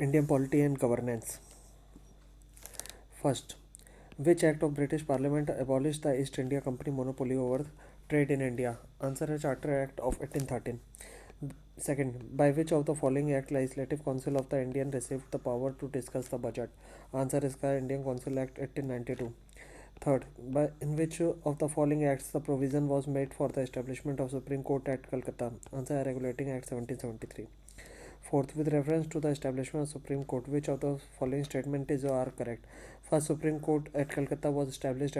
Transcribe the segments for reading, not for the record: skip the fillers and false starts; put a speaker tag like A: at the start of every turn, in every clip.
A: Indian polity and governance. First, which act of British Parliament abolished the East India Company monopoly over trade in India? Answer is Charter Act of 1813. Second, by which of the following act Legislative Council of the Indian received the power to discuss the budget? Answer is the Indian Council Act 1892. Third, by in which of the following acts the provision was made for the establishment of Supreme Court at Calcutta? Answer, Regulating Act 1773. Fourth, with reference to the establishment of Supreme Court, which of the following statement is or are correct? First, Supreme Court at Calcutta was established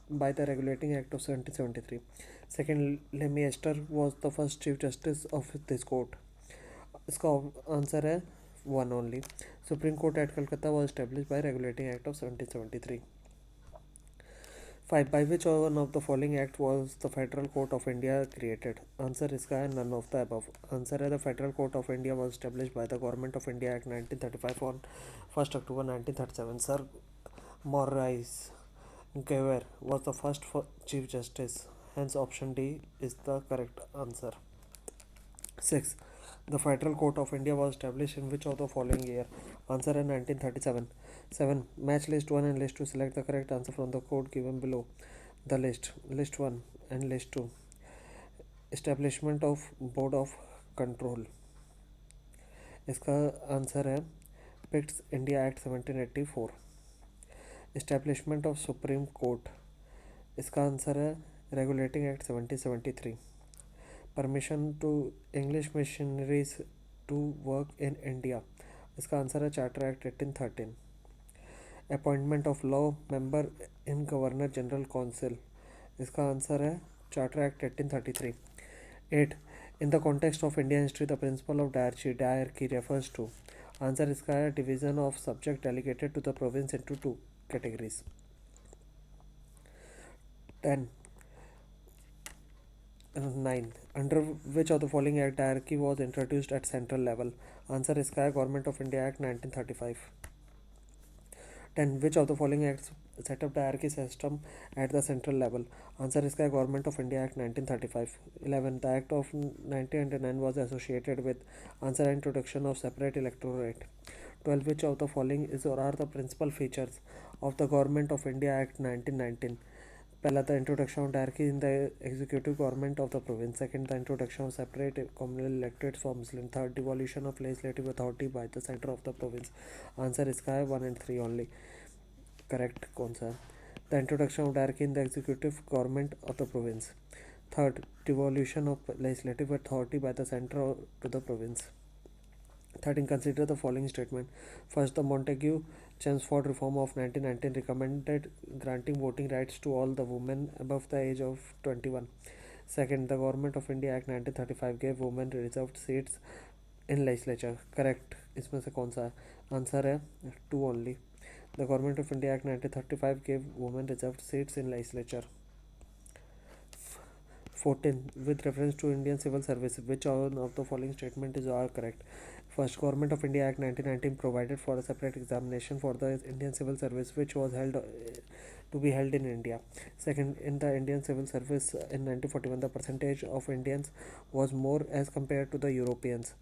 A: by the Regulating Act of 1773. Second, Leicester was the first Chief Justice of this court. इसका answer है one only. Supreme court at Calcutta was established by Regulating Act of 1773. 5. By which one of the following act was the Federal Court of India created? Answer is none of the above. Answer है the Federal Court of India was established by the Government of India Act 1935 on 1st October 1937. Sir Maurice Gewer was the first Chief Justice. Hence option D is the correct answer. 6. The Federal Court of India was established in which of the following year? Answer in 1937. 7. Match list 1 and list 2. Select the correct answer from the code given below. The list 1 and list 2. Establishment of Board of Control. इसका answer है Pitt's India act 1784. Establishment of Supreme Court. इसका answer है Regulating Act 1773. Permission to English missionaries to work in India. इसका answer है charter act 1813. Appointment of law member in governor general council. इसका answer है charter act 1833. 8. In the context of Indian history, the principle of diarchy refers to. Answer इसका है division of subject delegated to the province into two categories. 10. 9. Under which of the following act diarchy was introduced at central level? Answer is Government of India Act 1935. 10. Which of the following acts set up diarchy system at the central level? Answer is Government of India Act 1935. 11. The Act of 1909 was associated with. Answer, introduction of separate electorate. 12. Which of the following is or are the principal features of the Government of India Act 1919? पहला the introduction of diarchy in the executive government of the province. Second, the introduction of separate communal electorates for Muslim. Third, devolution of legislative authority by the center of the province. Answer is 1 and 3 only. Correct कौन सा? The introduction of diarchy in the executive government of the province. Third, devolution of legislative authority by the center to the province. 13. Consider the following statement. First, the Montague Chelmsford reform of 1919 recommended granting voting rights to all the women above the age of 21. Second, the Government of India Act 1935 gave women reserved seats in legislature. Correct. इसमें से कौन सा answer है? 2 only. The Government of India Act 1935 gave women reserved seats in legislature. 14. With reference to Indian Civil Service, which one of the following statement is all correct? First, Government of India Act 1919 provided for a separate examination for the Indian Civil Service, which was held to be held in India. Second, in the Indian Civil Service in 1941, the percentage of Indians was more as compared to the Europeans.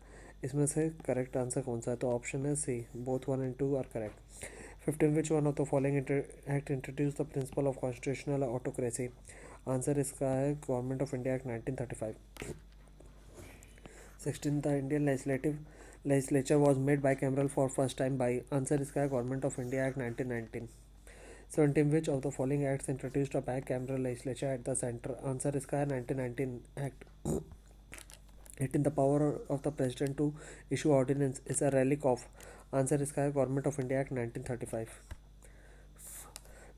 A: इसमें से correct answer कौन सा है? तो option है C. Both 1 and 2 are correct. 15. Which one of the following act introduced the principle of constitutional autocracy? Answer इसका है government of India act 1935. 16. The Indian legislature was made bicameral for first time by. Answer इसका है government of India act 1919. 17. Which of the following acts introduced a bicameral legislature at the center? Answer इसका है 1919 act. 18. The power of the president to issue ordinance is a relic of. Answer इसका है government of India act 1935.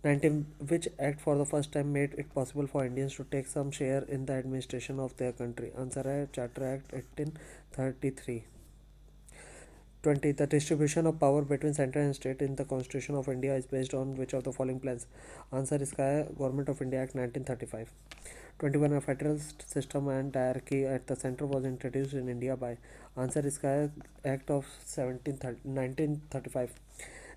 A: 19. Which act for the first time made it possible for Indians to take some share in the administration of their country? Answer है Charter Act 1833. 20. The distribution of power between central and state in the Constitution of India is based on which of the following plans? Answer इसका है Government of India Act 1935. 21. A federal system and diarchy at the center was introduced in India by. Answer इसका है Act of 1935.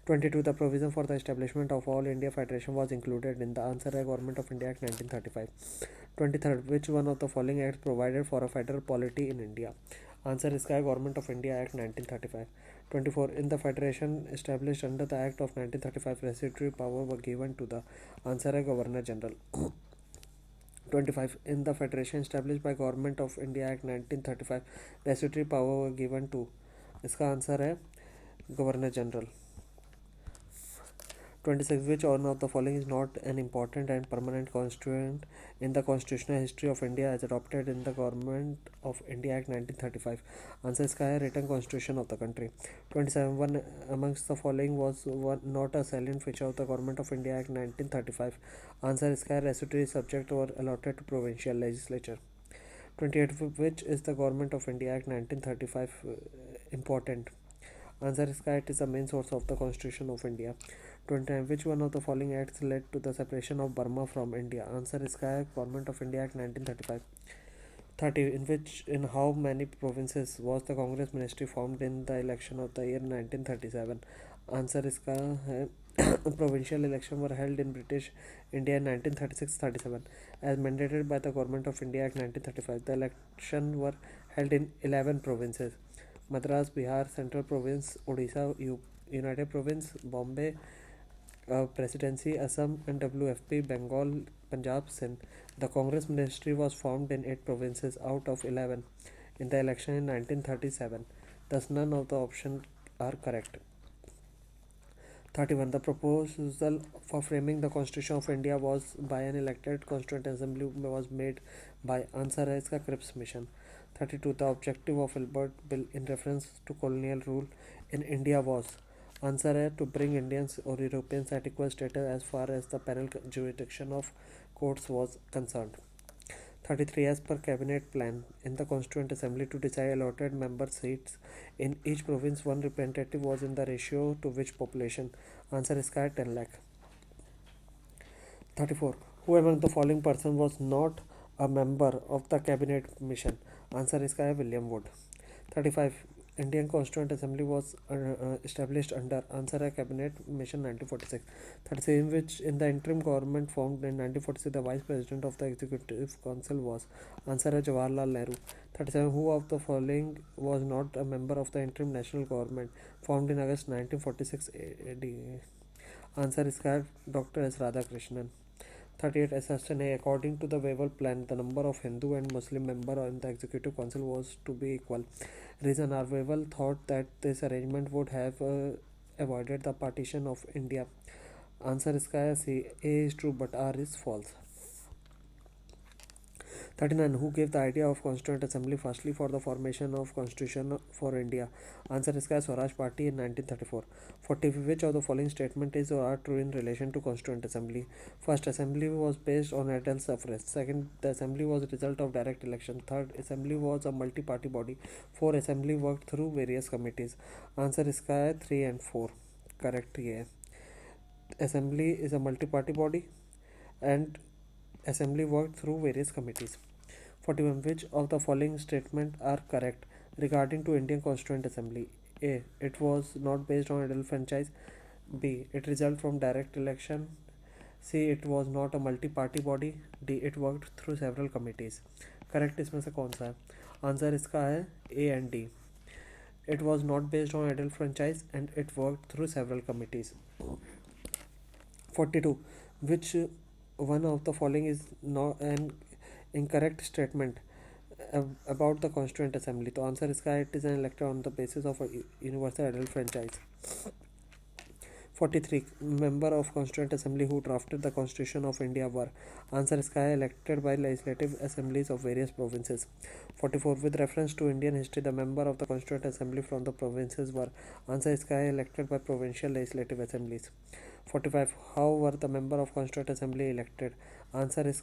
A: 22. The provision for the establishment of All India Federation was included in the. Answer है Government of India Act 1935. 23. Which one of the following acts provided for a federal polity in India? Answer is Sky Government of India Act 1935. 24. In the federation established under the Act of 1935, residuary power were given to the answer है Governor General. 25. In the federation established by Government of India Act 1935, residuary power were given to, इसका answer है Governor General. 26. Which one of the following is not an important and permanent constituent in the constitutional history of India as adopted in the Government of India Act 1935? Answer is written constitution of the country. 27. One amongst the following was not a salient feature of the Government of India Act 1935. Answer is residuary subject were allotted to provincial legislature. 28. Which is the Government of India Act 1935 important? Answer is it is the main source of the Constitution of India. 29. Which one of the following acts led to the separation of Burma from India? Answer is Government of India Act 1935. 30. In how many provinces was the Congress ministry formed in the election of the year 1937? Answer is provincial elections were held in British India in 1936-37 as mandated by the Government of India Act 1935. The elections were held in 11 provinces: Madras, Bihar, Central Province, Odisha, United Province, Bombay Presidency, Assam, and WFP, Bengal, Punjab, Sindh. The Congress ministry was formed in 8 provinces out of 11 in the election in 1937. Thus, none of the options are correct. 31. The proposal for framing the Constitution of India was by an elected Constituent Assembly was made by Answer is Cripps Mission. 32. The objective of Albert Bill in reference to colonial rule in India was answer है to bring Indians or Europeans at equal status as far as the penal jurisdiction of courts was concerned. 33. As per cabinet plan in the Constituent Assembly to decide allotted member seats in each province, one representative was in the ratio to which population? Answer is 10 lakh. 34. Who among the following person was not a member of the cabinet mission? Answer is William Wood. 35. Indian Constituent Assembly was established under answer cabinet mission 1946. 36. In which in the interim government formed in 1946 the vice president of the executive council was answer Jawaharlal Nehru. 37. Who of the following was not a member of the interim national government formed in August 1946 AD? Answer is Dr. S. Radhakrishnan. 38. Assertion A. According to the Waiver Plan, the number of Hindu and Muslim members in the Executive Council was to be equal. Reason R. Waiver thought that this arrangement would have avoided the partition of India. Answer is C. A is true but R is false. 39. Who gave the idea of Constituent Assembly firstly for the formation of Constitution for India? Answer is Swaraj Party in 1934. 40. Which of the following statement is or are true in relation to Constituent Assembly? First, Assembly was based on adult suffrage. Second, the Assembly was a result of direct election. Third, Assembly was a multi-party body. 4. Assembly worked through various committees. Answer is 3 and 4. Correct. Yeah. Assembly is a multi-party body and Assembly worked through various committees. 41. Which of the following statements are correct regarding to Indian Constituent Assembly? A. It was not based on adult franchise. B. It resulted from direct election. C. It was not a multi-party body. D. It worked through several committees. Correct इसमें से कौन सा है? Answer इसका है A and D. It was not based on adult franchise and it worked through several committees. 42. Which one of the following is not an incorrect statement about the Constituent Assembly? तो answer इसका it is an elected on the basis of a universal adult franchise. 43. Member of Constituent Assembly who drafted the Constitution of India were answer is elected by legislative assemblies of various provinces. 44. With reference to Indian history, the member of the Constituent Assembly from the provinces were answer is elected by provincial legislative assemblies. 45. How were the member of Constituent Assembly elected? Answer is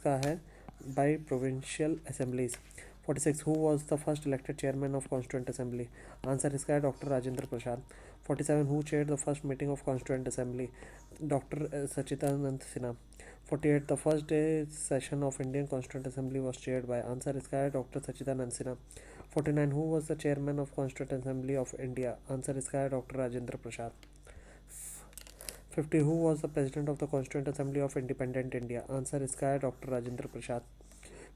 A: by provincial assemblies. 46. Who was the first elected chairman of Constituent Assembly? Answer is Dr. Rajendra Prasad. 47. Who chaired the first meeting of Constituent Assembly? Dr. Sachidanand Sinha. 48. The first day session of Indian Constituent Assembly was chaired by answer is Dr. Sachidanand Sinha. 49. Who was the chairman of Constituent Assembly of India? Answer is Dr. Rajendra Prasad. 50. Who was the president of the Constituent Assembly of Independent India? Answer is Dr. Rajendra Prasad.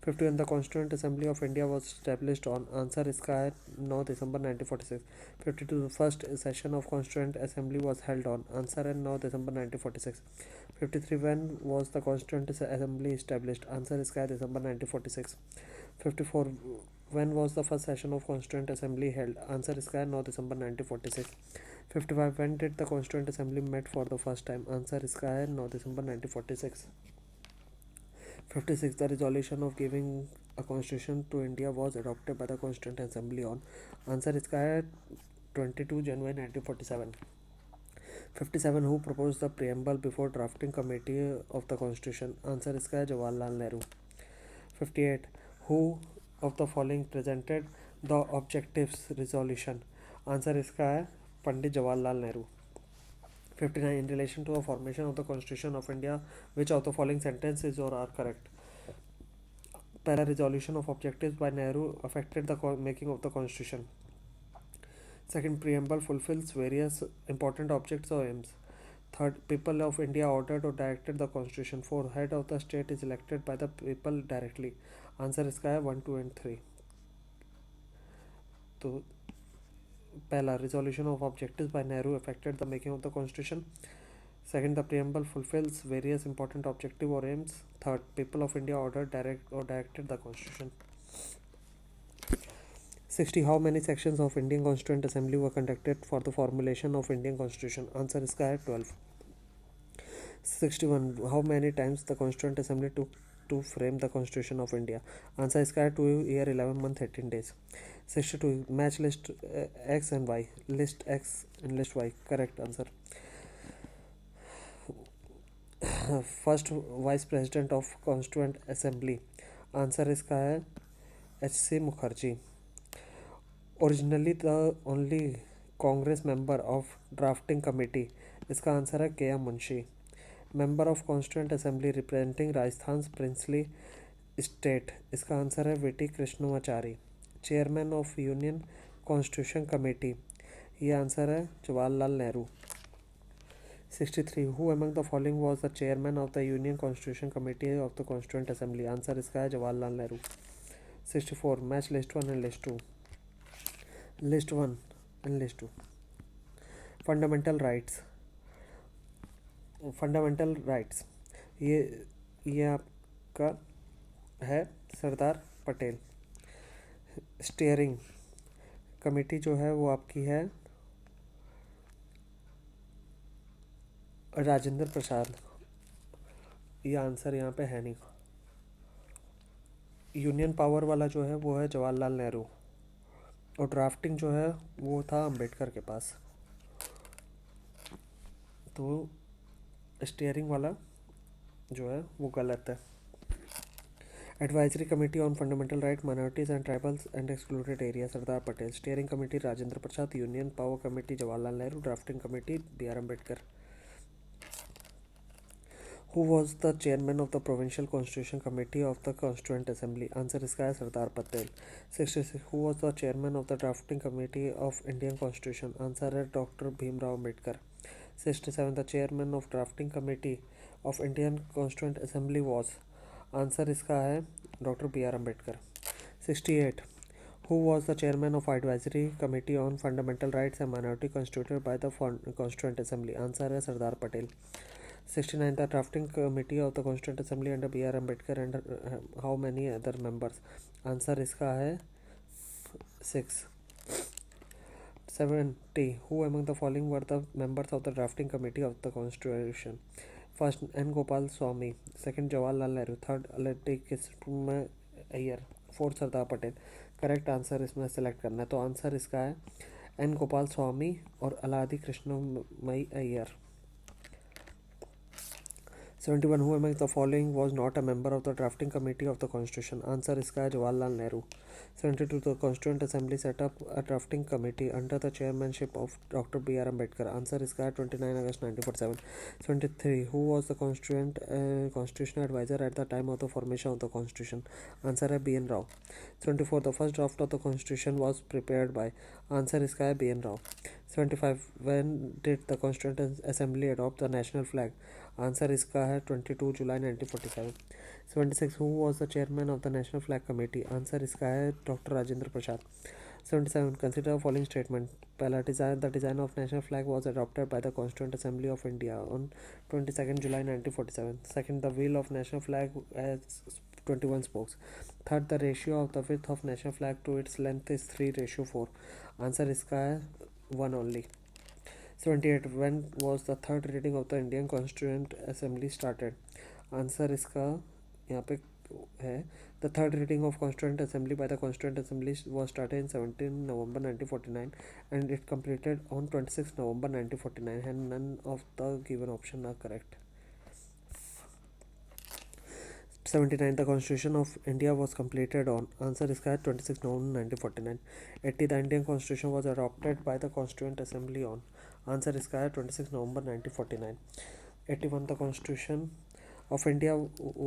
A: 51. The Constituent Assembly of India was established on. Answer इसका है 9 दिसंबर 1946. 52. The first session of Constituent Assembly was held on. Answer है 9 दिसंबर 1946. 53. When was the Constituent Assembly established? Answer इसका है दिसंबर 1946. 54. When was the first session of Constituent Assembly held? Answer इसका है 9 दिसंबर 1946. 55. When did the Constituent Assembly met for the first time? Answer इसका है 9 दिसंबर 1946. 56. The resolution of giving a constitution to India was adopted by the Constituent Assembly on. Answer इसका है 22 January 1947. 57. Who proposed the preamble before drafting committee of the constitution? Answer इसका है Jawaharlal Nehru. 58. Who of the following presented the objectives resolution? Answer इसका है Pandit Jawaharlal Nehru. 59. In relation to the formation of the Constitution of India, which of the following sentences are correct? Para resolution of objectives by Nehru affected the making of the Constitution. Second, preamble fulfills various important objects or aims. Third, people of India ordered or directed the Constitution. Fourth, head of the state is elected by the people directly. Answer इसका है 1, 2 and 3. तो पहला, resolution of objectives by Nehru affected the making of the Constitution. Second, the preamble fulfills various important objectives or aims. Third, people of India ordered directed the Constitution. 60. How many sections of Indian Constituent Assembly were conducted for the formulation of Indian Constitution? Answer इसका है 12. 61. How many times the Constituent Assembly took to frame the Constitution of India? Answer इसका है 2 year 11 month 18 days. 62. Match list X and Y. List X and list Y. Correct answer. First Vice President of Constituent Assembly. Answer इसका है H.C. Mukherjee. Originally the only Congress member of drafting committee. इसका answer है K.M. Munshi. Member of Constituent Assembly representing Rajasthan's princely state. इसका answer है V.T. Krishnamachari. Chairman of Union Constitution Committee. ये answer है Jawaharlal Nehru. 63. Who among the following was the chairman of the Union Constitution Committee of the Constituent Assembly? Answer इसका है Jawaharlal Nehru. 64. Match list 1 and list 2. List 1 and list 2. Fundamental rights. Fundamental rights. ये आपका है Sardar Patel. Steering committee जो है वो आपकी है राजेंद्र प्रसाद. ये आंसर यहाँ पे है नहीं. यूनियन पावर वाला जो है वो है जवाहरलाल नेहरू और ड्राफ्टिंग जो है वो था अंबेडकर के पास. तो स्टीयरिंग वाला जो है वो गलत है. Advisory committee on fundamental right minorities and tribals and excluded area Sardar Patel. Steering committee Rajendra Prasad. Union power committee Jawaharlal Nehru. Drafting committee B.R. Ambedkar. Who was the chairman of the Provincial Constitution Committee of the Constituent Assembly? Answer इसका है Sardar Patel. 66. Who was the chairman of the Drafting Committee of Indian Constitution? Answer है Dr. Bhimrao Ambedkar. 67. The chairman of Drafting Committee of Indian Constituent Assembly was. Answer इसका है Dr. B.R. Ambedkar. 68. Who was the chairman of Advisory Committee on Fundamental Rights and Minority constituted by the Constituent Assembly? Answer है Sardar Patel. 69. The drafting committee of the Constituent Assembly under B.R. Ambedkar and how many other members? Answer इसका है 6. 70. Who among the following were the members of the drafting committee of the Constitution? First, N. Gopal Swamy. Second, Jawaharlal Nehru. Third, Alati Krishna Iyer. Fourth, Sardar Patel. Correct answer इसमें select करना है. तो answer इसका है N Gopal Swami और अलादी कृष्णमयी Iyer. 71. Who among the following was not a member of the drafting committee of the Constitution? Answer इसका है Jawaharlal Nehru. 72. The Constituent Assembly set up a drafting committee under the chairmanship of Dr. B.R. Ambedkar. Answer इसका है 29 August 1947. 73. Who was the constitutional advisor at the time of the formation of the Constitution? Answer है B.N. Rao. 74. The first draft of the Constitution was prepared by. Answer इसका है B.N. Rao. 75. When did the Constituent Assembly adopt the national flag? Answer इसका है 22 जुलाई 1947। 76 who was the chairman of the national flag committee? Answer इसका है doctor Rajendra प्रसाद। 77 consider following statement. पहला, the design of national flag was adopted by the constituent assembly of India on 22 July 1947। Second, the wheel of national flag has 21 spokes. Third, the ratio of the width of national flag to its length is 3:4. Answer इसका है 1 only। 78 when was the third reading of the Indian Constituent Assembly started? Answer इसका यहाँ पे है the third reading of Constituent Assembly by the Constituent Assembly was started in 17 November 1949 and it completed on 26 November 1949 and none of the given option are correct। 79 the Constitution of India was completed on? Answer is 26 November 1949। 80 the Indian Constitution was adopted by the Constituent Assembly on? Answer is 26 November 1949। 81 the Constitution of India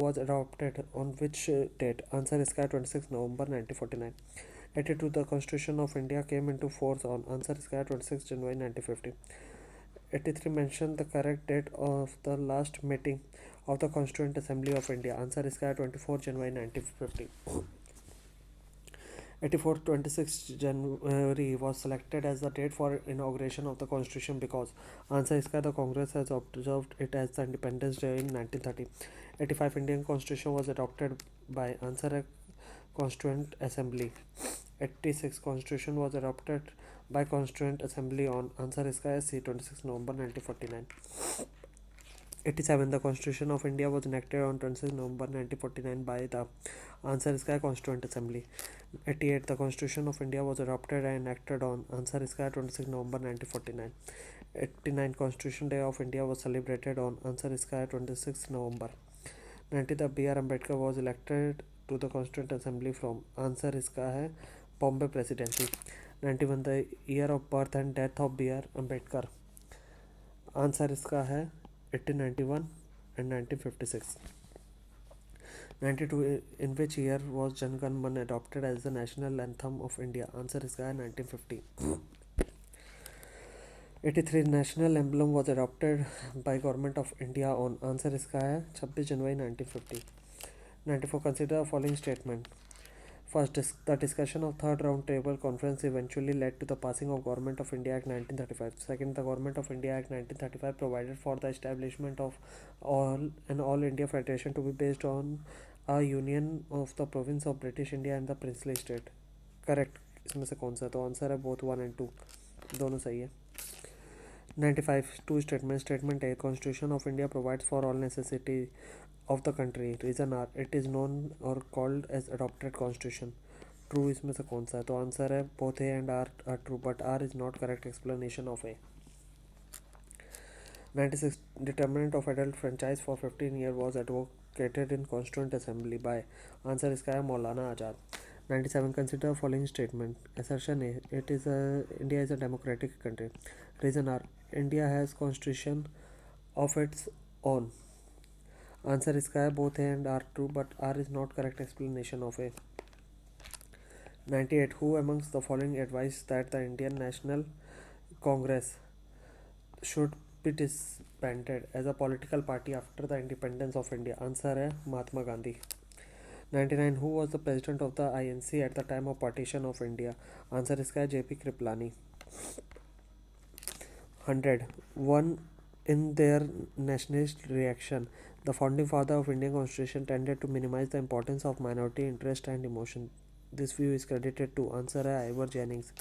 A: was adopted on which date? Answer is 26 November 1949। 82 the Constitution of India came into force on? Answer is 26 January 1950। 83 mention the correct date of the last meeting of the Constituent Assembly of India? Answer is 24 January 1950। 84 26 January was selected as the date for inauguration of the Constitution because? Answer is the Congress has observed it as the Independence Day in 1930। 85 Indian Constitution was adopted by? Answer Constituent Assembly। 86 Constitution was adopted by Constituent Assembly on? Answer is C 26 November 1949। 87 the Constitution of India was enacted on 26 November 1949 by the? Answer is Constituent Assembly। 88 the Constitution of India was adopted and enacted on? Answer is 26 November 1949। 89 Constitution Day of India was celebrated on? Answer is 26 November। 90 the B.R. Ambedkar was elected to the Constituent Assembly from? Answer इसका है Bombay Presidency। 91 the year of birth and death of B.R. Ambedkar? Answer इसका है 1891 and 1956। 92 in which year was Jan Gan Man adopted as the national anthem of India? Answer is 1950। 83 national emblem was adopted by government of India on? Answer is 26 January 1950। 94 consider the following statement। First, the discussion of third round table conference eventually led to the passing of Government of India Act 1935। Second, the Government of India Act 1935 provided for the establishment of all India Federation to be based on a union of the province of British India and the princely state। Correct इसमें से कौन सा? तो answer है both 1 and 2 दोनों सही है। 95 two statements। Statement A Constitution of India provides for all necessity of the country। Reason R it is known or called as adopted constitution। True इसमें से कौन सा है? तो आंसर है both A and R are true but R is not correct explanation of A। 96 determinant of adult franchise for 15 years was advocated in Constituent Assembly by? Answer इसका है मौलाना आज़ाद। 97 consider following statement। Assertion A India is a democratic country। Reason R India has constitution of its own। Answer इसका है both A and R true but R is not correct explanation of A। 98 who amongst the following advised that the Indian National Congress should be disbanded as a political party after the independence of India? Answer है Mahatma Gandhi. 99 who was the president of the INC at the time of partition of India? Answer इसका है JP Kriplani। 100 one in their nationalist reaction the founding father of Indian Constitution tended to minimize the importance of minority interest and emotion। This view is credited to? Answer है Ivor Jennings।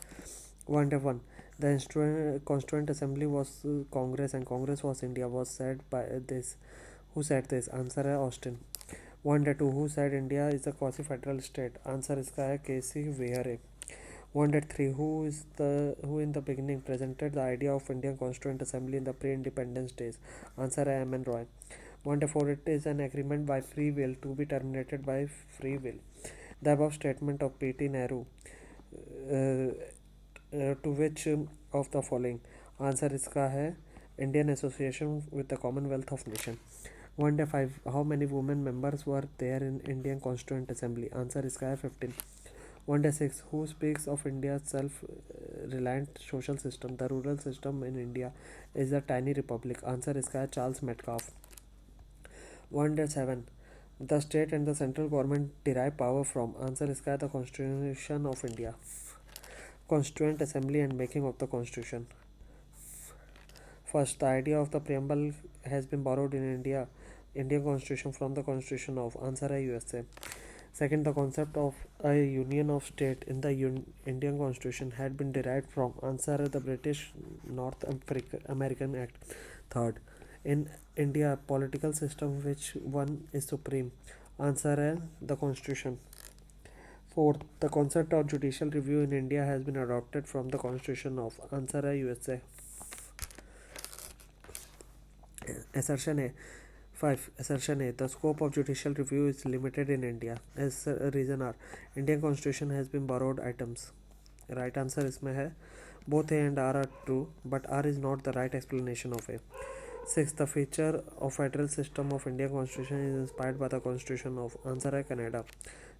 A: 101 the Constituent Assembly was Congress and Congress was India was said by this? Who said this? Answer है Austin। 102 who said India is a quasi-federal state? Answer इसका है KC Weare। 103 who in the beginning presented the idea of Indian Constituent Assembly in the pre-independence days? Answer है M.N. Roy। 104 it is an agreement by free will to be terminated by free will। The above statement of P.T. Nehru to which of the following? Answer इसका है Indian Association with the Commonwealth of Nations। 105 how many women members were there in Indian Constituent Assembly? Answer इसका है 15। 106 who speaks of India's self-reliant social system? The rural system in India is a tiny republic। Answer इसका है Charles Metcalfe। 107. The state and the central government derive power from. Answer is the Constitution of India. Constituent Assembly and making of the Constitution. First, the idea of the preamble has been borrowed in Indian Constitution from the Constitution of. Answer है USA. Second, the concept of a union of state in the Indian Constitution had been derived from. Answer है the British North American Act. Third, in India, political system which one is supreme. Answer है the Constitution. Fourth, the concept of judicial review in India has been adopted from the Constitution of. Answer है USA. Assertion A. 5. Assertion A. The scope of judicial review is limited in India. As reason are Indian Constitution has been borrowed items. Right answer इसमें है both A and R are true, but R is not the right explanation of A. 6. The feature of federal system of Indian Constitution is inspired by the Constitution of. Answer है Canada.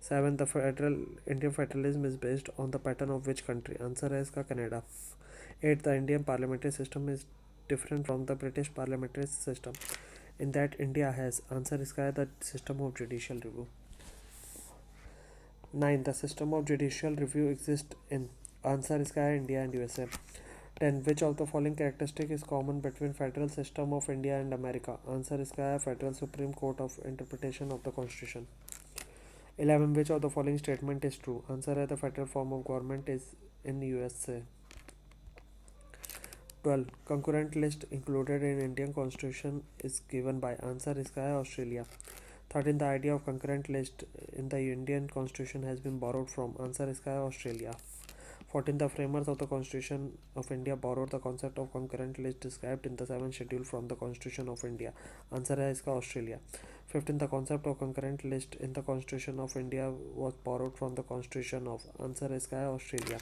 A: 7. The Indian federalism is based on the pattern of which country? Answer है इसका Canada. 8. The Indian parliamentary system is different from the British parliamentary system in that India has. Answer is the system of judicial review. 9. The system of judicial review exists in. Answer is India and USA. 10. Which of the following characteristic is common between federal system of India and America? Answer is Federal Supreme Court of Interpretation of the Constitution. 11. Which of the following statement is true? Answer है the federal form of government is in USA. 12. Concurrent list included in Indian Constitution is given by. Answer is Australia. 13. The idea of concurrent list in the Indian Constitution has been borrowed from. Answer is Australia. 14. The framers of the Constitution of India borrowed the concept of concurrent list described in the 7th schedule from the Constitution of India. Answer है इसका Australia. 15. The concept of concurrent list in the Constitution of India was borrowed from the Constitution of. Answer है इसका Australia.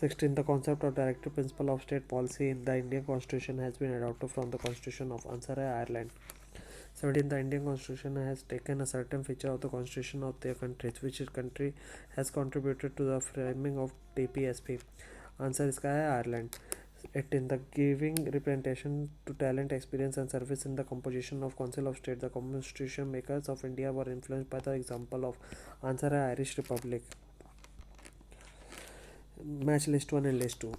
A: 16. The concept of directive principle of state policy in the Indian Constitution has been adopted from the Constitution of. Answer है Ireland. 17. The Indian Constitution has taken a certain feature of the Constitution of their countries, which country has contributed to the framing of TPSP. Answer is Ireland. 18. The giving representation to talent, experience and service in the composition of Council of State. The Constitution makers of India were influenced by the example of. Answer है Irish Republic. Match list 1 and list 2.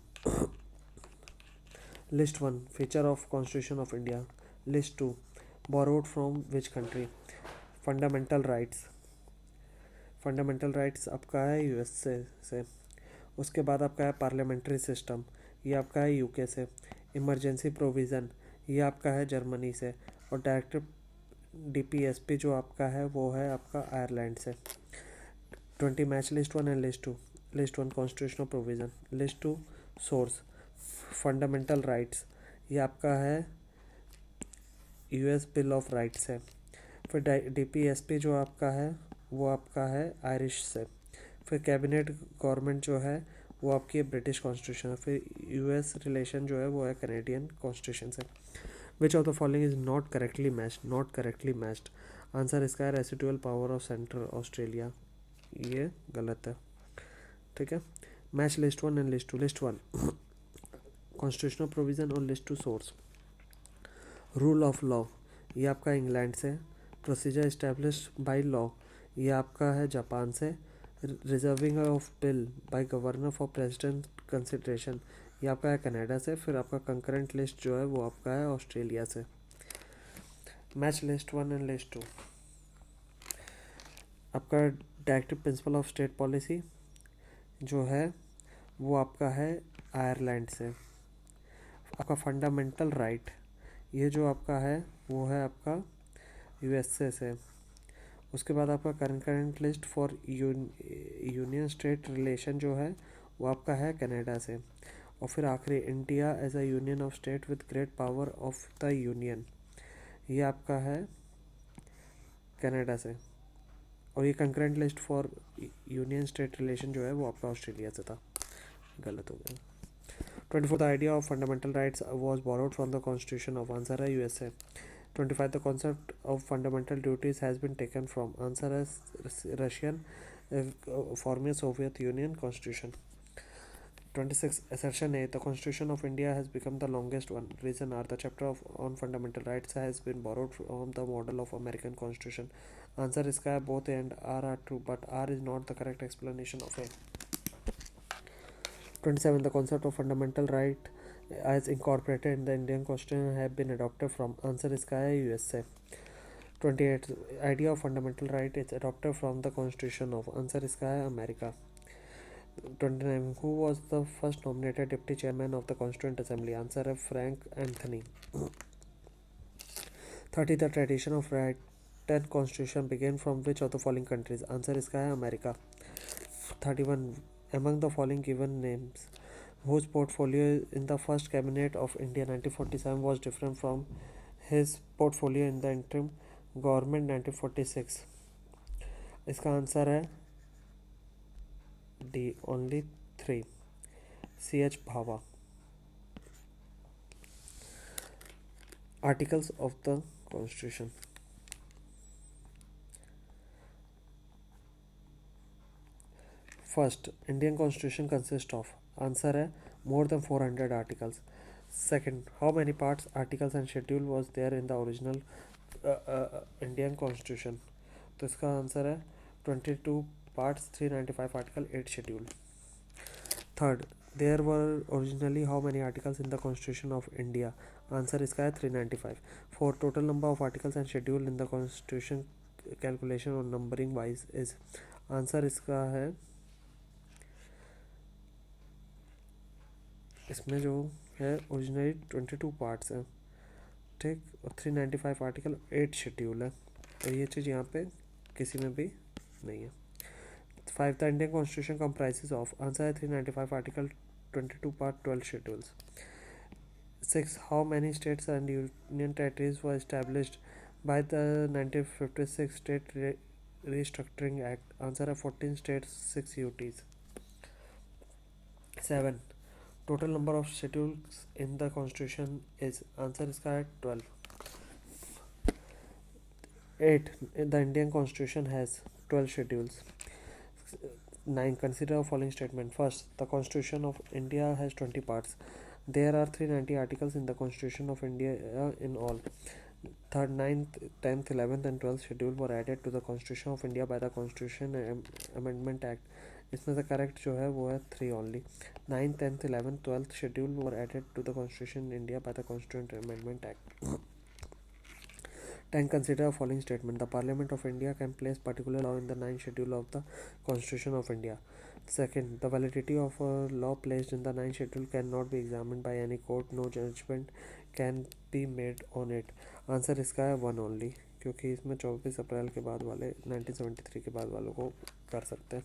A: List 1. Feature of Constitution of India. List 2. Borrowed from which country? Fundamental rights. Fundamental rights आपका है USA से. उसके बाद आपका है parliamentary system, ये आपका है यूके से. इमरजेंसी प्रोविज़न ये आपका है जर्मनी से. और डायरेक्टिव डीपीएसपी जो आपका है वो है आपका आयरलैंड से. 20 match list 1 and list 2. List 1 constitutional provision. List 2 source fundamental rights ये आपका है यूएस बिल ऑफ राइट्स है. फिर डीपीएसपी जो आपका है वो आपका है आयरिश से. फिर कैबिनेट गवर्नमेंट जो है वो आपकी ब्रिटिश कॉन्स्टिट्यूशन है. फिर यूएस रिलेशन जो है वो है कैनेडियन कॉन्स्टिट्यूशन से. Which of the following is not correctly matched? Not correctly matched. Answer इसका है residual power of central Australia. ये गलत है. ठीक है. Match list 1 and list 2. List 1 constitutional provision और list 2 source. Rule of law ये आपका इंग्लैंड से. प्रोसीजर इस्टेब्लिश्ड बाय लॉ ये आपका है जापान से. Reserving of bill bye governor for president consideration ये आपका है कनाडा से. फिर आपका कंकरेंट लिस्ट जो है वो आपका है ऑस्ट्रेलिया से. Match list 1 and list 2. आपका directive principle of state policy जो है वो आपका है आयरलैंड से. आपका फंडामेंटल राइट ये जो आपका है वो है आपका यूएसए से. उसके बाद आपका current list for union state relation जो है वो आपका है कनाडा से. और फिर आखिरी India as a union of state with great power of the union ये आपका है कनाडा से. और ये concurrent list for union state relation जो है वो आपका ऑस्ट्रेलिया से था. गलत हो गया. 24. The idea of fundamental rights was borrowed from the Constitution of. Answer है USA. 25. The concept of fundamental duties has been taken from. Answer है Russian former Soviet Union Constitution. 26. Assertion A. The Constitution of India has become the longest one. Reason R. The chapter on fundamental rights has been borrowed from the model of American Constitution. Answer is क्या both A and R are true, but R is not the correct explanation of A. 27. The concept of fundamental right as incorporated in the Indian Constitution have been adopted from. Answer is क्या USA. 28. Idea of fundamental right is adopted from the Constitution of. Answer is क्या America. 29. Who was the first nominated deputy chairman of the Constituent Assembly? Answer is Frank Anthony. 30. The tradition of written constitution began from which of the following countries? Answer is America. 31. Among the following given names, whose portfolio in the first cabinet of India 1947 was different from his portfolio in the interim government 1946? इसका answer है D. Only 3. C.H. Bhava. Articles of the Constitution. First, Indian Constitution consists of. Answer है more than 400 articles. Second, how many parts, articles and schedule was there in the original Indian Constitution? तो इसका answer है 22 parts, 395 article, 8 schedule. Third, there were originally how many articles in the Constitution of India? Answer इसका है 395. Fourth, total number of articles and schedule in the Constitution calculation or numbering wise is. Answer इसका है, इसमें जो है originally 22 parts हैं, ठीक, और 395 आर्टिकल, 8 शेड्यूल है, और ये चीज़ यहाँ पे किसी में भी नहीं है. 5. The Indian constitution comprises of. Answer है 395 article, 22 part, 12 schedules. 6. How many states and union territories were established by the 1956 state restructuring act? Answer है 14 states, 6 UTs. 7. Total number of schedules in the Constitution is. Answer is correct 12. 8. The Indian Constitution has 12 schedules. 9. Consider the following statement. First, the Constitution of India has 20 parts. There are 390 articles in the Constitution of India in all. Third, 9th, 10th, 11th and 12th schedule were added to the Constitution of India by the Constitution Amendment Act. इसमें से correct जो है वो है 3 only. 9th, 10th, 11th, 12th schedule were added to the Constitution in India by the Constituent Amendment Act. 10. Consider the following statement. The Parliament of India can place particular law in the 9th schedule of the Constitution of India. Second, the validity of a law placed in the 9th schedule cannot be examined by any court. No judgment can be made on it. Answer इसका है 1 only, क्योंकि इसमें 24 अप्रैल के बाद वाले 1973 के बाद वालों को कर सकते हैं.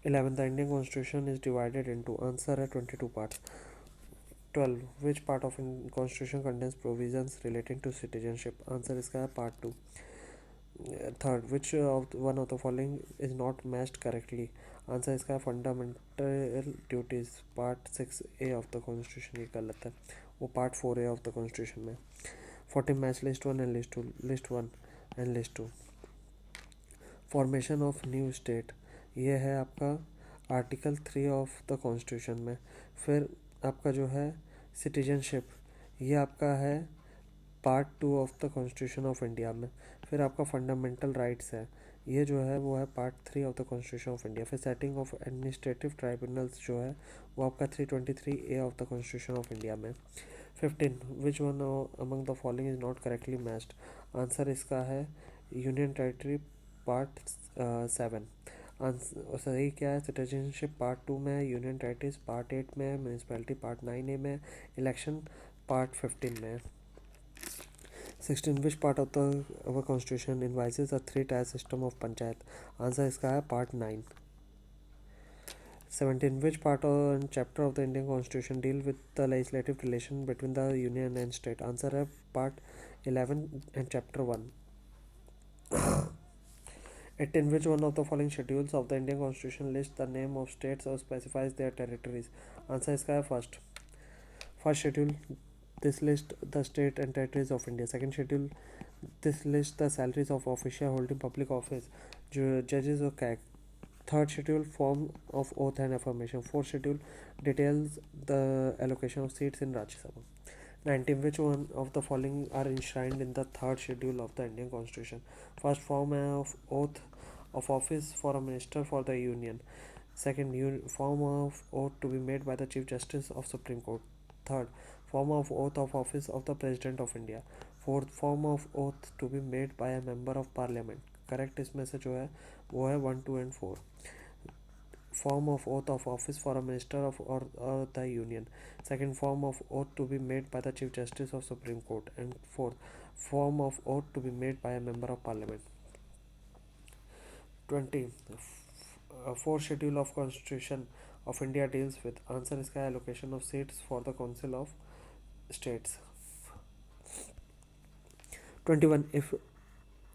A: 11. The Indian Constitution is divided into. Answer है 22 parts. 12. Which part of Constitution contains provisions relating to citizenship? Answer इसका है part 2. Third, which one of the following is not matched correctly? Answer इसका है fundamental duties part 6A of the Constitution. ये गलत है, वो part 4A of the Constitution में. 14. Match list 1 and list 2. List 1 and list 2. Formation of new state, ये है आपका आर्टिकल 3 ऑफ द कॉन्स्टिट्यूशन में. फिर आपका जो है सिटीजनशिप, ये आपका है part 2 of the constitution of India में. फिर आपका फंडामेंटल राइट्स है, ये जो है वो है part 3 of the constitution of India. फिर सेटिंग ऑफ एडमिनिस्ट्रेटिव ट्राइब्यूनल्स जो है वो आपका 323A of the constitution of India में. 15. Which one among the following is not correctly matched? Answer इसका है यूनियन टेरिटरी पार्ट 7. आंसर सही क्या है? सिटीजनशिप पार्ट 2 में है, यूनियन टेरिटरीज पार्ट 8 में है, म्यूनसिपैलिटी पार्ट 9A में, इलेक्शन पार्ट 15 में है. 16. Which part of the our constitution envisages a 3 tier system of panchayat? Answer इसका है पार्ट 9. 17. विच पार्ट और chapter of the Indian constitution deal with the legislative relation between the union and state? Answer है part 11 and chapter 1. 18. Which one of the following schedules of the Indian Constitution lists the name of states or specifies their territories? Answer इसका है first. First schedule, this lists the state and territories of India. Second schedule, this lists the salaries of officials holding public office, judges or CAG. Third schedule, form of oath and affirmation. Fourth schedule details the allocation of seats in Rajya Sabha. 19. Which one of the following are enshrined in the third schedule of the Indian Constitution? First, form of oath of office for a minister for the Union. Second, form of oath to be made by the Chief Justice of Supreme Court. Third, form of oath of office of the President of India. Fourth, form of oath to be made by a member of Parliament. Correct इसमें से जो है वो है 1, 2 and 4. Form of oath of office for a minister of or the Union. Second, form of oath to be made by the Chief Justice of Supreme Court. And fourth, form of oath to be made by a member of Parliament. 20. Fourth schedule of Constitution of India deals with answer is allocation of seats for the Council of States. 21. If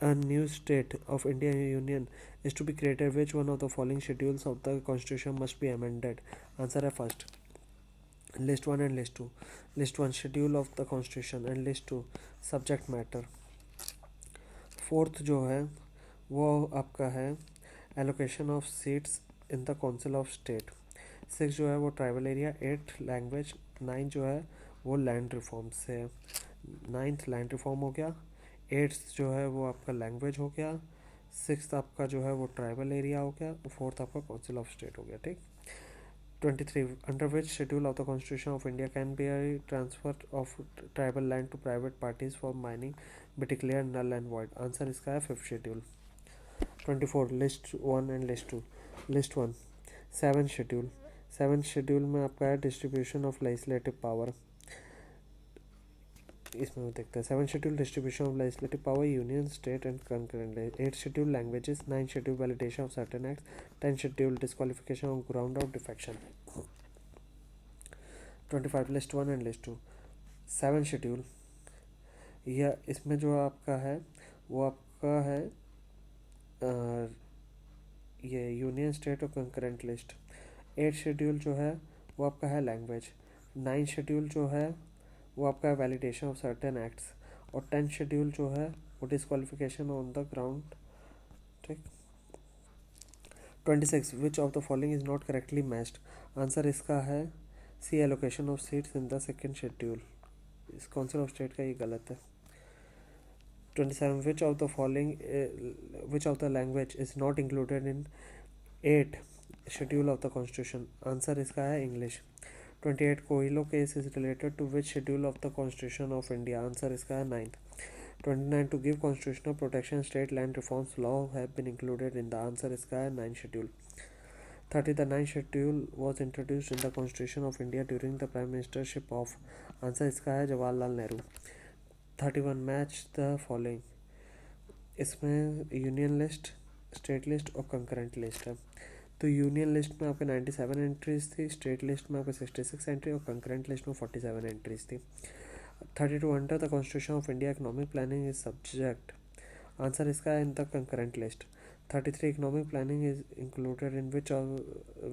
A: a new state of Indian Union is to be created, which one of the following schedules of the Constitution must be amended? Answer है first. List 1 and list 2. List 1 schedule of the Constitution and list 2 subject matter. Fourth जो है वो आपका है allocation of seats in the Council of State. 6 जो है वो tribal area. 8 language. 9 जो है वो लैंड रिफॉर्म से है. 9th लैंड रिफॉर्म हो गया. 8th जो है वो आपका लैंग्वेज हो गया. 6th आपका जो है वो ट्राइबल एरिया हो गया. 4th आपका काउंसिल ऑफ स्टेट हो गया. ठीक. 23. Under which schedule of the Constitution of India can be a transfer of tribal land to private parties for mining be declared null and void? Answer इसका है 5th schedule. 24. List 1 and list 2. List 1 7th schedule. 7th schedule में आपका है distribution of legislative power. इसमें देखते हैं. 7th schedule distribution of legislative power union state and concurrent. 8th schedule languages. 9th schedule validation of certain acts. 10th schedule disqualification on ground of defection. 25. List 1 and list 2. 7th schedule या इसमें जो आपका है वो आपका है ये union state और कंकरेंट लिस्ट. 8th शेड्यूल जो है वो आपका है लैंग्वेज. 9th शेड्यूल जो है वो आपका है वैलिडेशन ऑफ सर्टेन एक्ट्स. और 10th शेड्यूल जो है वो डिस्क्वालिफिकेशन ऑन द ग्राउंड. ठीक. 26. Which of the following is not correctly matched? Answer इसका है C allocation of seats in the second schedule. इस काउंसिल ऑफ स्टेट का ये गलत है. 27. Which of the language is not included in 8th schedule of the Constitution? Answer इसका है English. 28. Kohilo case is related to which schedule of the Constitution of India? Answer इसका है 9th. 29. To give constitutional protection, state land reforms law have been included in the answer इसका है 9th schedule. 30. The 9th schedule was introduced in the Constitution of India during the Prime Ministership of. Answer इसका है Jawaharlal Nehru. 31. Match the following. इसमें union list, state list और concurrent list है. तो union list में आपके 97 एंट्रीज थी, स्टेट लिस्ट में आपके 66 एंट्री और कंकरेंट लिस्ट में 47 एंट्रीज थी. 32. Under the constitution of India economic planning is subject. Answer इसका है in the concurrent list. 33. Economic planning is included in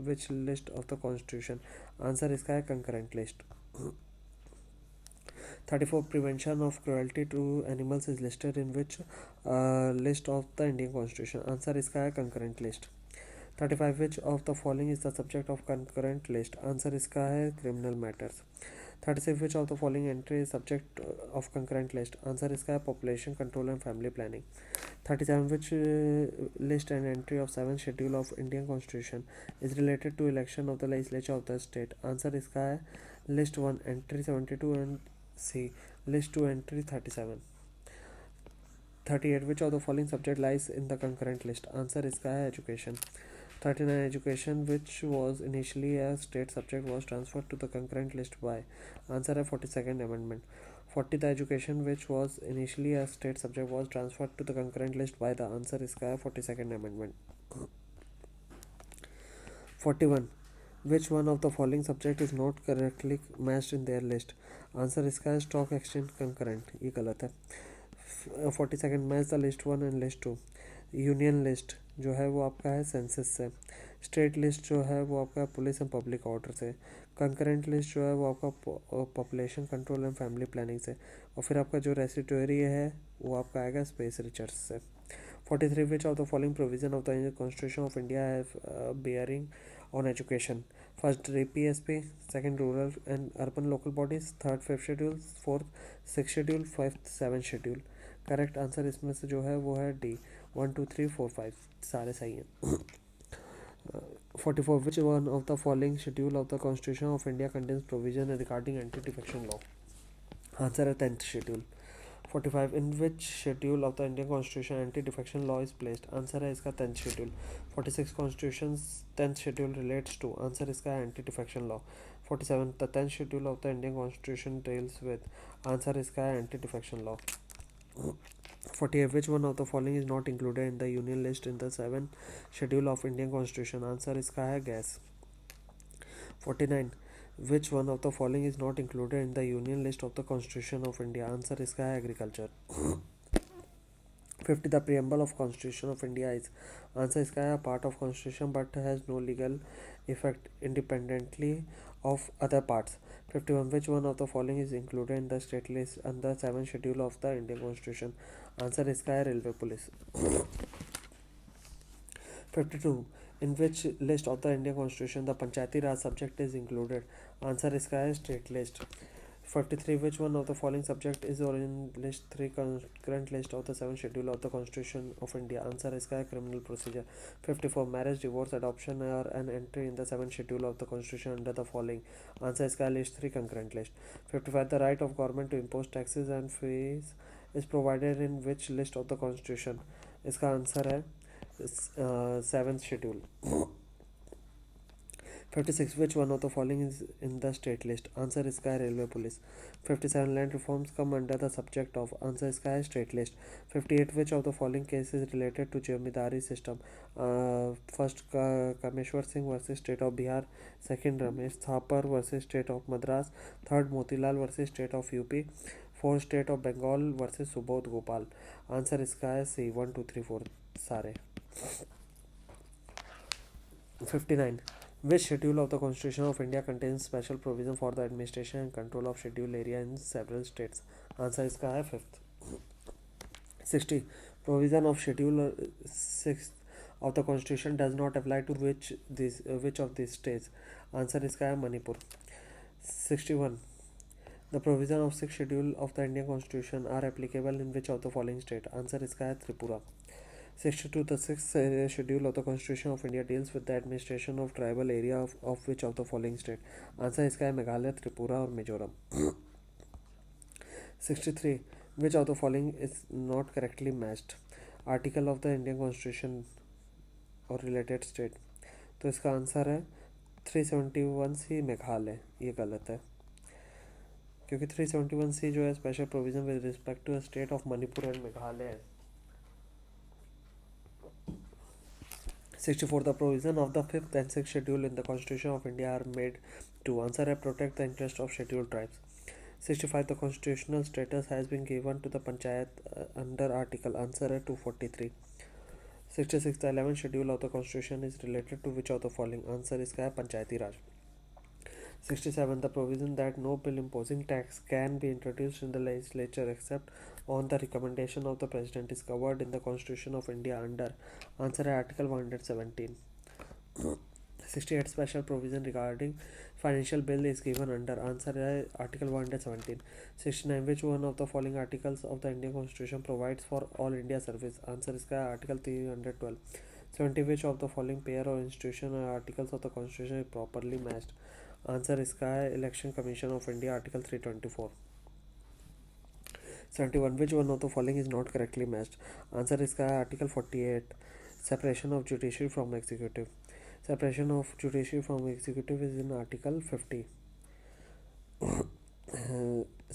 A: which list of the constitution? Answer इसका है concurrent list. 34. Prevention of cruelty to animals is listed in which list of the Indian Constitution? Answer इसका है concurrent list. 35. Which of the following is the subject of concurrent list? Answer इसका है criminal matters. 36. Which of the following entry is subject of concurrent list? Answer इसका है population control and family planning. 37. Which list and entry of 7th schedule of Indian Constitution is related to election of the legislature of the state? Answer इसका है list 1 entry 72 and C. List 2 entry 37. 38. Which of the following subject lies in the concurrent list? Answer इसका है education. 39. Education which was initially a state subject was transferred to the concurrent list by. Answer है 42nd amendment. 40. The education which was initially a state subject was transferred to the concurrent list by. The answer इसका है 42nd amendment. 41. Which one of the following subject is not correctly matched in their list? Answer इसका है stock exchange concurrent. ये गलत है. 42. Match the list 1 and list 2. Union list जो है वो आपका है सेंसस से. स्टेट लिस्ट जो है वो आपका पुलिस एंड पब्लिक ऑर्डर से. कंकरेंट लिस्ट जो है वो आपका population control and family planning से. और फिर आपका जो रेसिटोरी है वो आपका आएगा स्पेस रिसर्च से. 43. Which of the following provision of the Indian Constitution of India have bearing on education? First, PSP. Second, rural and urban local bodies. Third, fifth schedule. Fourth, sixth schedule. Fifth, seventh schedule. Correct answer इसमें से जो है वो है D. 1 2 3 4 5 सारे सही हैं. 44. Which one of the following schedule of the Constitution of India contains provision regarding anti-defection law? Answer है 10th schedule. 45. In which schedule of the Indian Constitution anti-defection law is placed? Answer है इसका 10th schedule. 46. Constitution's 10th schedule relates to? Answer इसका है anti-defection law. 47. The 10th schedule of the Indian Constitution deals with? Answer इसका है anti-defection law. 48. Which one of the following is not included in the union list in the 7th schedule of Indian Constitution? Answer इसका है gas. 49. Which one of the following is not included in the union list of the Constitution of India? Answer इसका है agriculture. 50. The preamble of Constitution of India is? Answer इसका है part of Constitution but has no legal effect independently of other parts. 51. Which one of the following is included in the state list under 7th schedule of the Indian Constitution? Answer इसका है railway police. 52. In which list of the Indian Constitution the Panchayati Raj subject is included? Answer इसका है state list. 53. Which one of the following subject is in list 3 current list of the 7th schedule of the Constitution of India? Answer इसका है criminal procedure. 54. Marriage, divorce, adoption are an entry in the 7th schedule of the Constitution under the following? Answer इसका है list 3 concurrent list. 55. The right of government to impose taxes and fees is provided in which list of the Constitution? इसका answer है 7th schedule. 56. Which one of the following is in the state list? Answer इसका है railway police. 57. Land reforms come under the subject of? Answer इसका है state list. 58. Which of the following cases related to jemedari system? First, Kameshwar Singh versus state of Bihar. Second, Ramesh Thapar versus state of Madras. Third, Motilal versus state of UP. Fourth, state of Bengal versus Subodh Gopal. Answer इसका है C. 1 2 3 4 सारे. 59. Which schedule of the Constitution of India contains special provision for the administration and control of scheduled area in several states? Answer इसका है 5th. 60. Provision of schedule 6 of the Constitution does not apply to which of these states? Answer इसका है Manipur. 61. The provision of 6th schedule of the Indian Constitution are applicable in which of the following state? Answer इसका है Tripura. 62. The 6th schedule of the Constitution of India deals with the administration of tribal area of which of the following state? Answer इसका है मेघालय, त्रिपुरा और Mizoram. 63. Which of the following is not correctly matched? Article of the Indian Constitution और related state. तो इसका answer है 371C Meghalaya. ये गलत है क्योंकि 371C जो है special provision with respect to state of Manipur and Meghalaya है. 64. The provision of the 5th and 6th schedule in the Constitution of India are made to? Answer है protect the interest of scheduled tribes. 65. The constitutional status has been given to the panchayat under article? Answer है 243. 66. The 11th schedule of the Constitution is related to which of the following? Answer इसका है पंचायती राज. 67. The provision that no bill imposing tax can be introduced in the legislature except on the recommendation of the President is covered in the Constitution of India under? Answer है Article 117. 68. Special provision regarding financial bill is given under? Answer है Article 117. 69. Which one of the following articles of the Indian Constitution provides for all India service? Answer इसका है Article 312. 70. Which of the following pair or institution or articles of the Constitution is properly matched? Answer इसका है election commission of India article 324. 71. Which one of the following is not correctly matched? Answer इसका है article 48 separation of judiciary from executive. Separation of judiciary from executive is in article 50.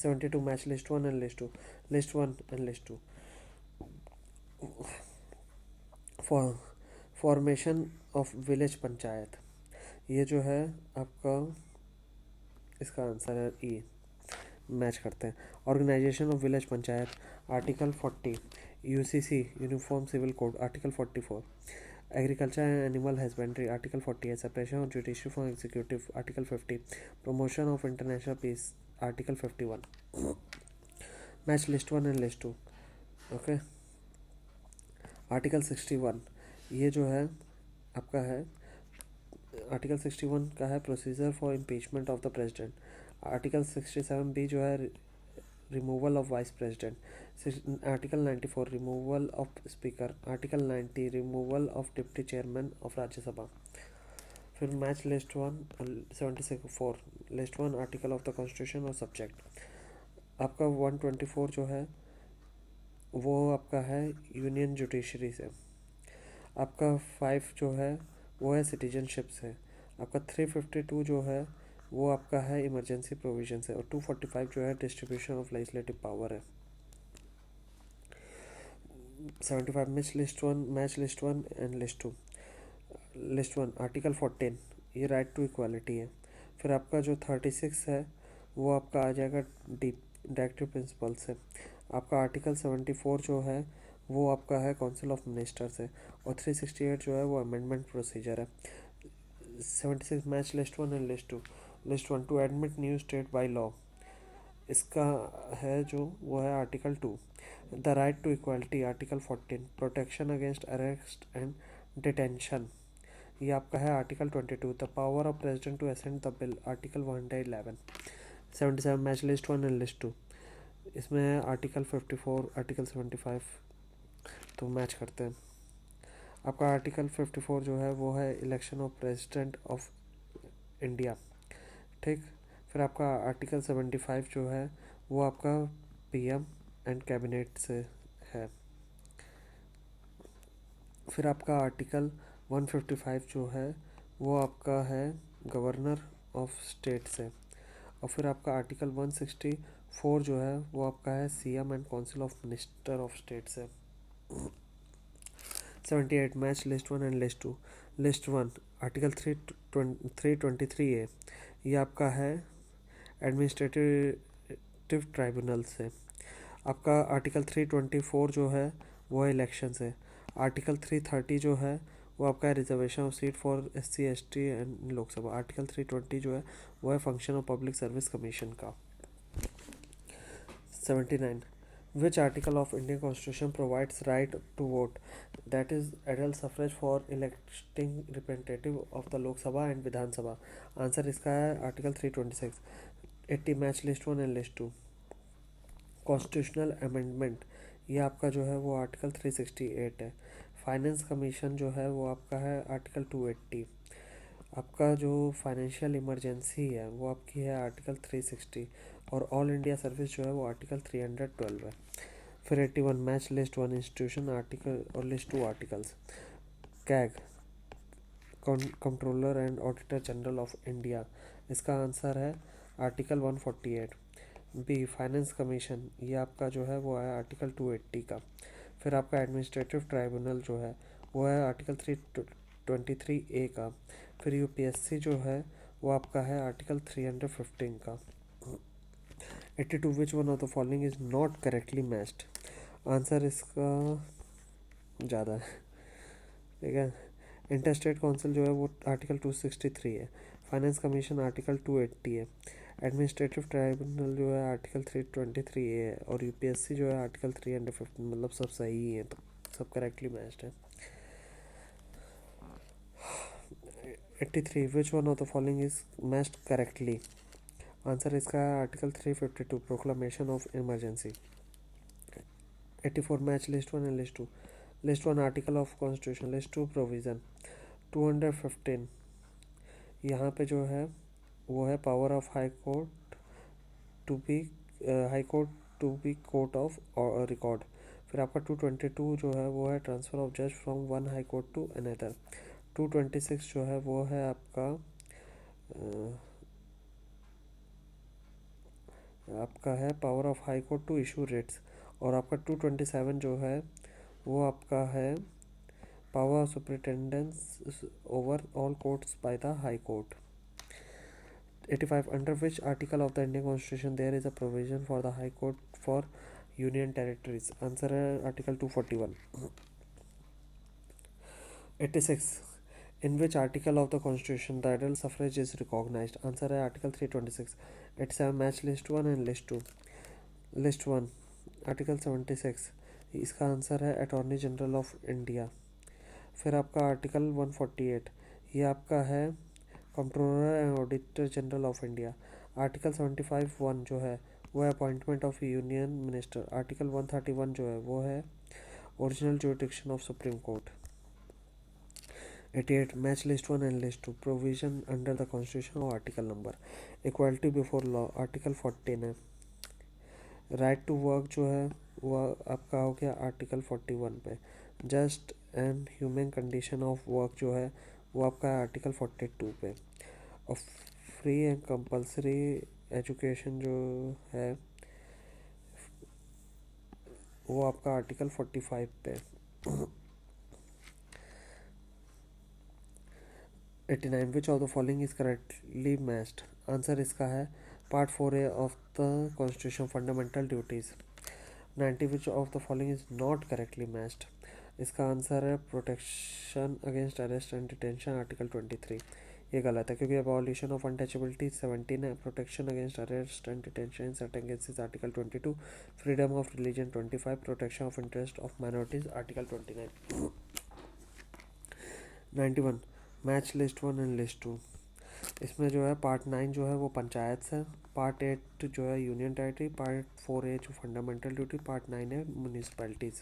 A: 72. Match list 1 and list 2. List 1 and list 2. Formation of village panchayat. ये जो है आपका इसका answer है ई. Match करते हैं. Organisation of village panchayat article 40. UCC uniform civil code article 44. Agriculture and animal husbandry article 48. Separation of judiciary from executive article 50. Promotion of international peace article 51. Match list 1 and list 2. Okay. Article 61 ये जो है आपका है, article 61 का है procedure for impeachment of the president. Article 67 भी जो है removal of vice president. Article 94 removal of speaker. Article 90 removal of deputy chairman of Rajya Sabha. फिर match list 174 list 1 article of the constitution और सब्जेक्ट। आपका 124 जो है वो आपका है यूनियन जुडिशरी से। आपका 5 जो है वो है सिटीजनशिप से। आपका 352 जो है वो आपका है इमरजेंसी प्रोविजन से। और 245 जो है डिस्ट्रीब्यूशन ऑफ लेजिस्लेटिव पावर है। 75 match list 1 and list 2। List 1 article 14 ये राइट टू इक्वालिटी है। फिर आपका जो 36 है वो आपका आ जाएगा डायरेक्टिव प्रिंसिपल से। आपका आर्टिकल 74 जो है वो आपका है काउंसिल ऑफ मिनिस्टर से। और 368 जो है वो अमेंडमेंट प्रोसीजर है। 76 match list 1 and list 2। List 1 to admit new state by law, इसका है जो वो है article 2। The right to equality article 14। Protection against arrest and detention ये आपका है article 22। The power of president to assent the bill article 111। 77 match list 1 and list 2, इसमें है आर्टिकल 54 आर्टिकल 75, तो मैच करते हैं। आपका आर्टिकल 54 जो है वो है election of president of India, ठीक। फिर आपका आर्टिकल 75 जो है वो आपका पीएम एंड कैबिनेट से है। फिर आपका आर्टिकल 155 जो है वो आपका है गवर्नर ऑफ स्टेट से। और फिर आपका आर्टिकल 164 जो है वो आपका है CM and council of minister of state से। 78 match list 1 and list 2। List 1 article 323A ये आपका है एडमिनिस्ट्रेटिव ट्राइब्यूनल से। आपका आर्टिकल 324 जो है वो है इलेक्शन से। आर्टिकल 330 जो है वो आपका है reservation of seat for SC ST and Lok Sabha. Article 320 जो है वो है function of public service commission का। 79 which article of Indian constitution provides right to vote, that is adult suffrage for electing representative of the Lok Sabha and Vidhan Sabha. Answer इसका है article 326। 80 match list 1 and list 2। Constitutional amendment ये आपका जो है वो article 368 है। Finance commission जो है वो आपका है आर्टिकल 280। आपका जो फाइनेंशियल इमरजेंसी है वो आपकी है आर्टिकल 360। और ऑल इंडिया सर्विस जो है वो आर्टिकल 312 है। फिर 81 मैच लिस्ट 1 इंस्टीट्यूशन आर्टिकल और list 2 articles. CAG controller and auditor general of India, इसका आंसर है आर्टिकल 148। बी फाइनेंस कमीशन ये आपका जो है वो है आर्टिकल 280 का। फिर आपका एडमिनिस्ट्रेटिव ट्राइब्यूनल जो है वो है आर्टिकल 323A का। फिर यूपीएससी जो है वो आपका है आर्टिकल 315 का। 82 विच one of the following is not correctly matched, answer इसका ज़्यादा है, ठीक है। इंटरस्टेट काउंसिल जो है वो आर्टिकल 263 है। फाइनेंस कमीशन आर्टिकल 280 है। एडमिनिस्ट्रेटिव ट्राइब्यूनल जो है आर्टिकल 323A है। और यूपीएससी जो है आर्टिकल 315, मतलब सब सही ही है, तो सब करेक्टली मैच्ड है। 83 which one of the following is matched correctly, answer इसका है article 352 proclamation of emergency. 84 match list 1 and list 2। List 1 article of constitution, list 2 provision. 215 यहाँ पे जो है वो है power of high court to be court of record. फिर आपका 222 जो है वो है ट्रांसफ़र ऑफ जज from one high court to another. 226 जो है वो है आपका है power of high court to issue writs. और आपका 227 जो है वो आपका है power of superintendence over all courts by the high court. 85 under which article of the Indian constitution there is a provision for the high court for union territories, answer है article 241। 86 in which article of the constitution the adult suffrage is recognized, answer है article 326। 87 match list 1 and list 2। list 1 article 76 इसका answer है attorney general of India. फिर आपका article 148, ये आपका है controller and auditor general of India. Article 75(1) जो है वो है appointment of union minister. Article 131 जो है वो है original jurisdiction of supreme court. 88 match list 1 and list 2 provision under the constitution और article number. Equality before law article 14 है। राइट टू वर्क जो है वो आपका हो गया आर्टिकल 41 पे। Just and human condition of work जो है वो आपका है आर्टिकल 42 पे। और फ्री एंड कंपलसरी एजुकेशन जो है वो आपका आर्टिकल 45 पे। 89 विच of the following is correctly matched. Answer इसका है part 4A of the constitution fundamental duties. 90 which of the following is not correctly matched. इसका आंसर है protection against arrest and detention article 23। ये गलत है क्योंकि अबॉलिशन ऑफ अनटचेबिलिटी 17 है। Protection against arrest and detention in certain cases article 22। Freedom of religion 25। Protection of interest of minorities article 29। 91 match list 1 and list 2। इसमें जो है part 9 जो है वो पंचायत है। पार्ट 8 जो है यूनियन टेरिटरी। पार्ट 4A जो फंडामेंटल ड्यूटी। पार्ट 9 है municipalities.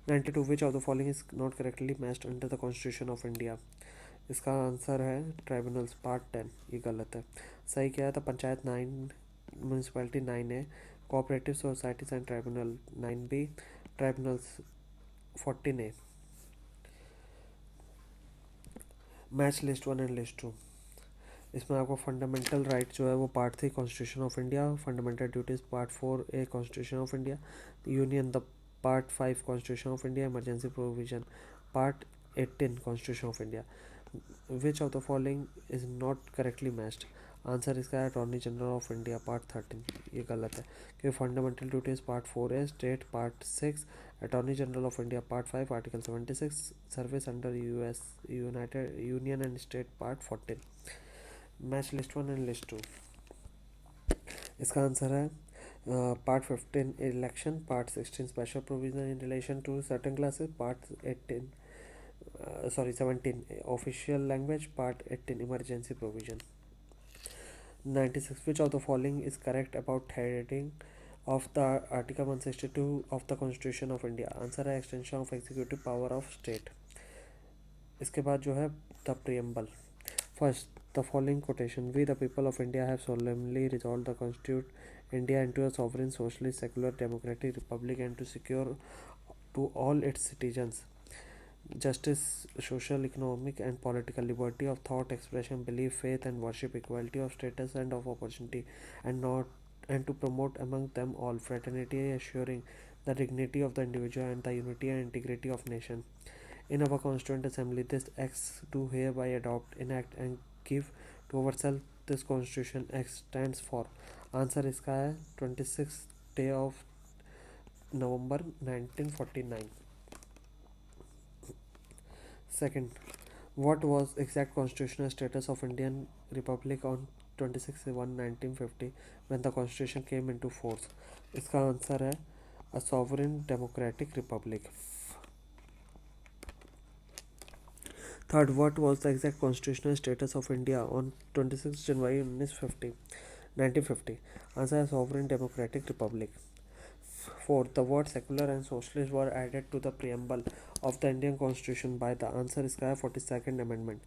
A: 92 which of the following is not correctly matched under the constitution of India. इसका आंसर है ट्राइब्यूनल्स पार्ट 10। ये गलत है। सही क्या है था panchayat 9, municipality 9A, cooperative societies and tribunal 9B, tribunals 14A। Match list 1 and list 2। इसमें आपको फंडामेंटल राइट जो है वो part 3 constitution of India. Fundamental duties part 4A constitution of India. Union the part 5 constitution of India. Emergency provision part 18 constitution of India. Which of the following is not correctly matched. Answer इसका है attorney general of India part 13। ये गलत है क्योंकि fundamental duties part 4A, state part 6, attorney general of India part 5 article 76, service under US United union and state part 14। Match list 1 and list 2। इसका answer है part 15 election, part 16 special provision in relation to certain classes, part 17 official language, part 18 emergency provision. 96 which of the following is correct about heading of the article 162 of the constitution of India. Answer है extension of executive power of state. इसके बाद जो है the preamble. First the following quotation: We the people of India have solemnly resolved to constitute India into a sovereign, socialist, secular, democratic republic and to secure to all its citizens justice, social, economic and political liberty of thought, expression, belief, faith and worship, equality of status and of opportunity, and to promote among them all fraternity, assuring the dignity of the individual and the unity and integrity of nation. In our Constituent Assembly, this acts do hereby adopt, enact and give to ourselves this Constitution Act stands for. Answer इसका है 26 day of November 1949. Second, what was exact constitutional status of Indian Republic on 26/1/1950 when the Constitution came into force? इसका answer है a sovereign democratic republic. Third, what was the exact constitutional status of India on 26 January 1950? Answer is sovereign democratic republic. Fourth, the words secular and socialist were added to the preamble of the Indian Constitution by the answer is 42nd Amendment.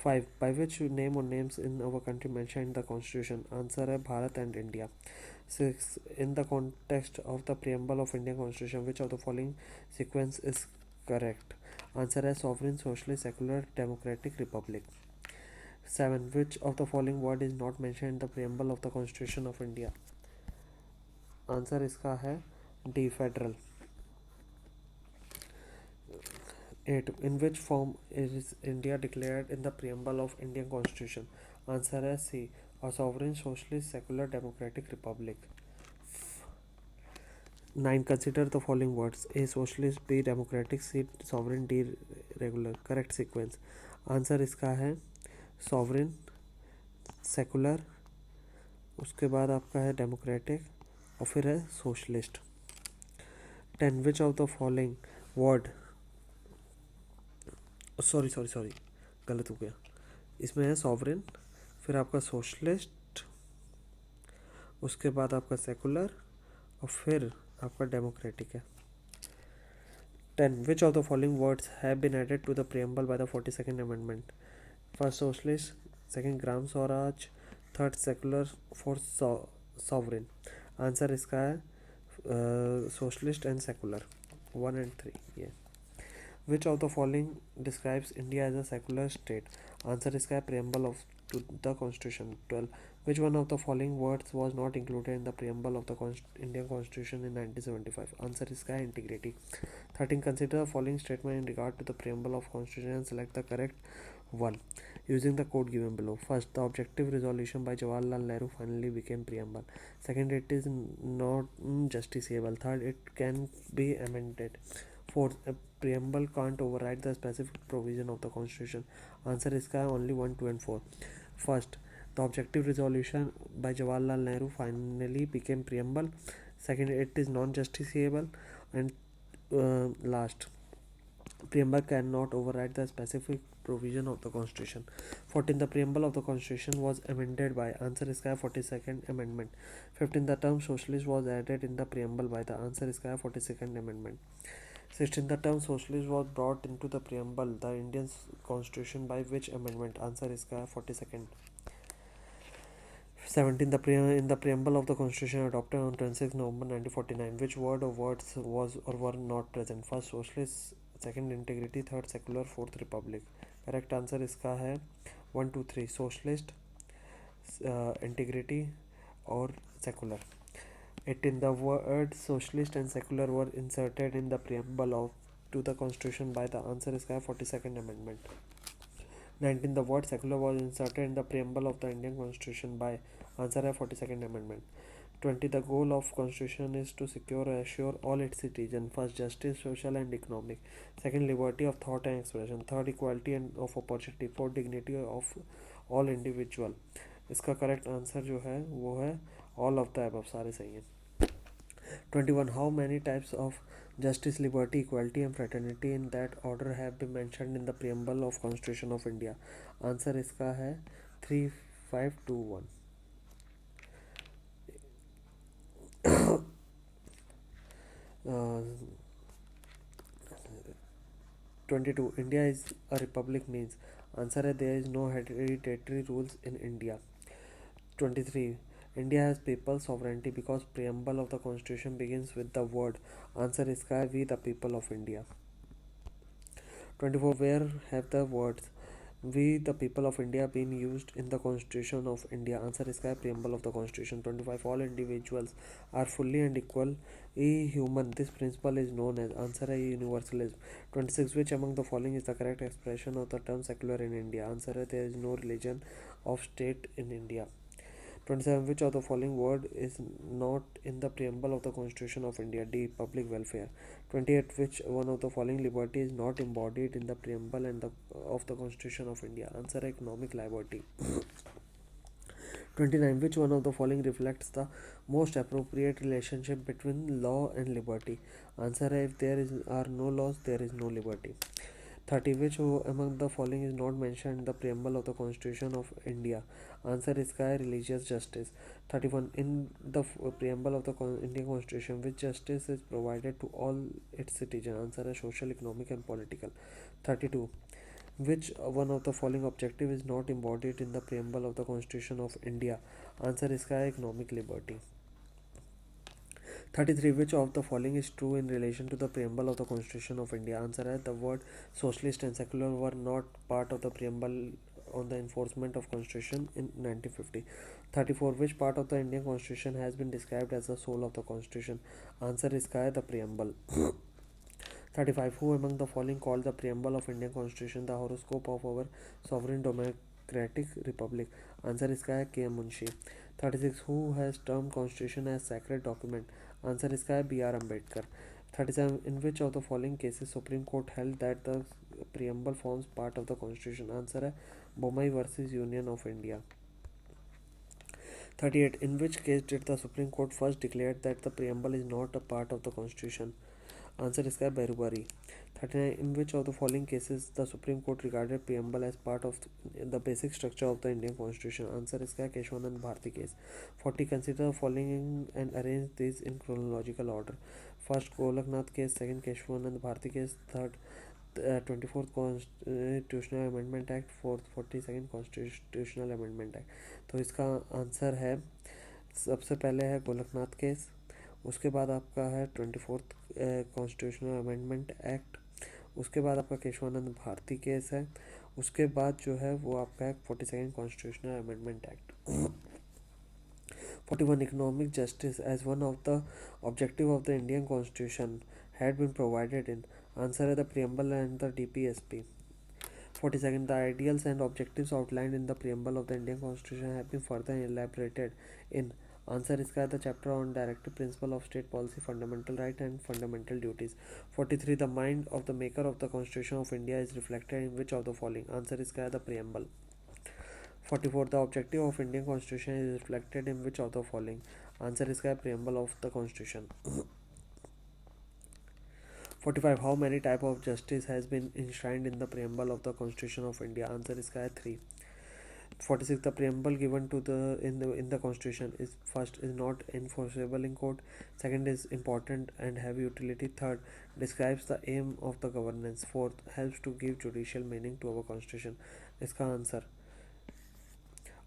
A: 5. By which name or names in our country mentioned in the Constitution? Answer है Bharat and India. 6. In the context of the preamble of Indian Constitution, which of the following sequence is correct? Answer है sovereign, socialist, secular, democratic republic. 7. Which of the following word is not mentioned in the preamble of the Constitution of India? Answer इसका है D, federal. 8. In which form is India declared in the preamble of Indian Constitution? Answer है C, a sovereign, socialist, secular, democratic republic. 9. Consider the following words: A, socialist; B, democratic; C, sovereign; D, regular. Correct sequence. Answer इसका है sovereign, secular, उसके बाद आपका है democratic और फिर है socialist. 10. Which of the following word, sorry गलत हो गया, इसमें है सॉवरेन, फिर आपका सोशलिस्ट, उसके बाद आपका सेकुलर, और फिर आपका डेमोक्रेटिक है. 10. Which of the following words have been added to the preamble by the 42nd Amendment? First, socialist. Second, Gram Swaraj. Third, secular. Fourth, sovereign. Answer इसका है socialist and secular. 1 and 3. ये. Which of the following describes India as a secular state? Answer इसका है preamble of to the Constitution. 12. Which one of the following words was not included in the preamble of the Indian Constitution in 1975? Answer इसका है integrity. 13. Consider the following statement in regard to the preamble of Constitution and select the correct one using the code given below. First, the objective resolution by Jawaharlal Nehru finally became preamble. Second, it is not justiciable. Third, it can be amended. Fourth, a preamble can't override the specific provision of the Constitution. Answer is only 1, 2 and 4. First, the objective resolution by Jawaharlal Nehru finally became preamble. Second, it is non-justiciable. And last, preamble cannot override the specific provision of the Constitution. 14. The preamble of the Constitution was amended by. Answer is 42nd Amendment. 15. The term socialist was added in the preamble by. The answer is 42nd Amendment. 16. The term socialist was brought into the preamble, the Indian Constitution, by which amendment? Answer is 42nd. 17. In the preamble of the Constitution adopted on 26 November 1949, which word or words was or were not present? First, socialist. Second, integrity. Third, secular. Fourth, republic. Correct answer इसका है 1, 2, 3 socialist, integrity और secular. 18. The words socialist and secular were inserted in the preamble of to the Constitution by. The answer is 42nd Amendment. 19. The word secular was inserted in the preamble of the Indian Constitution by. Answer है 42nd Amendment. 20. The goal of Constitution is to secure and assure all its citizens. First, justice, social and economic. Second, liberty of thought and expression. Third, equality and of opportunity. Fourth, dignity of all individual. इसका correct answer जो है वो है all of the above. सारे सही हैं. 21. How many types of justice, liberty, equality and fraternity in that order have been mentioned in the preamble of Constitution of India? Answer इसका है 3, 5, 2, 1. 22. India is a republic means. Answer है there is no hereditary rules in India. 23. India has people's sovereignty because preamble of the Constitution begins with the word. Answer is we the people of India. 24. Where have the words we the people of India been used in the Constitution of India? Answer is preamble of the Constitution. 25. All individuals are fully and equal human. This principle is known as. Answer है universalism. 26. Which among the following is the correct expression of the term secular in India? Answer है there is no religion of state in India. 27. Which of the following word is not in the preamble of the Constitution of India? D. Public welfare. 28. Which one of the following liberty is not embodied in the preamble of the Constitution of India? Answer economic liberty. 29. Which one of the following reflects the most appropriate relationship between law and liberty? Answer if there are no laws, there is no liberty. 30. Which among the following is not mentioned in the preamble of the Constitution of India? Answer is religious justice. 31. In the preamble of the Indian Constitution, which justice is provided to all its citizens? Answer is social, economic and political. 32. Which one of the following objective is not embodied in the preamble of the Constitution of India? Answer is economic liberty. 33. Which of the following is true in relation to the preamble of the Constitution of India? Answer है the word socialist and secular were not part of the preamble on the enforcement of Constitution in 1950. 34. Which part of the Indian Constitution has been described as the soul of the Constitution? Answer is the preamble. 35. Who among the following called the preamble of Indian Constitution the horoscope of our sovereign democratic republic? Answer is K.M. Munshi. 36. Who has termed Constitution as sacred document? Answer is B.R. Ambedkar. 37. In which of the following cases Supreme Court held that the preamble forms part of the Constitution? Answer है Bommai versus Union of India. 38. In which case did the Supreme Court first declare that the preamble is not a part of the Constitution? Answer is Berubari. 39. In which of the following cases the Supreme Court regarded preamble as part of the basic structure of the Indian Constitution? Answer is Keshwanand Bharti case. 40. Consider the following and arrange these in chronological order. First, Golaknath case. Second, Keshwanand Bharti case. Third, 24th Constitutional Amendment Act. Fourth, 42nd Constitutional Amendment Act. तो इसका answer है, सबसे पहले है Golaknath case, उसके बाद आपका है 24th कॉन्स्टिट्यूशनल अमेंडमेंट एक्ट, उसके बाद आपका केशवानंद भारती केस है, उसके बाद जो है वो आपका है 42nd constitutional amendment act. 41. Economic justice as one of the objective of the Indian Constitution had been provided in. Answer है the preamble and the DPSP. 42nd. The ideals and objectives outlined in the preamble of the Indian Constitution have been further elaborated in. Answer is the chapter on directive principle of state policy, fundamental right and fundamental duties. 43. The mind of the maker of the Constitution of India is reflected in which of the following? Answer is the preamble. 44. The objective of Indian Constitution is reflected in which of the following? Answer is preamble of the Constitution. 45. How many type of justice has been enshrined in the preamble of the Constitution of India? Answer is 3. 46. The preamble given to the in the Constitution is: first, is not enforceable in court; second, is important and have utility; third, describes the aim of the governance; fourth, helps to give judicial meaning to our Constitution. इसका answer,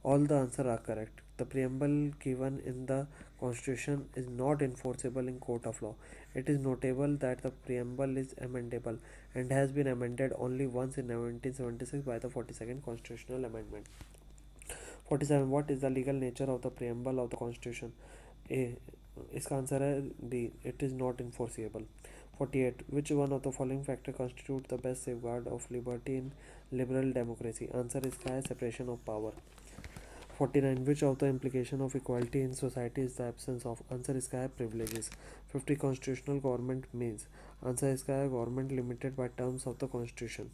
A: all the answer are correct. The preamble given in the Constitution is not enforceable in court of law. It is notable that the preamble is amendable and has been amended only once in 1976 by the 42nd Constitutional Amendment. 47. What is the legal nature of the preamble of the Constitution? A. इसका answer है D. It is not enforceable. 48. Which one of the following factor constitutes the best safeguard of liberty in liberal democracy? Answer is separation of power. 49. Which of the implication of equality in society is the absence of? Answer is privileges. 50. Constitutional government means? Answer is government limited by terms of the Constitution.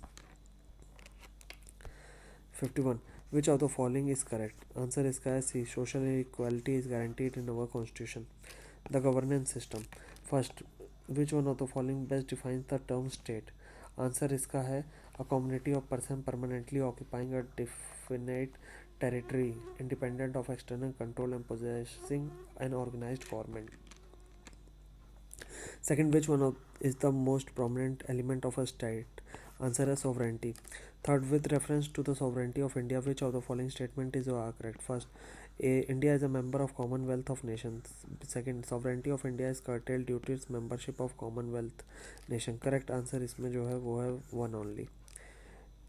A: 51. Which of the following is correct? Answer is C. Social equality is guaranteed in our Constitution. The governance system. First, which one of the following best defines the term state? Answer इसका है a community of person permanently occupying a definite territory, independent of external control and possessing an organized government. Second, which one is the most prominent element of a state? Answer is sovereignty. Third, with reference to the sovereignty of India, which of the following statement is correct? First, India is a member of Commonwealth of Nations. Second, sovereignty of India is curtailed due to its membership of Commonwealth nation. Correct answer इसमें जो है वो है one only.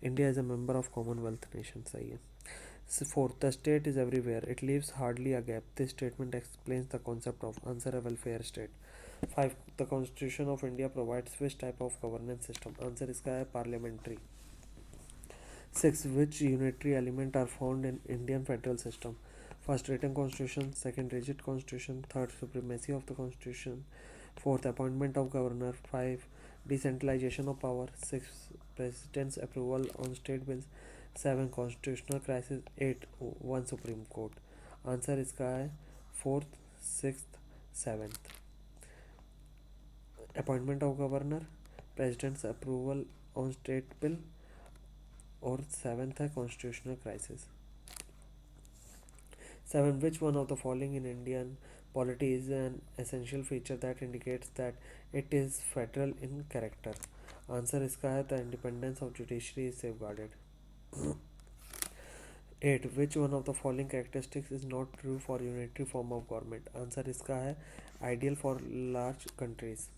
A: India is a member of Commonwealth nation. सही है. Fourth, the state is everywhere. It leaves hardly a gap. This statement explains the concept of. Answer a welfare state. 5. The Constitution of India provides which type of governance system? Answer is parliamentary. 6. Which unitary element are found in Indian federal system? First, written constitution. Second, rigid constitution. Third, supremacy of the constitution. Fourth, appointment of governor. 5. Decentralization of power. 6. President's approval on state bills. 7. Constitutional crisis. 8. One Supreme Court. Answer is 4th, 6th, 7th. Appointment of governor, president's approval on state bill, और 7th है constitutional crisis. 7. Which one of the following in Indian polity is an essential feature that indicates that it is federal in character? Answer इसका है the independence of judiciary is safeguarded. 8. Which one of the following characteristics is not true for unitary form of government? Answer इसका है ideal for large countries.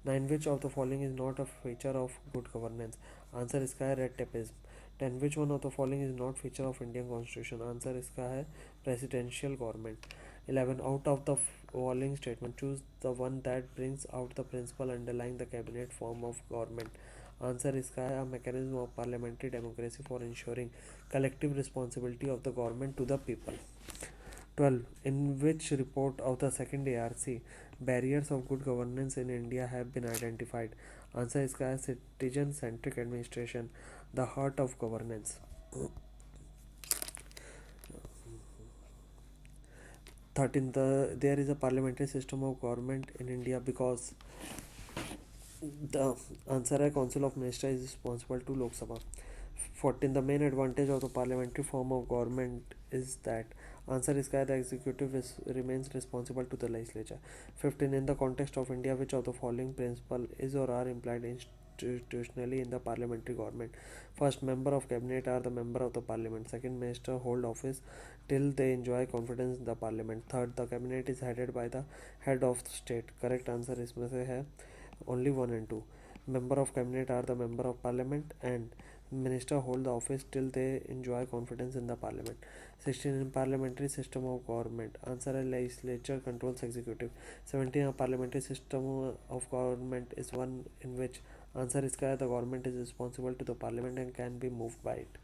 A: 9. Which of the following is not a feature of good governance? Answer इसका है red tapeism. 10. Which one of the following is not feature of Indian Constitution? Answer इसका है presidential government. 11. Out of the following statement, choose the one that brings out the principle underlying the cabinet form of government. Answer इसका है a mechanism of parliamentary democracy for ensuring collective responsibility of the government to the people. 12. In which report of the second ARC barriers of good governance in India have been identified? Answer is citizen centric administration, the heart of governance. 13. There is a parliamentary system of government in India because The answer है Council of Ministers is responsible to Lok Sabha. 14. The main advantage of the parliamentary form of government is that answer is that the executive remains responsible to the legislature. 15. In the context of India, which of the following principle is or are implied institutionally in the parliamentary government? First, member of cabinet are the member of the parliament. Second, minister hold office till they enjoy confidence in the parliament. Third, the cabinet is headed by the head of the state. Correct answer इसमें से है only 1 and 2. Member of cabinet are the member of parliament and minister hold the office till they enjoy confidence in the parliament. 16. In parliamentary system of government answer है legislature controls executive. 17. A parliamentary system of government is one in which answer is the government is responsible to the parliament and can be moved by it.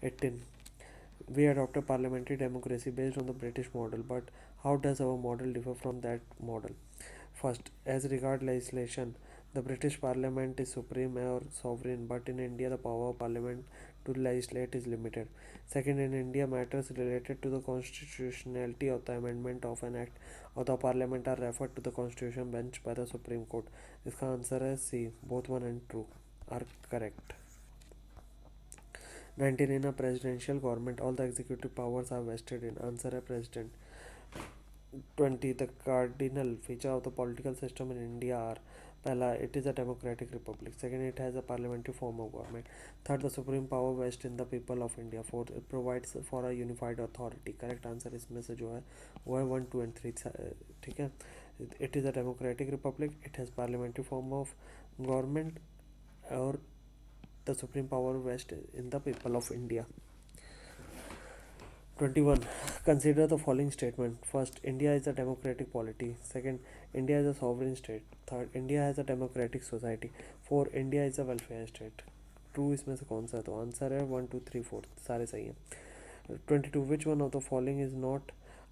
A: 18. We adopt a parliamentary democracy based on the British model, but how does our model differ from that model? First, as regard legislation, the British Parliament is supreme or sovereign, but in India the power of Parliament to legislate is limited. Second, in India matters related to the constitutionality of the amendment of an act of the Parliament are referred to the Constitution bench by the Supreme Court. इसका answer है C. Both 1 and 2 are correct. 19. In a presidential government, all the executive powers are vested in answer है President. 20. The cardinal feature of the political system in India are पहला, it is a democratic republic. Second, it has a parliamentary form of government. Third, the supreme power vests in the people of India. Fourth, it provides for a unified authority. Correct answer इसमें से जो है वो है 1, 2 and 3. ठीक है. It is a democratic republic. It has parliamentary form of government और the supreme power vests in the people of India. 21. Consider the following statement. First, India is a democratic polity. Second, India is a sovereign state. Third, India has a democratic society. 4. India is a welfare state. True इसमें से कौन सा है? तो answer है 1, 2, 3, 4 सारे सही हैं. 22. Which one of the following is not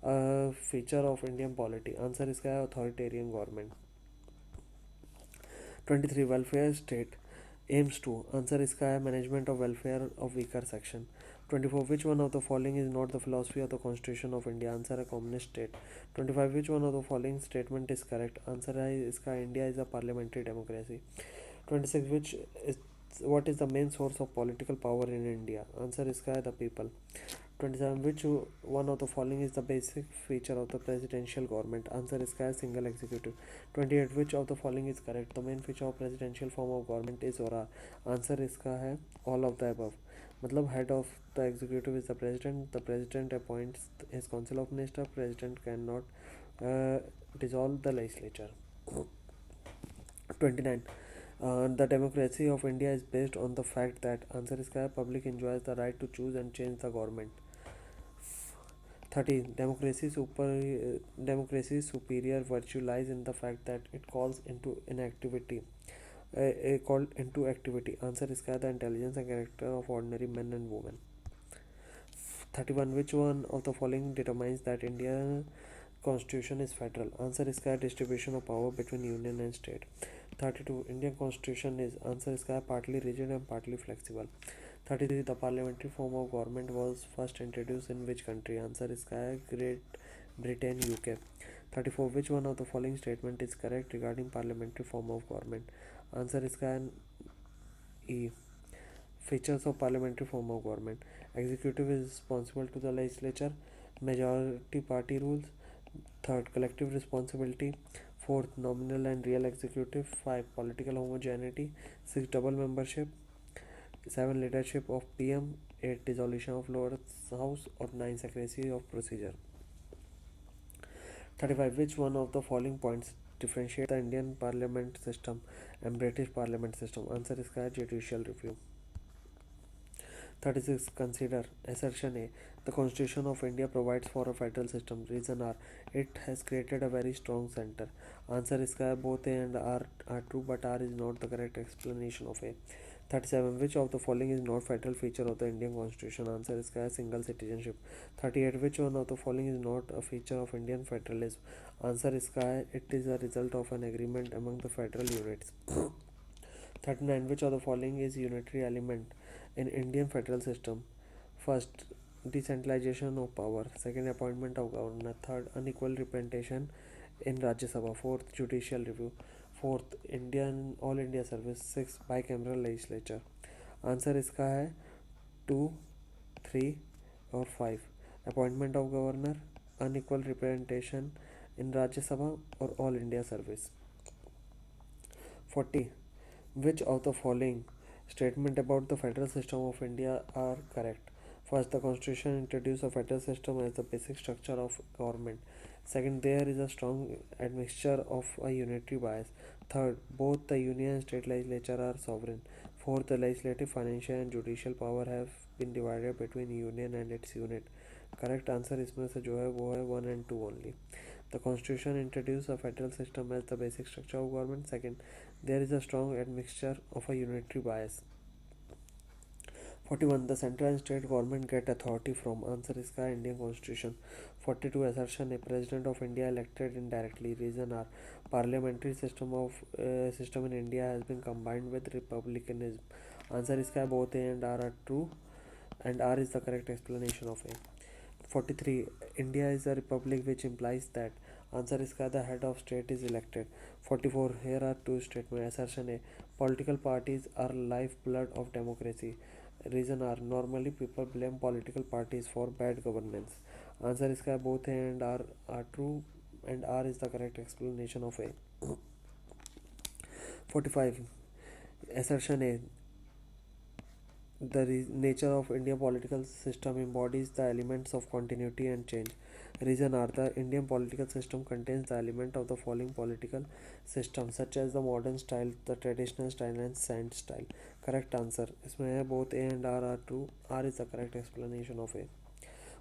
A: a feature of Indian polity? Answer इसका है authoritarian government. 23. Welfare state aims to answer इसका है management of welfare of weaker section. 24. Which one of the following is not the philosophy of the Constitution of India? Answer है communist state. 25. Which one of the following statement is correct? Answer है इसका India is a parliamentary democracy. 26. What is the main source of political power in India? Answer इसका है the people. 27. Which one of the following is the basic feature of the presidential government? Answer इसका है single executive. 28. Which of the following is correct? The main feature of presidential form of government is और answer इसका है all of the above. मतलब head of the executive is the president. The president appoints his council of ministers. President cannot dissolve the legislature. 29. The democracy of India is based on the fact that answer is public enjoys the right to choose and change the government. 30. Democracy's superior virtue lies in the fact that it calls into inactivity. Called into activity. Answer is the intelligence and character of ordinary men and women. 31. Which one of the following determines that Indian constitution is federal? Answer is distribution of power between union and state. 32. Indian constitution is answer is partly rigid and partly flexible. 33. The parliamentary form of government was first introduced in which country? Answer is Great Britain, UK. 34. Which one of the following statement is correct regarding parliamentary form of government? Answer is E. Features of parliamentary form of government. Executive is responsible to the legislature. Majority party rules. Third, collective responsibility. Fourth, nominal and real executive. 5. Political homogeneity. 6. Double membership. 7. Leadership of PM. 8. Dissolution of lower house. Or 9. Secrecy of procedure. 35. Which one of the following points differentiate the Indian parliament system and British parliament system? Answer is judicial review. 36. Consider assertion A. The Constitution of India provides for a federal system. Reason R. It has created a very strong center. Answer is both A and R are true, but R is not the correct explanation of A. 37. Which of the following is not federal feature of the Indian Constitution? Answer is single citizenship. 38. Which one of the following is not a feature of Indian federalism? Answer is it is a result of an agreement among the federal units. 39. Which of the following is unitary element in Indian federal system? First, decentralization of power. Second, appointment of governor. Third, unequal representation in Rajya Sabha. Fourth, judicial review. Fourth Indian all India service. Six bicameral legislature. Answer इसका है 2, 3 और 5. Appointment of governor, unequal representation in Rajya Sabha और all India service. 40. Which of the following statement about the federal system of India are correct? First, the constitution introduced a federal system as the basic structure of government. Second, there is a strong admixture of a unitary bias. Third, both the union and state legislature are sovereign. Fourth, the legislative, financial and judicial power have been divided between union and its unit. Correct answer इसमें से जो है वो है 1 and 2 only. The constitution introduced a federal system as the basic structure of government. Second, there is a strong admixture of a unitary bias. 41. The central and state government get authority from. Answer is का Indian Constitution. 42. Assertion a president of India elected indirectly. Reason are parliamentary system in India has been combined with republicanism. Answer is का both A and R are true, and R is the correct explanation of A. 43. India is a republic, which implies that. Answer is the head of state is elected. 44. Here are two statements. Assertion A. Political parties are lifeblood of democracy. Reason are normally people blame political parties for bad governance. Answer is both A and R are true, and R is the correct explanation of A. 45. Assertion A. The nature of Indian political system embodies the elements of continuity and change. Reason are the Indian political system contains the element of the following political system, such as the modern style, the traditional style, and sand style. Correct answer इसमें है both A and R are true. R is the correct explanation of A.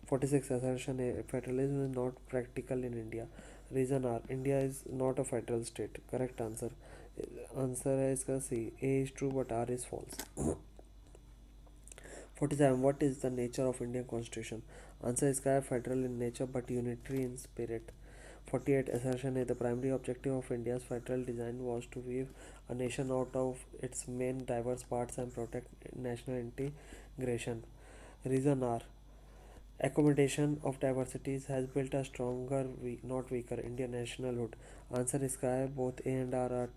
A: 46. Assertion A. Federalism is not practical in India. Reason are India is not a federal state. Correct answer. Answer है इसका C. A is true but R is false. 47. What is the nature of Indian Constitution? Answer is federal in nature but unitary in spirit. 48. Assertion A. The primary objective of India's federal design was to weave a nation out of its main diverse parts and protect national integration. Reason are accommodation of diversities has built a stronger, not weaker, Indian nationalhood. Answer is both A and R are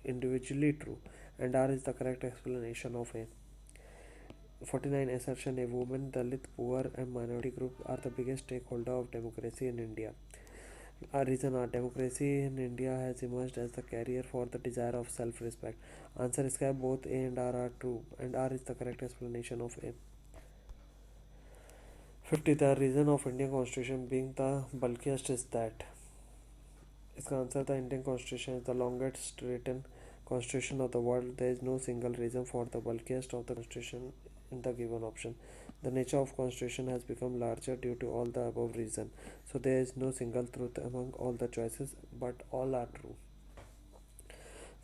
A: individually true, and R is the correct explanation of A. 49. Assertion A. Women, Dalit, poor and minority group are the biggest stakeholder of democracy in India. Reason are democracy in India has emerged as the carrier for the desire of self-respect. Answer is both A and R are true, and R is the correct explanation of A. 50. The reason of Indian Constitution being the bulkiest is that. इसका answer the Indian Constitution is the longest written constitution of the world. There is no single reason for the bulkiest of the constitution in the given option. The nature of constitution has become larger due to all the above reason. So there is no single truth among all the choices, but all are true.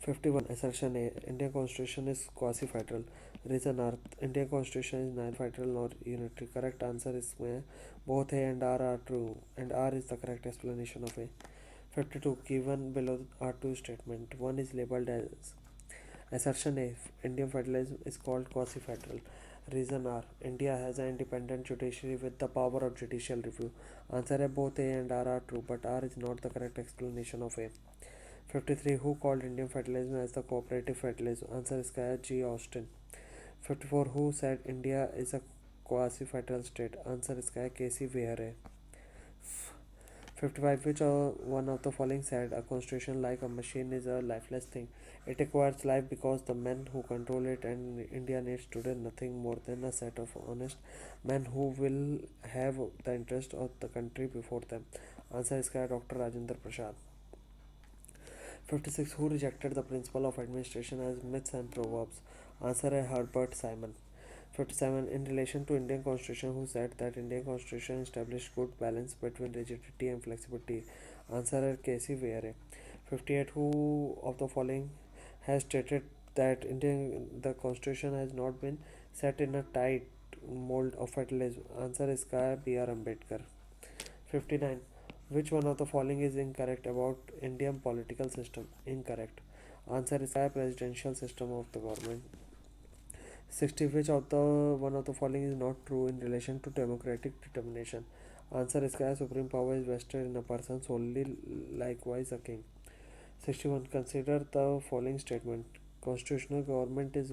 A: 51. Assertion A. Indian Constitution is quasi-federal. Reason are Indian Constitution is neither federal nor unitary. Correct answer is both A and R are true, and R is the correct explanation of A. 52. Given below are two statements. One is labeled as assertion A. Indian federalism is called quasi-federal. Reason are India has an independent judiciary with the power of judicial review. Answer है both A and R are true, but R is not the correct explanation of A. 53. Who called Indian federalism as the cooperative federalism? Answer is G. Austin. 54. Who said India is a quasi-federal state? Answer is K.C. Vehare. 55. Which one of the following said a constitution like a machine is a lifeless thing? It acquires life because the men who control it, and India needs today nothing more than a set of honest men who will have the interest of the country before them. Answer is Dr. Rajendra Prasad. 56. Who rejected the principle of administration as myths and proverbs? Answer है Herbert Simon. 57. In relation to Indian Constitution, who said that Indian Constitution established good balance between rigidity and flexibility? Answer है K.C. Vehare. 58. Who of the following has stated that the Constitution has not been set in a tight mold of federalism? Answer is B.R. Ambedkar. 59. Which one of the following is incorrect about Indian political system? Incorrect. Answer is presidential system of the government. 60. Which of the one of the following is not true in relation to democratic determination? Answer is supreme power is vested in a person solely, likewise a king. 61. Consider the following statement. Constitutional government is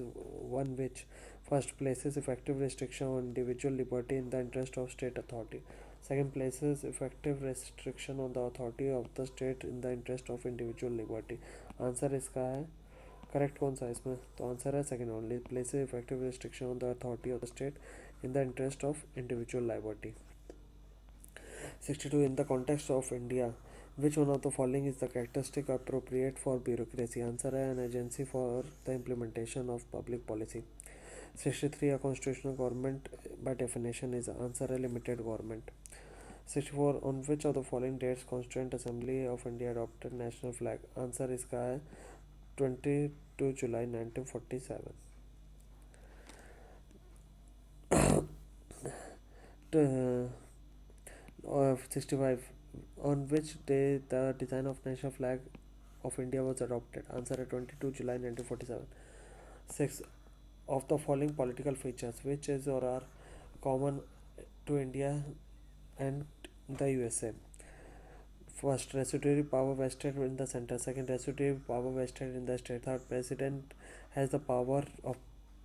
A: one which first places effective restriction on individual liberty in the interest of state authority. Second places effective restriction on the authority of the state in the interest of individual liberty. Answer इसका है correct कौन सा है इसमें तो answer है second only places effective restriction on the authority of the state in the interest of individual liberty 62. In the context of India, which one of the following is the characteristic appropriate for bureaucracy? Answer है an agency for the implementation of public policy. 63. A constitutional government by definition is answer है limited government. 64. On which of the following dates Constituent Assembly of India adopted national flag? Answer इसका है 22 July 1947. 65. On which day the design of national flag of India was adopted? Answer 22 July 1947. 6. Of the following political features, which is or are common to India and the USA? First, residuary power vested in the center. Second, residuary power vested in the state. Third, president has the power of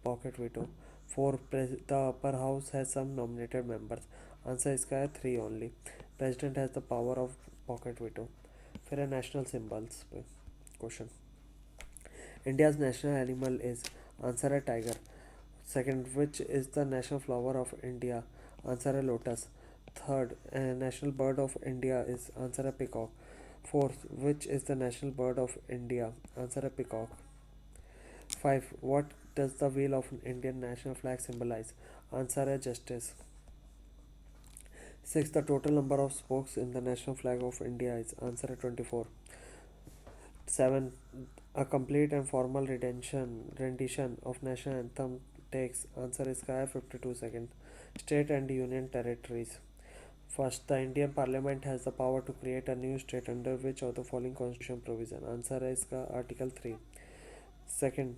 A: pocket veto. Four, the upper house has some nominated members. Answer इसका है 3 only. President has the power of pocket veto. फिर है national symbols पे question. India's national animal is answer है tiger. Second, which is the national flower of India? Answer है lotus. Third, national bird of India is answer है peacock. Fourth, which is the national bird of India? Answer है peacock. 5. What does the wheel of Indian national flag symbolize? Answer है justice. 6. The total number of spokes in the national flag of India is answer है 24. 7. A complete and formal rendition of national anthem takes answer इसका है 52 seconds. State and union territories. First, the Indian Parliament has the power to create a new state under which of the following constitution provision? Answer है इसका Article 3. Second,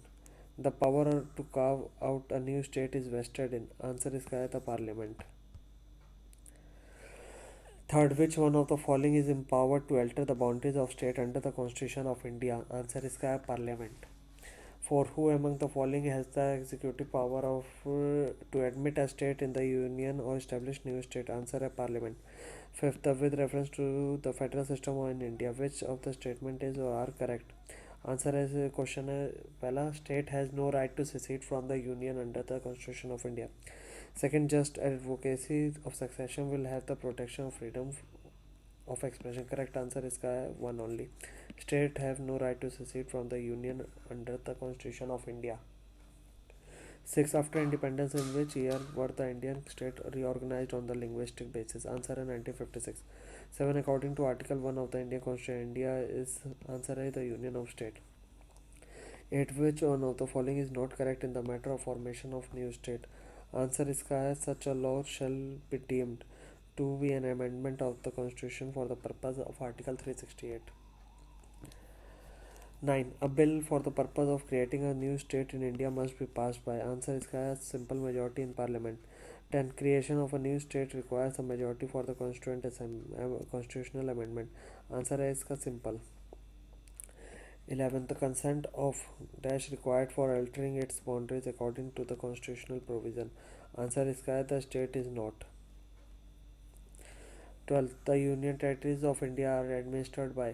A: the power to carve out a new state is vested in answer इसका है the Parliament. Third, which one of the following is empowered to alter the boundaries of state under the Constitution of India? Answer इसका है Parliament. 4. Who among the following has the executive power of to admit a state in the union or establish new state? Answer है Parliament. 5th, with reference to the federal system in India, which of the statement is or are correct? Answer है question है पहला, state has no right to secede from the union under the constitution of India. Second, just advocacy of succession will have the protection of freedom of expression. Correct answer इसका है 1 only. State have no right to secede from the union under the constitution of India. 6. After independence, in which year were the Indian state reorganized on the linguistic basis? Answer है 1956. 7. According to Article 1 of the Indian Constitution, India is answer है the Union of State. 8. Which one of the following is not correct in the matter of formation of new state? Answer इसका है such a law shall be deemed to be an amendment of the Constitution for the purpose of Article 368. 9. A bill for the purpose of creating a new state in India must be passed by answer इसका है simple majority in parliament. 10. Creation of a new state requires a majority for the constitutional amendment. Answer है इसका simple. 11. The consent of dash required for altering its boundaries according to the constitutional provision. Answer इसका है the state is not. 12. The union territories of India are administered by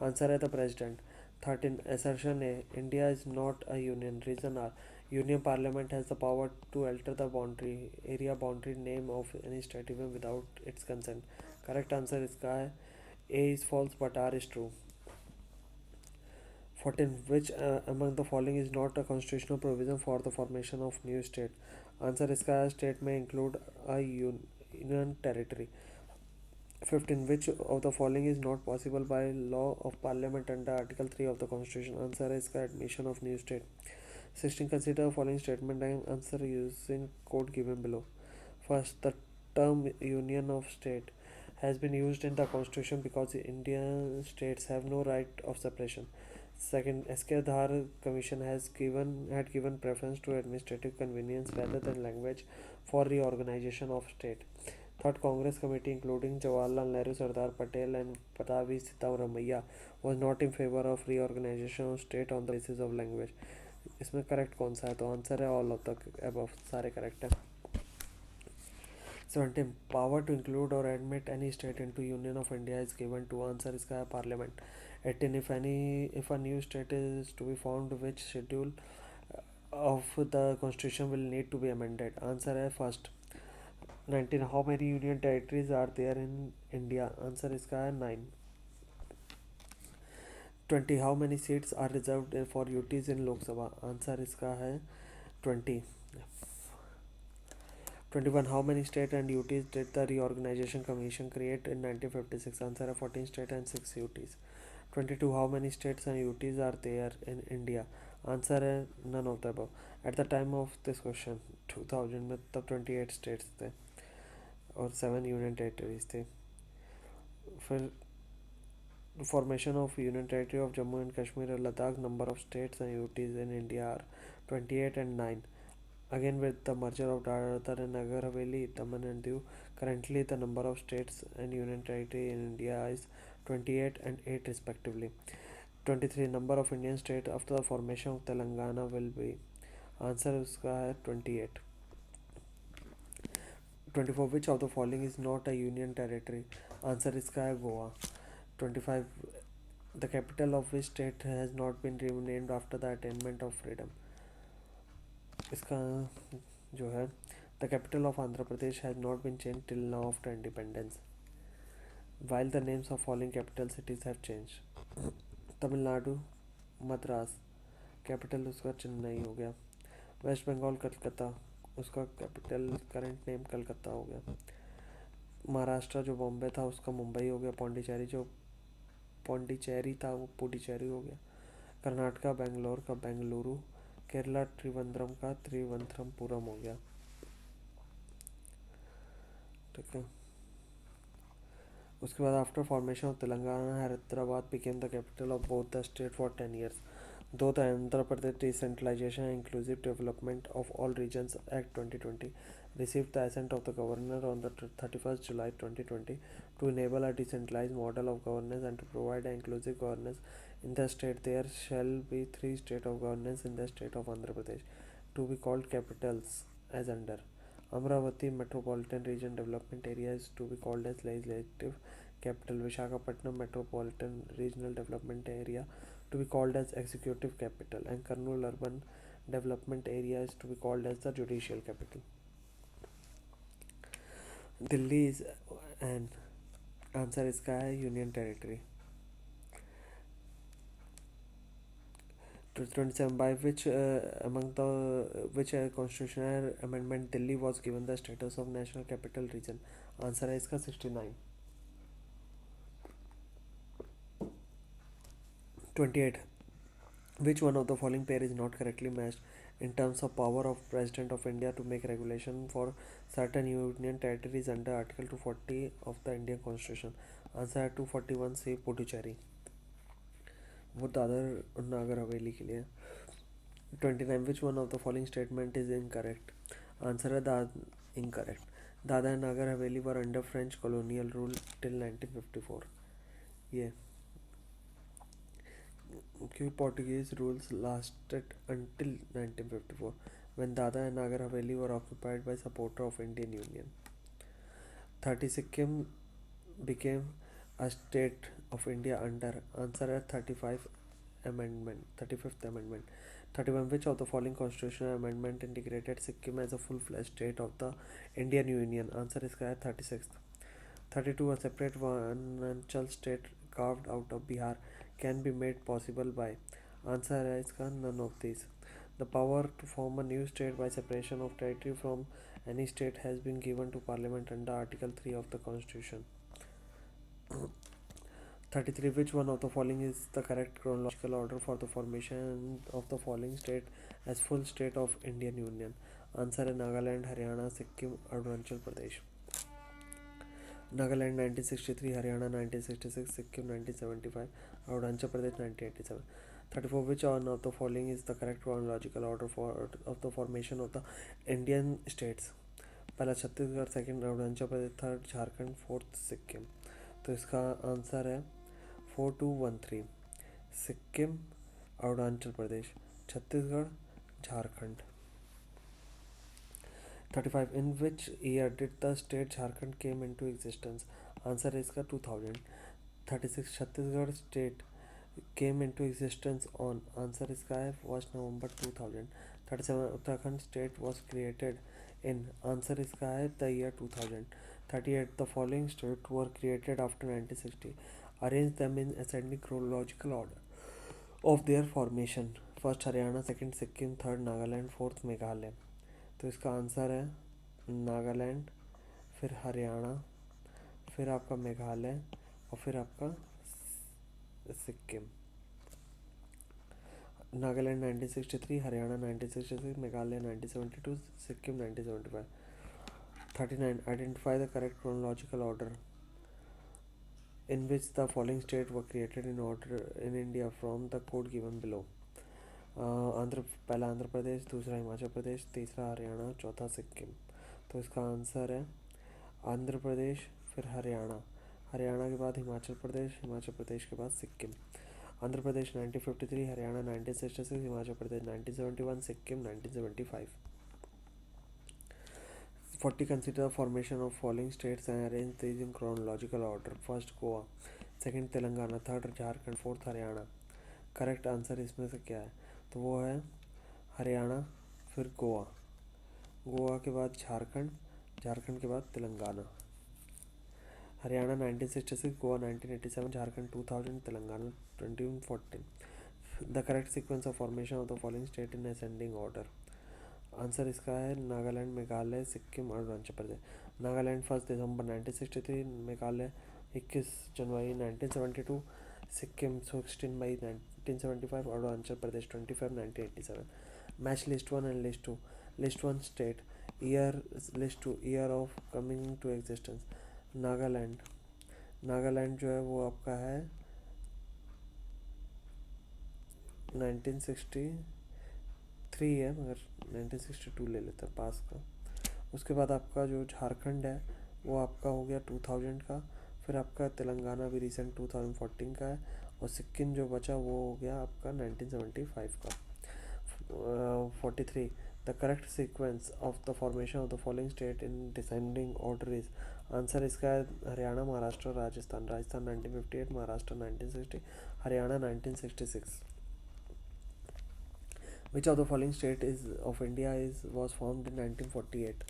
A: answer है the president. 13. Assertion A. India is not a union. Reason are Union Parliament has the power to alter the area boundary name of any state even without its consent. Correct answer इसका है A is false but R is true. 14. Which among the following is not a constitutional provision for the formation of new state? Answer इसका है state may include a union territory. 15. Which of the following is not possible by law of parliament under Article 3 of the Constitution? Answer is admission of new state. 16. Consider the following statement and answer using code given below. First, the term union of state has been used in the Constitution because Indian states have no right of separation. Second, S.K. Dhar Commission had given preference to administrative convenience rather than language for reorganization of state. Third Congress committee, including Jawaharlal Nehru, Sardar Patel, and Patavi Sitaramaiya, was not in favor of reorganization of state on the basis of language. इसमें correct कौन सा है? तो answer है all of the above, सारे correct है. 17. Power to include or admit any state into Union of India is given to, answer इसका है Parliament. 18. If a new state is to be formed, which schedule of the constitution will need to be amended? Answer है first. 19. How many union territories are there in India? Answer इसका है 9. 20. How many seats are reserved for UTs in Lok Sabha? Answer इसका है 20. 21. How many state and UTs did the Reorganization Commission create in 1956? Answer है 14 state and 6 UTs. 22. How many states and UTs are there in India? Answer है none of the above. At the time of this question 2000 में तब 28 states थे और 7 union territories थे. फिर formation of Union Territory of Jammu and Kashmir and Ladakh, number of states and UTs in India are 28 and 9. Again, with the merger of Dadar and Nagar Haveli, Daman and Diu, currently the number of states and Union Territory in India is 28 and 8 respectively. 23. Number of Indian states after the formation of Telangana will be, answer उसका है 28. 24. Which of the following is not a union territory? Answer इसका है Goa. 25. The capital of which state has not been renamed after the attainment of freedom? इसका जो है the capital of Andhra Pradesh has not been changed till now after independence, while the names of following capital cities have changed. Tamil Nadu Madras, capital उसका चेन्नई हो गया. Waste Bengal Calcutta, उसका capital current name Calcutta हो गया. महाराष्ट्र जो बॉम्बे था उसका मुंबई हो गया. पौंडीचेरी था वो पुडुचेरी हो गया. कर्नाटका बेंगलोर का बेंगलुरु. केरला त्रिवेंद्रम का त्रिवंतरमपुरम हो गया. ठीक है. उसके बाद after formation of Telangana, Hyderabad became the capital of both the state for 10 years. Though the Andhra Pradesh Decentralization and Inclusive Development of All Regions Act 2020 received the assent of the Governor on the 31st July 2020 to enable a decentralized model of governance and to provide an inclusive governance in the state, there shall be 3 states of governance in the state of Andhra Pradesh to be called capitals as under. Amravati Metropolitan Region Development Area is to be called as Legislative Capital. Visakhapatnam Metropolitan Regional Development Area to be called as Executive Capital, and Kurnool Urban Development Area is to be called as the Judicial Capital. Delhi is an, answer इसका है Union Territory. 27. By which among the which constitutional amendment Delhi was given the status of National Capital Region? Answer है इसका 69. 28. Which one of the following pair is not correctly matched in terms of power of President of India to make regulation for certain union territories under Article 240 of the Indian Constitution? Answer है 241C Puducherry. वो दादर और नागर हवेली के लिए. 29. Which one of the following statement is incorrect? Answer है incorrect. Dadar and Nagar Haveli were under French colonial rule till 1954. ये क्योंकि Portuguese rules lasted until 1954 when Dadra and Nagar Haveli were occupied by supporters of Indian Union. 30. Sikkim became a state of India under, answer है 35th amendment. 31. Which of the following constitutional amendment integrated Sikkim as a full-fledged state of the Indian Union? Answer इसका है 36th. 32. A separate Vanchal state carved out of Bihar can be made possible by, answer है इसका none of these. The power to form a new state by separation of territory from any state has been given to Parliament under Article 3 of the Constitution. 33. Which one of the following is the correct chronological order for the formation of the following state as full state of Indian Union? Answer है Nagaland, Haryana, Sikkim, Arunachal Pradesh. Nagaland 1963, Haryana 1966, Sikkim 1975, Arunachal Pradesh 1987. 34. Which one of the following is the correct chronological order of the formation of the Indian states? पहला Chhattisgarh, second Arunachal Pradesh, third Jharkhand, fourth Sikkim. तो इसका answer है 4213। सिक्किम, अरुणाचल प्रदेश, Chhattisgarh, Jharkhand. 35. In which year did the state Jharkhand came into existence? Answer is इसका 2000. 36. Chhattisgarh state came into existence on. Answer इसका है 1 November 2000. 37. Uttarakhand state was created in. Answer इसका है the year 2000. 38. The following states were created after 1960. Arrange them in ascending chronological order of their formation. First Haryana, second Sikkim, third Nagaland, fourth Meghalaya. तो इसका answer है नागालैंड, फिर हरियाणा, फिर आपका मेघालय और फिर आपका Sikkim. Nagaland 1963, Haryana 1966, Meghalaya 1972, Sikkim 1975। 39. Identify the correct chronological order in which the following states were created in order in India from the code given below. पहला आंध्र प्रदेश, दूसरा हिमाचल प्रदेश, तीसरा हरियाणा, चौथा सिक्किम। तो इसका आंसर है आंध्र प्रदेश, फिर हरियाणा, हरियाणा के बाद हिमाचल प्रदेश, हिमाचल प्रदेश के बाद Sikkim. Andhra Pradesh 1953, Haryana 1966, Himachal Pradesh 1971, Sikkim 1975। 40. Consider the formation of following states and arrange these in chronological order. First Goa, second Telangana, third Jharkhand, fourth Haryana. Correct answer इसमें से क्या है? तो वो है हरियाणा, फिर गोवा, गोवा के बाद झारखंड, झारखंड के बाद Telangana. Haryana 1966, Goa 1987, Jharkhand 2000, Telangana 2014. The correct sequence of formation of the following state in ascending order. Answer इसका है नागालैंड, मेघालय, सिक्किम, अरुणाचल प्रदेश। नागालैंड 1 दिसंबर 1963, मेघालय 21 जनवरी 1972, सिक्किम 16 मई 1975, Arunachal Pradesh 25 1987। Match list 1 and list 2। List 1 state, year, list 2 year of coming to existence. Nagaland, Nagaland जो है वो आपका है 1963 है, मगर 1962 ले लेते हैं पास का। उसके बाद आपका जो झारखंड है वो आपका हो गया 2000 का, फिर आपका तेलंगाना भी रिसेंट 2014 का है, और सिक्किम जो बचा वो हो गया आपका 1975 का। 43. The correct sequence of the formation of the following state in descending order is. Answer इसका है Haryana, Maharashtra, Rajasthan. Rajasthan 1958, Maharashtra 1960, Haryana 1966। Which of the following state is of India was formed in 1948?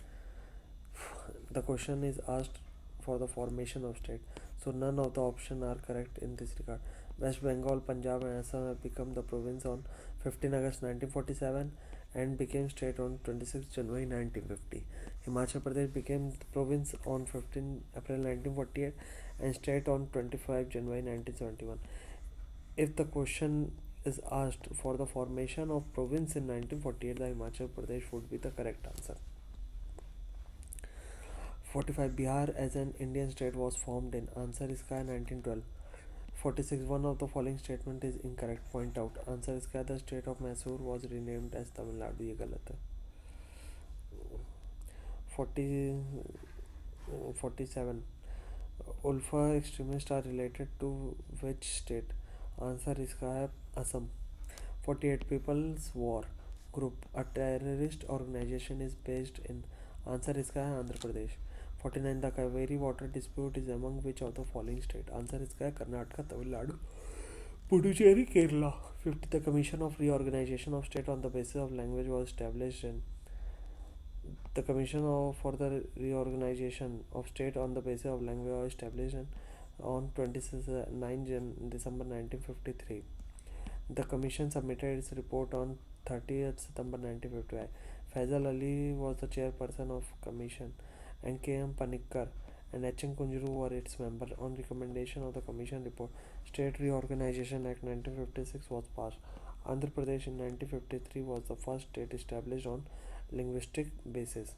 A: The question is asked for the formation of state. So none of the options are correct in this regard. West Bengal, Punjab and Assam have become the province on 15 August 1947 and became state on 26 January 1950. Himachal Pradesh became province on 15 April 1948 and state on 25 January 1971. If the question is asked for the formation of province in 1948, the Himachal Pradesh would be the correct answer. 45. Bihar as an Indian state was formed in. Answer is 1912. 46. One of the following statement is incorrect. Point out. Answer is the state of Mysore was renamed as Tamil Nadu. ये गलत है. 47. Ulfa extremists are related to which state? Answer इसका है Assam. 48. People's War Group, a terrorist organization, is based in. Answer इसका है Andhra Pradesh. 49. The Kaveri water dispute is among which of the following state? Answer इसका है Karnataka, Tamil Nadu, Puducherry, Kerala. 50. The Commission of Reorganization of State on the basis of language was established in. The Commission for the Reorganization of State on the basis of language was established on 29 December 1953. The Commission submitted its report on 30th September 1955. Faisal Ali was the chairperson of Commission, and K.M. Panikkar and H.N. Kunjuru were its members. On recommendation of the Commission report, State Reorganization Act 1956 was passed. Andhra Pradesh in 1953 was the first state established on linguistic basis.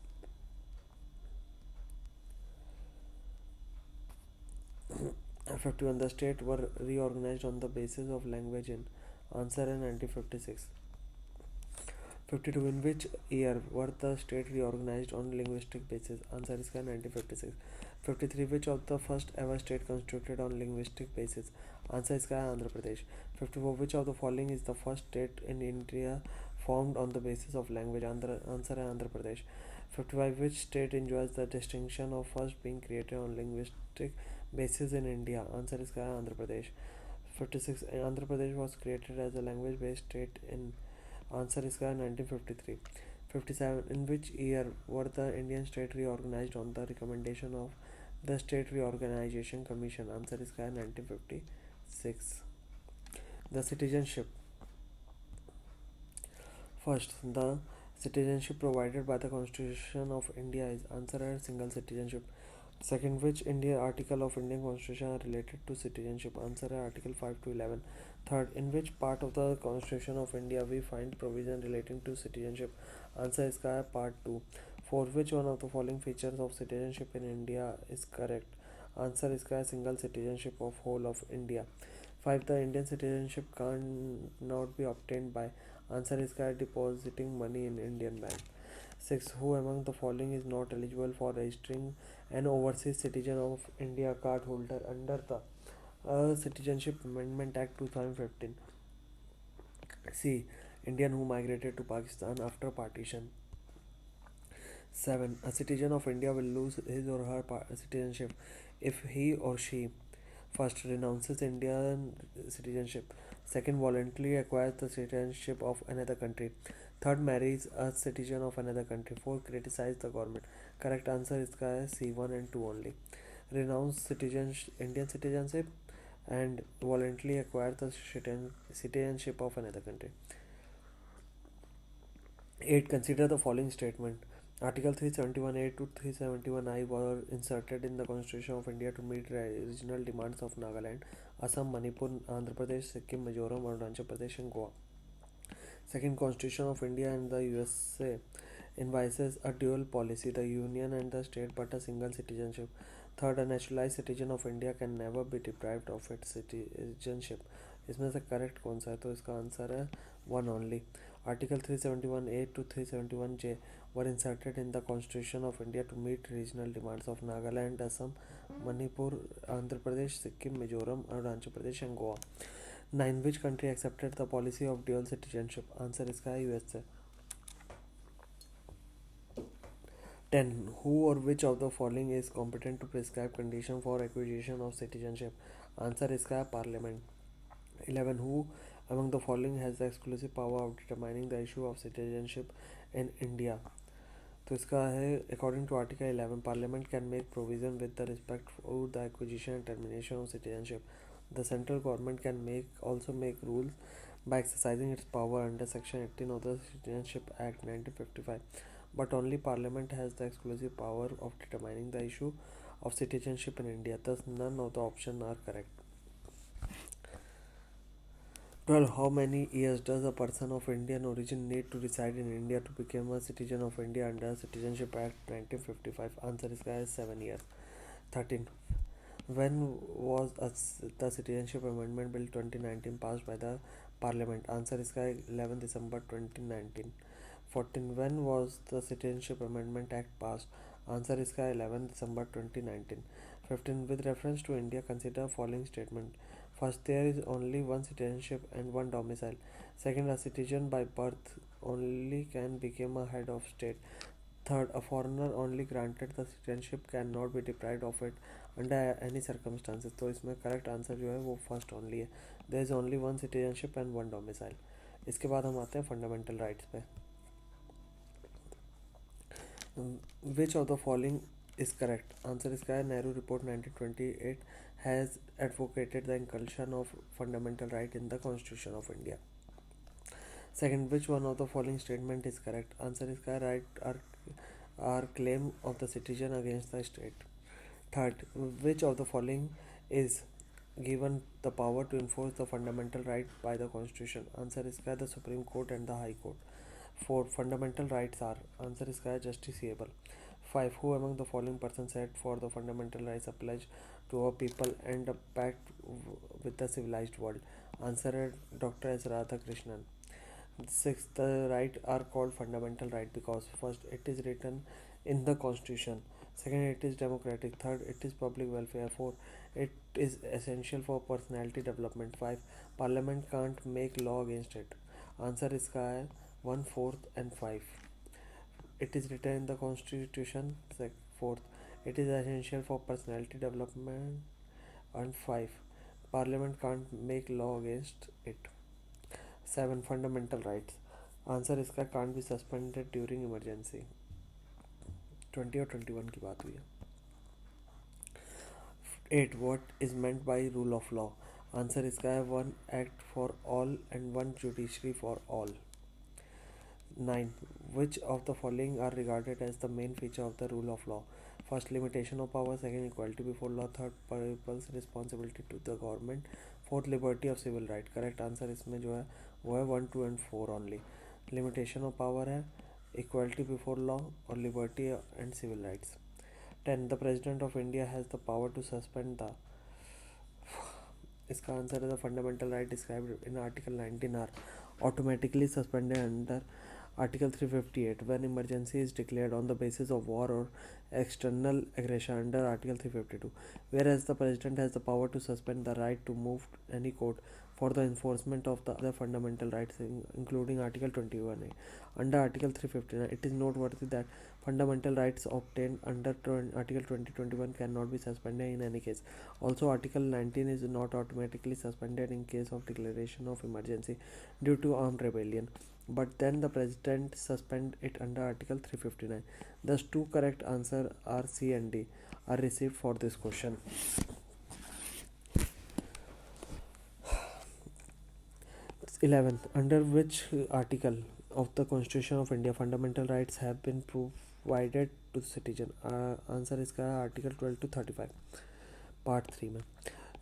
A: In 51, the state were reorganized on the basis of language in. Answer in 1956. 52. In which year were the state reorganized on linguistic basis? Answer is 1956. 53. Which of the first ever state constituted on linguistic basis? Answer is Andhra Pradesh. 54. Which of the following is the first state in India formed on the basis of language? Answer is Andhra Pradesh. 55. Which state enjoys the distinction of first being created on linguistic basis in India? Answer is Andhra Pradesh. 56. Andhra Pradesh was created as a language based state in Answer is 1953. 57. In which year were the Indian state reorganized on the recommendation of the State Reorganization Commission? Answer is 1956. The citizenship. First, the citizenship provided by the Constitution of India is answer as single citizenship. Second, which India article of Indian Constitution are related to citizenship? Answer Article 5 to 11. Third, in which part of the Constitution of India we find provision relating to citizenship? Answer is Part 2. Fourth, which one of the following features of citizenship in India is correct? Answer is single citizenship of whole of India. 5. The Indian citizenship cannot be obtained by Answer is depositing money in Indian bank. 6. Who among the following is not eligible for registering an overseas citizen of India card holder under the Citizenship Amendment Act 2015? C. Indian who migrated to Pakistan after partition. 7. A citizen of India will lose his or her citizenship if he or she first renounces Indian citizenship, second voluntarily acquires the citizenship of another country, third marries a citizen of another country, fourth criticizes the government. Correct answer is C1 and 2 only. Renounce Indian citizenship and voluntarily acquire the citizenship of another country. 8. Consider the following statement. Article 371A to 371I were inserted in the Constitution of India to meet regional demands of Nagaland, Assam, Manipur, Andhra Pradesh, Sikkim, Mizoram, Arunachal Pradesh, and Goa. Second, Constitution of India and the USA envisages a dual policy, the union and the state, but a single citizenship. Third, a naturalized citizen of India can never be deprived of its citizenship. इसमें से correct कौन सा है? तो इसका answer है one only. Article 371A to 371J were inserted in the Constitution of India to meet regional demands of Nagaland, Assam, Manipur, Andhra Pradesh, Sikkim, Mizoram, Arunachal Pradesh, and Goa. 9. Which country accepted the policy of dual citizenship? Answer is USA. 10. Who or which of the following is competent to prescribe condition for acquisition of citizenship? Answer is Parliament. 11. Who among the following has the exclusive power of determining the issue of citizenship in India? तो इसका है according to article 11 parliament can make provision with the respect for the acquisition and termination of citizenship. The central government can also make rules by exercising its power under section 18 of the Citizenship Act 1955, but only parliament has the exclusive power of determining the issue of citizenship in India. Thus none of the options are correct. 12. How many years does a person of Indian origin need to reside in India to become a citizen of India under Citizenship Act 1955? Answer is 7 years. 13. When was the Citizenship Amendment Bill 2019 passed by the Parliament? Answer is 11 December 2019. 14. When was the Citizenship Amendment Act passed? Answer is 11 December 2019. 15. With reference to India, consider following statement. First, there is only one citizenship and one domicile. Second, a citizen by birth only can become a head of state. Third, a foreigner only granted the citizenship cannot be deprived of it under any circumstances. तो इसमें correct answer जो है वो first only है. There is only one citizenship and one domicile. इसके बाद हम आते हैं फंडामेंटल राइट्स पे. Which of the following is correct? Answer is Nehru Report 1928 has advocated the inclusion of fundamental right in the Constitution of India. Second, which one of the following statement is correct? Answer is right are claim of the citizen against the state. Third, which of the following is given the power to enforce the fundamental right by the Constitution? Answer is the Supreme Court and the High Court. 4. Fundamental rights are. Answer is justiciable. 5. Who among the following persons said for the fundamental rights applies to our people and a pact with the civilized world? Answer Dr. S. Radhakrishnan. Sixth, the right are called fundamental right because first, it is written in the constitution. Second, it is democratic. Third, it is public welfare. Fourth, it is essential for personality development. Five, parliament can't make law against it. Answer is का one fourth and five. It is written in the constitution. Fourth, it is essential for personality development. And five, parliament can't make law against it. Seven, fundamental rights. Answer इसका can't be suspended during emergency. 20 और 21 की बात हुई है. 8, what is meant by rule of law. Answer इसका है one act for all and one judiciary for all. 9, which of the following are regarded as the main feature of the rule of law. First, limitation of power. Second, equality before law. Third, people's responsibility to the government. Fourth, liberty of civil right. Correct answer इसमें जो है वो है 1, 2 and 4 only. Limitation of power है, equality before law और liberty and civil rights. 10, the president of India has the power to suspend the. इसका answer है the fundamental right described in article 19 are automatically suspended under Article 358 when emergency is declared on the basis of war or external aggression under Article 352, whereas the President has the power to suspend the right to move any court for the enforcement of the other fundamental rights, including Article 21A. Under Article 359, it is noteworthy that fundamental rights obtained under Article 2021 cannot be suspended in any case. Also, Article 19 is not automatically suspended in case of declaration of emergency due to armed rebellion, but then the president suspend it under Article 359. Thus, two correct answers are C and D are received for this question. It's 11. Under which article of the Constitution of India fundamental rights have been provided to the citizen? Answer is Article 12 to 35, Part 3 में.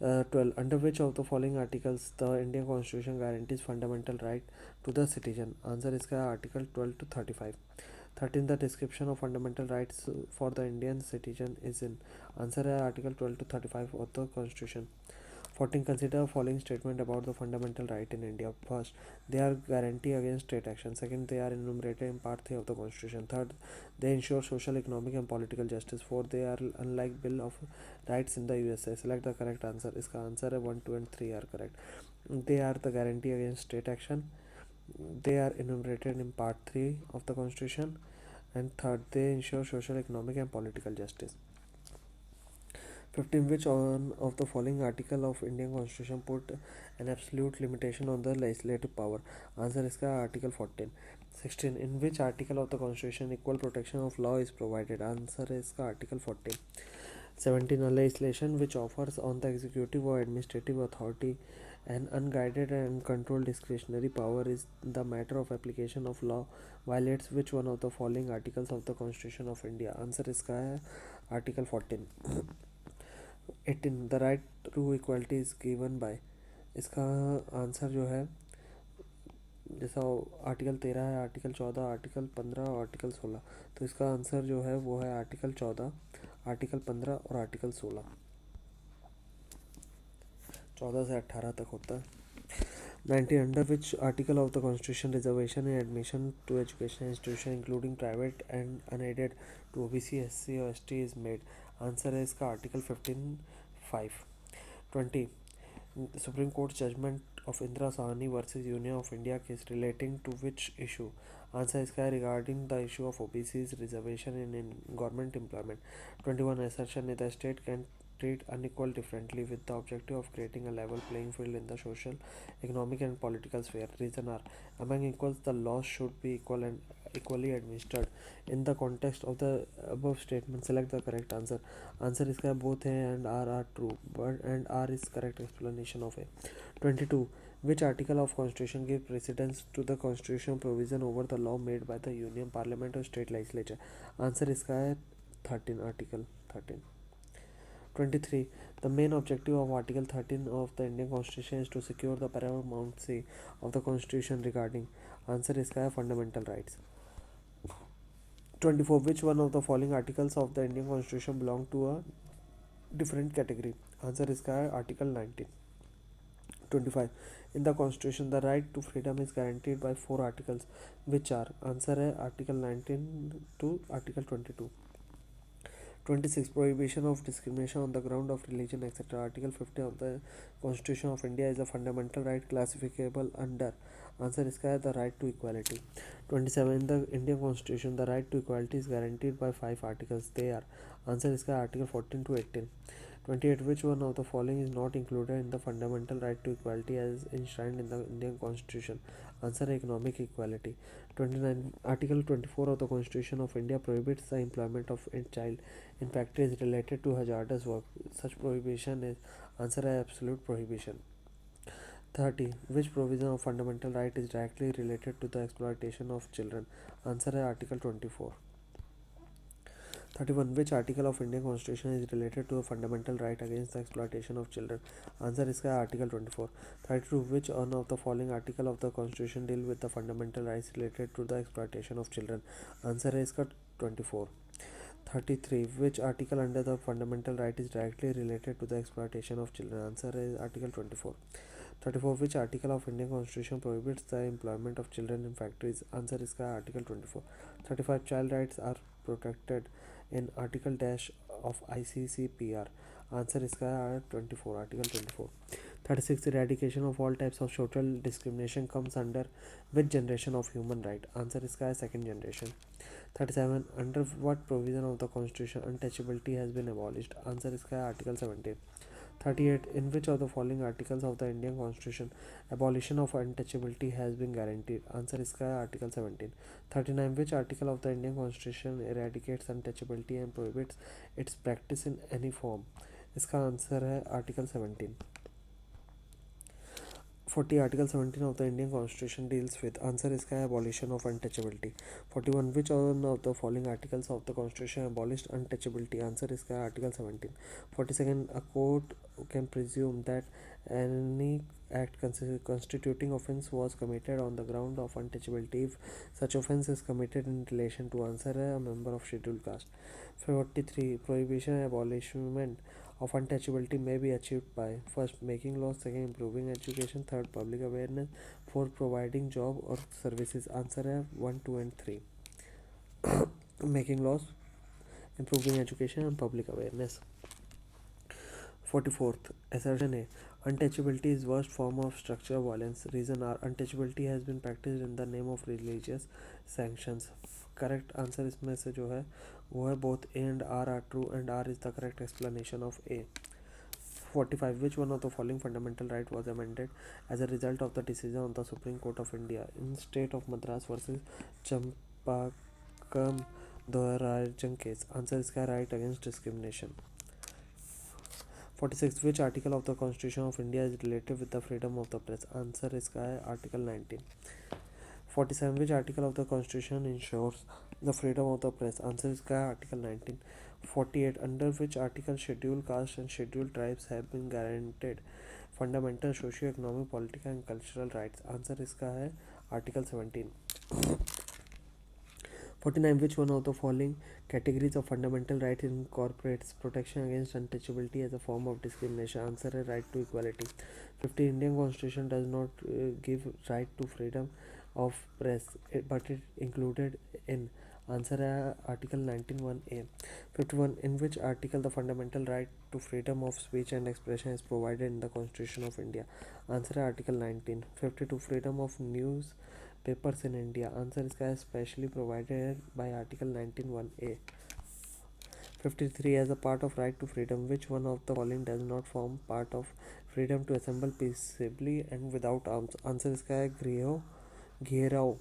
A: 12. Under which of the following articles the Indian Constitution guarantees fundamental right to the citizen? Answer is Article 12 to 35. 13. The description of fundamental rights for the Indian citizen is in. Answer is Article 12 to 35 of the Constitution. 14. Consider the following statement about the fundamental right in India. First, they are guarantee against state action. Second, they are enumerated in Part 3 of the Constitution. Third, they ensure social, economic and political justice. Fourth, they are unlike Bill of Rights in the USA. Select the correct answer. इसका answer है 1, 2 and 3 are correct. They are the guarantee against state action. They are enumerated in Part 3 of the Constitution. And third, they ensure social, economic and political justice. 15. Which one of the following article of Indian Constitution put an absolute limitation on the legislative power? Answer is Article 14. 16. In which article of the Constitution equal protection of law is provided? Answer is Article 14. 17. A legislation which offers on the executive or administrative authority an unguided and uncontrolled discretionary power is the matter of application of law violates which one of the following articles of the Constitution of India? Answer is Article 14. 18. The right to equality is given by. इसका answer जो है जैसा article 13 है, article 14, article 15 और article 16, तो इसका answer जो है वो है आर्टिकल 14, आर्टिकल 15 और आर्टिकल 16. 14 से 18 तक होता है. 19. Under which article of the Constitution reservation in admission to education institution including private and unaided to OBC, SC or ST is made? Answer है इसका Article 15(5). 20. Supreme Court judgment of Indira Sahani versus Union of India case relating to which issue? Answer is regarding the issue of OBC's reservation in government employment. 21. Assertion that the state can treat unequal differently with the objective of creating a level playing field in the social, economic and political sphere. Reason are, among equals the laws should be equal and equally administered. In the context of the above statement, select the correct answer. Answer is both A and R are true, but and R is correct explanation of A. 22. Which article of Constitution gives precedence to the Constitution provision over the law made by the Union Parliament or State Legislature? Answer is 13. Article 13. 23. The main objective of Article 13 of the Indian Constitution is to secure the paramountcy of the Constitution regarding. Answer is fundamental rights. 24. Which one of the following articles of the Indian Constitution belong to a different category? Answer is Article 19. 25. In the Constitution, the right to freedom is guaranteed by four articles, which are answer है Article 19 to Article 22. 26. Prohibition of discrimination on the ground of religion, etc. Article 50 of the Constitution of India is a fundamental right classifiable under answer इसका है the right to equality. 27. In the Indian Constitution, the right to equality is guaranteed by five articles. They are answer इसका है Article 14 to 18. 28. Which one of the following is not included in the fundamental right to equality as enshrined in the Indian Constitution? Answer economic equality. 29. Article 24 of the Constitution of India prohibits the employment of a child in factories related to hazardous work. Such prohibition is answer absolute prohibition. 30. Which provision of fundamental right is directly related to the exploitation of children? Answer Article 24. 31. Which article of Indian Constitution is related to a fundamental right against the exploitation of children? Answer is Article 24. 32. Which one of the following article of the Constitution deal with the fundamental rights related to the exploitation of children? Answer is 24. 33. Which article under the fundamental right is directly related to the exploitation of children? Answer is Article 24. 34. Which article of Indian Constitution prohibits the employment of children in factories? Answer is Article 24. 35. Child rights are protected in Article dash of ICCPR. Answer is 24. Article 24. 36. Eradication of all types of social discrimination comes under which generation of human right? Answer is second generation. 37. Under what provision of the Constitution untouchability has been abolished? Answer is Article 17. 38. In which of the following articles of the Indian Constitution abolition of untouchability has been guaranteed? Answer is Article 17. 39. Which article of the Indian Constitution eradicates untouchability and prohibits its practice in any form? इसका answer है Article 17. 40. Article 17 of the Indian Constitution deals with answer is abolition of untouchability. 41. Which one of the following articles of the Constitution abolished untouchability? Answer is Article 17. 42nd. A court can presume that any act constituting offence was committed on the ground of untouchability if such offence is committed in relation to answer a member of scheduled caste. 43. Prohibition and abolishment of untouchability may be achieved by first making laws, second improving education, third public awareness, fourth providing job or services. Answer 1, 2 and 3. Making laws, improving education and public awareness. 44th. Assertion A. Untouchability is worst form of structural violence. Reason R. Untouchability has been practiced in the name of religious sanctions. Correct answer इसमें से जो है वो है both A and R are true and R is the correct explanation of A. 45. Which one of the following fundamental right was amended as a result of the decision of the Supreme Court of India in State of Madras versus Champakam Dorajan case? Answer is right against discrimination. 46. Which article of the Constitution of India is related with the freedom of the press? Answer is Article 19. 47. Which article of the Constitution ensures the freedom of the press? Answer is Article 19. 48. Under which article scheduled castes and scheduled tribes have been guaranteed fundamental socio-economic, political and cultural rights? Answer is Article 17. 49. Which one of the following categories of fundamental rights incorporates protection against untouchability as a form of discrimination? Answer is right to equality. 50. Indian Constitution does not give right to freedom of press, but it included in answer Article 19(1)(a). 51. In which article the fundamental right to freedom of speech and expression is provided in the Constitution of India? Answer Article 19. 52. Freedom of news papers in India. Answer is specially provided by Article 19(1)(a). 53. As a part of right to freedom, which one of the following does not form part of freedom to assemble peaceably and without arms? Answer is Gherao,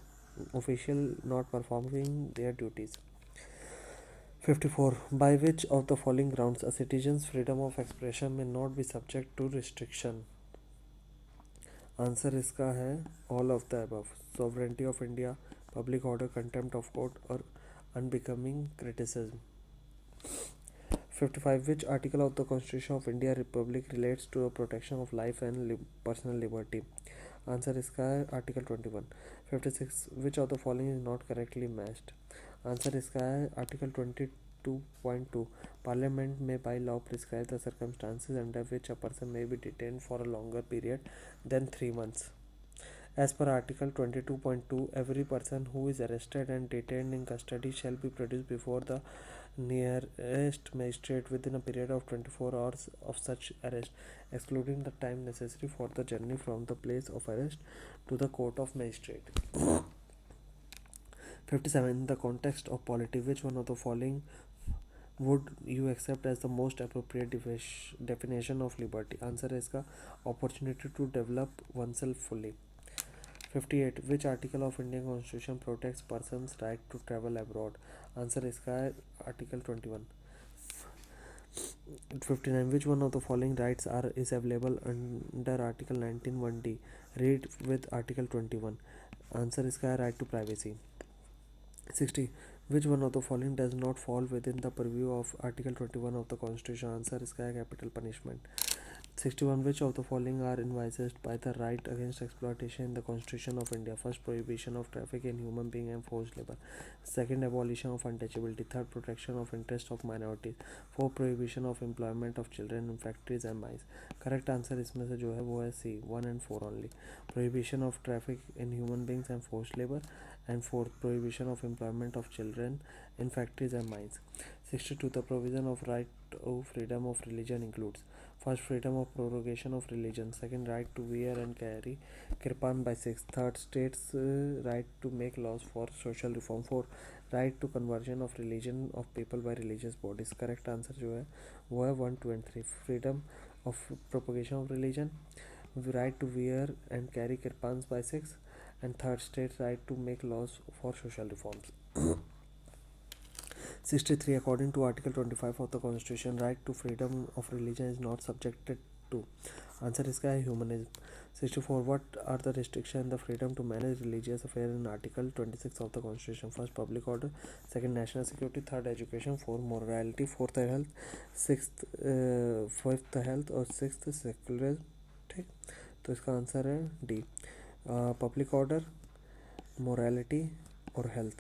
A: official not performing their duties. 54. By which of the following grounds a citizen's freedom of expression may not be subject to restriction? Answer इसका है all of the above. Sovereignty of India, public order, contempt of court or unbecoming criticism. 55. Which article of the Constitution of India Republic relates to the protection of life and personal liberty? Answer is Article 21. 56. Which of the following is not correctly matched? Answer is Article 20 22.2, Parliament may by law prescribe the circumstances under which a person may be detained for a longer period than 3 months. As per Article 22.2, every person who is arrested and detained in custody shall be produced before the nearest magistrate within a period of 24 hours of such arrest, excluding the time necessary for the journey from the place of arrest to the court of magistrate. 57. In the context of polity, which one of the following would you accept as the most appropriate definition of liberty? Answer is का opportunity to develop oneself fully. 58. Which article of Indian Constitution protects persons' right to travel abroad? Answer is का Article 21. 59. Which one of the following rights is available under Article 19(1)(d)? Read with Article 21. Answer is का right to privacy. 60. Which one of the following does not fall within the purview of Article 21 of the Constitution? Answer is capital punishment. 61. Which of the following are envisaged by the right against exploitation in the Constitution of India? First, prohibition of traffic in human being and forced labor. Second, abolition of untouchability. Third, protection of interests of minorities. Fourth, prohibition of employment of children in factories and mines. Correct answer इसमें से जो है वो है C, 1 and 4 only. Prohibition of traffic in human beings and forced labor. And fourth, prohibition of employment of children in factories and mines. 62. The provision of right of freedom of religion includes: first, freedom of prorogation of religion; second, right to wear and carry kirpan by 6; third, states right to make laws for social reform; fourth, right to conversion of religion of people by religious bodies. Correct answer जो है वो है 1, 2 and 3. Freedom of propagation of religion, right to wear and carry kirpans by 6, and third, state's right to make laws for social reforms. 63. According to Article 25 of the Constitution, right to freedom of religion is not subjected to. Answer is humanism. 64. What are the restrictions in the freedom to manage religious affairs in Article 26 of the Constitution? First, public order; second, national security; third, education; fourth, morality; fourth, health; sixth, fifth, health और sixth, secularism. ठीक, तो इसका answer है D, public order, morality और health.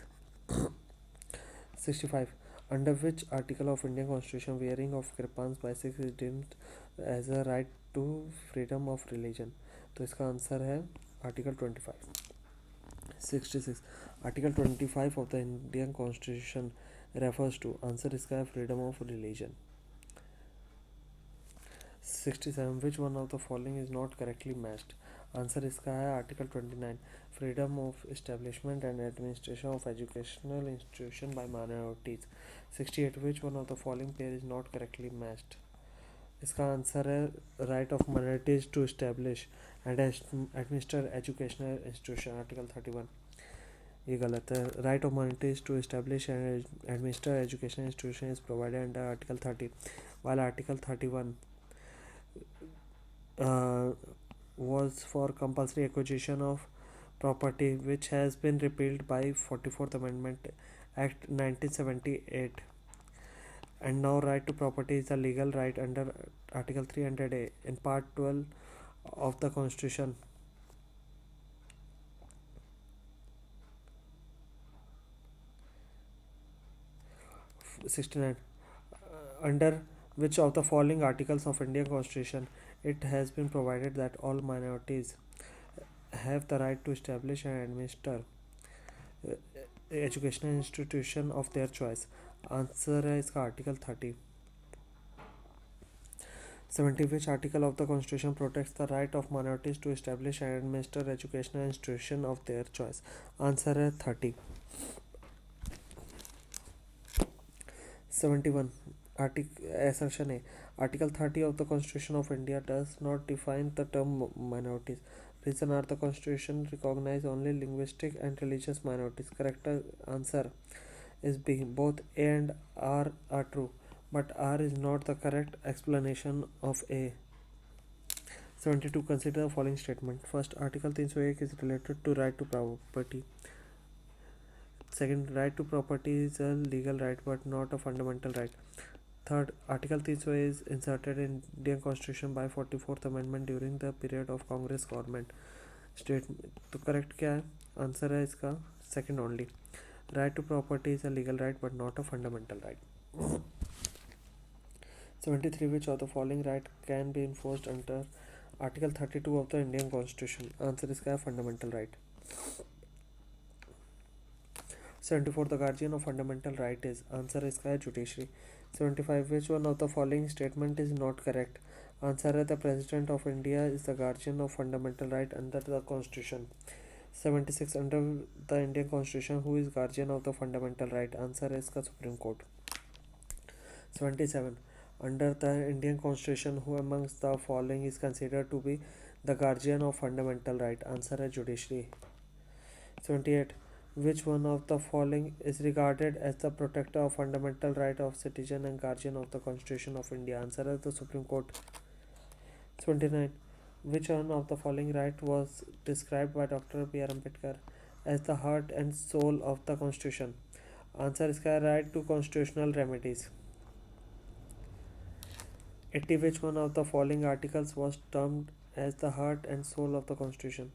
A: 65. Under which article of Indian Constitution wearing of kirpans by 6 is deemed as a right to freedom of religion? तो इसका answer है Article 25. 66. Article 25 of the Indian Constitution refers to. Answer इसका है freedom of religion. 67. Which one of the following is not correctly matched? Answer इसका है Article 29, freedom of establishment and administration of educational institution by minorities. 68. Which one of the following pair is not correctly matched? इसका answer है right of minorities to establish and administer educational institution, Article 31. ये गलत है. Right of minorities to establish and administer educational institution is provided under Article 30, while Article 31 was for compulsory acquisition of property, which has been repealed by 44th Amendment Act 1978, and now right to property is a legal right under Article 300A in Part 12 of the Constitution. Under which of the following articles of Indian Constitution it has been provided that all minorities have the right to establish and administer educational institution of their choice? Answer है इसका Article 30. 70. Which article of the Constitution protects the right of minorities to establish and administer educational institution of their choice? Answer है 30. 71. Assertion A. Article 30 of the Constitution of India does not define the term minorities. Reason are the Constitution recognize only linguistic and religious minorities. Correct answer is B. Both A and R are true, but R is not the correct explanation of A. 72. Consider the following statement. First, Article 301 is related to right to property. Second, right to property is a legal right but not a fundamental right. Third, Article 301 is inserted in Indian Constitution by 44th Amendment during the period of Congress government. Statement तो correct क्या है? Answer है इसका second only. Right to property is a legal right but not a fundamental right. 73. Which of the following right can be enforced under Article 32 of the Indian Constitution? Answer is fundamental right. 74. The guardian of fundamental right is. Answer is judiciary. 75. Which one of the following statement is not correct? Answer is the President of India is the guardian of fundamental right under the Constitution. 76. Under the Indian Constitution, who is guardian of the fundamental right? Answer is the Supreme Court. 77. Under the Indian Constitution, who amongst the following is considered to be the guardian of fundamental right? Answer is judiciary. 78. Which one of the following is regarded as the protector of fundamental right of citizen and guardian of the Constitution of India? Answer is the Supreme Court. 29. Which one of the following right was described by Dr. B.R. Ambedkar as the heart and soul of the Constitution? Answer is right to constitutional remedies. 80. Which one of the following articles was termed as the heart and soul of the Constitution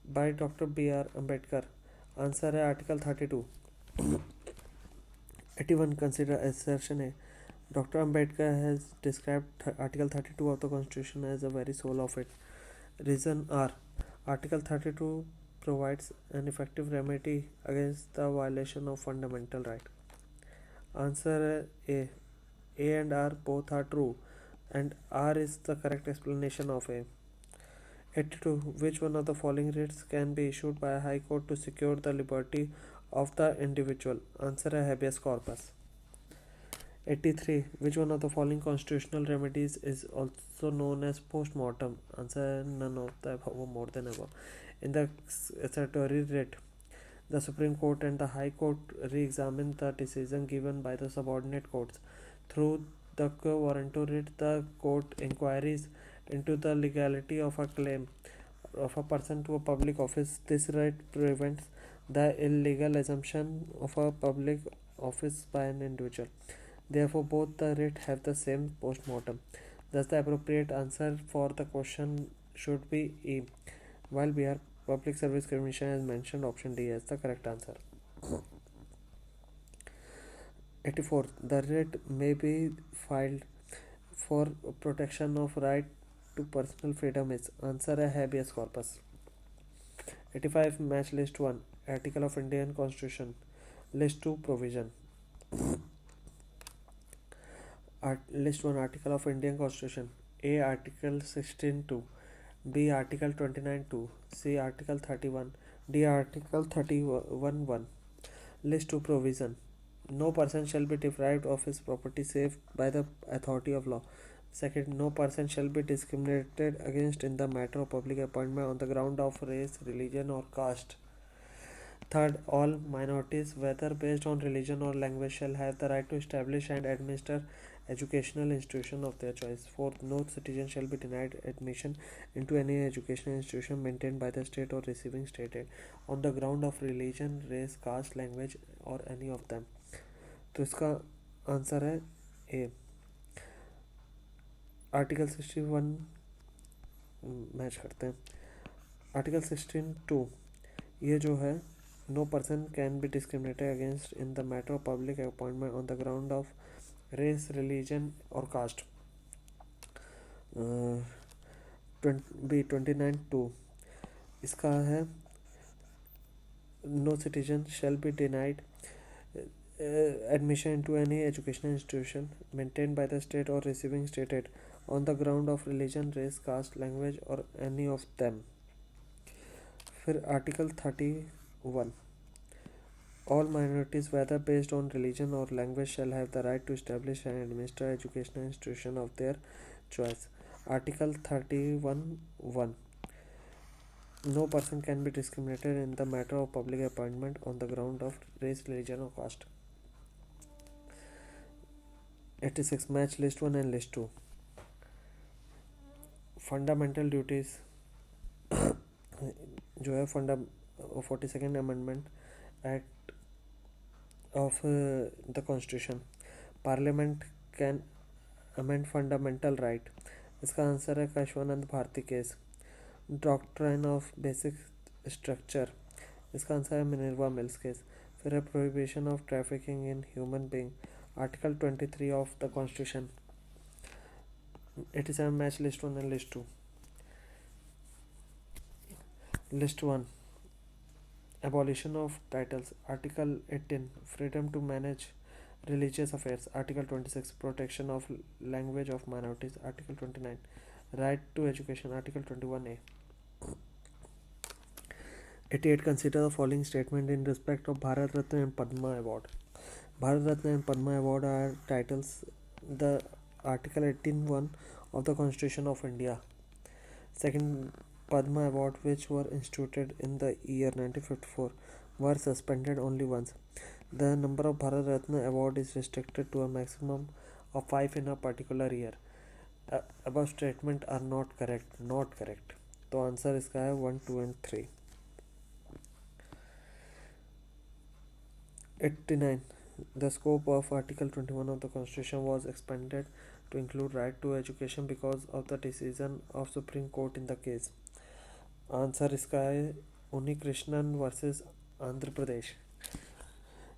A: by Dr. B.R. Ambedkar? Answer है Article 32. 81. Consider assertion A. Dr. Ambedkar has described Article 32 of the Constitution as the very soul of it. Reason R. Article 32 provides an effective remedy against the violation of fundamental right. Answer A. A and R both are true, and R is the correct explanation of A. 82. Which one of the following writs can be issued by a High Court to secure the liberty of the individual? Answer है habeas corpus. 83. Which one of the following constitutional remedies is also known as post-mortem? Answer none of the above or more than above. In the statutory writ, the Supreme Court and the High Court re-examine the decision given by the subordinate courts. Through the quo warranto writ, the court inquiries into the legality of a claim of a person to a public office. This right prevents the illegal assumption of a public office by an individual. Therefore, both the writ have the same post-mortem. Thus, the appropriate answer for the question should be E. While BR Public Service Commission has mentioned option D as the correct answer. 84. The writ may be filed for protection of right to personal freedom is. Answer है habeas corpus. 85. Match list 1. Article of Indian Constitution. List 2. Provision. List 1. Article of Indian Constitution. A. Article 16.2. B. Article 29.2. C. Article 31. D. Article 31.1. List 2. Provision. No person shall be deprived of his property save by the authority of law. Second, no person shall be discriminated against in the matter of public appointment on the ground of race, religion, or caste. Third, all minorities, whether based on religion or language, shall have the right to establish and administer educational institution of their choice. Fourth, no citizen shall be denied admission into any educational institution maintained by the state or receiving state aid on the ground of religion, race, caste, language, or any of them. तो इसका answer है ए. Article 61 match करते हैं. Article 16(2) ये जो है, no person can be discriminated against in the matter of public appointment on the ground of race, religion और caste. B 29(2) इसका है, no citizen shall be denied admission into any educational institution maintained by the state or receiving state aid on the ground of religion, race, caste, language or any of them. फिर article 31. All minorities, whether based on religion or language, shall have the right to establish and administer educational institution of their choice. Article 31(1). No person can be discriminated in the matter of public appointment on the ground of race, religion or caste. 86. Match list 1 and list 2. Fundamental duties जो है 42nd Amendment Act of the Constitution. Parliament can amend fundamental right. इसका answer है Keshavananda Bharati case. Doctrine of basic structure. इसका answer है Minerva Mills case. फिर है prohibition of trafficking in human being. Article 23 of the Constitution. 87 match list 1 and list 2. List 1. Abolition of titles. Article 18. Freedom to manage religious affairs. Article 26. Protection of language of minorities. Article 29. Right to education. Article 21A. 88. Consider the following statement in respect of Bharat Ratna and Padma Award. Bharat Ratna and Padma Award are titles. The Article 18(1) of the Constitution of India. Second, Padma Award, which were instituted in the year 1954, were suspended only once. The number of Bharat Ratna Award is restricted to a maximum of 5 in a particular year. Above statement are not correct. Not correct. The answer is 1, 2 and 3. 89. The scope of Article 21 of the Constitution was expanded to include right to education because of the decision of Supreme Court in the case. Answer is Unikrishnan versus Andhra Pradesh.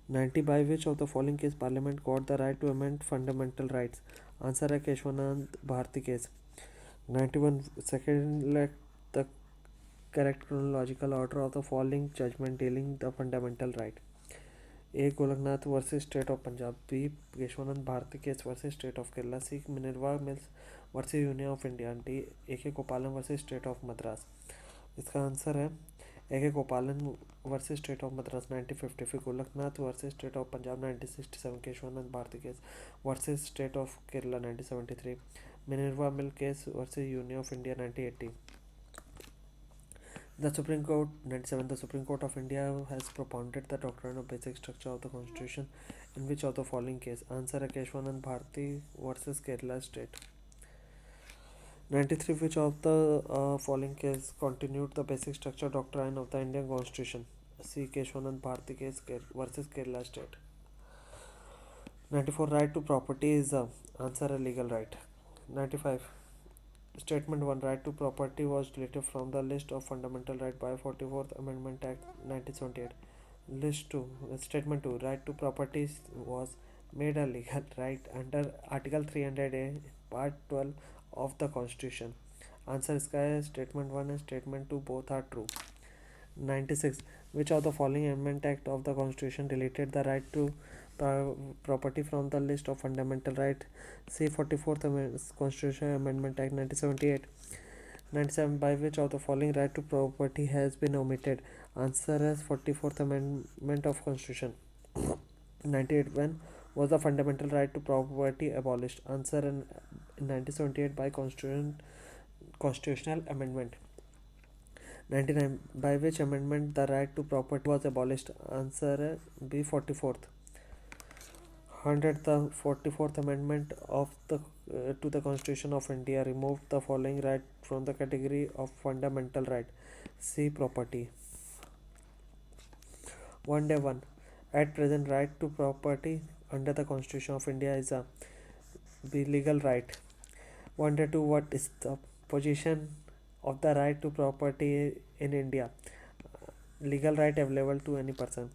A: 90. By which of the following case Parliament got the right to amend fundamental rights? Answer is Keshwanand Bharti case. 91. Second, select the correct chronological order of the following judgment dealing the fundamental right. A. Golaknath versus State of Punjab. B. Keshwanand Bharti case versus State of Kerala. C. Minerva Mills versus Union of India. D. A.K. Gopalan versus State of Madras. इसका answer है A.K. Gopalan versus State of Madras 1950, Golaknath versus State of Punjab 1967, Keshwanand Bharti case versus State of Kerala 1973, Minerva Mill case versus Union of India 1980. The Supreme Court 97. The Supreme Court of India has propounded the doctrine of basic structure of the Constitution in which of the following case? Answer is Keshwanand Bharti versus Kerala State. 93. Which of the following case continued the basic structure doctrine of the Indian Constitution? C. Keshwanand Bharti case versus Kerala State. 94. Right to property is the answer a legal right. 95. Statement 1. Right to property was deleted from the list of fundamental rights by 44th Amendment Act 1978. List 2. Statement 2. Right to property was made a legal right under Article 300A, Part 12 of the Constitution. Answer is Statement 1 and Statement 2 both are true. 96. Which of the following Amendment Act of the Constitution deleted the right to property from the list of fundamental rights? C. 44th Constitutional Amendment Act 1978. 97. By which of the following right to property has been omitted? Answer is 44th Amendment of Constitution. 98. When was the fundamental right to property abolished? Answer in 1978 by Constitutional Amendment. 99. By which amendment the right to property was abolished? Answer B. 44th. 100. The 44th Amendment of the to the Constitution of India removed the following right from the category of fundamental right. C. Property. 1. At present, right to property under the Constitution of India is a B. Legal right. 2. What is the position of the right to property in India? Legal right available to any person.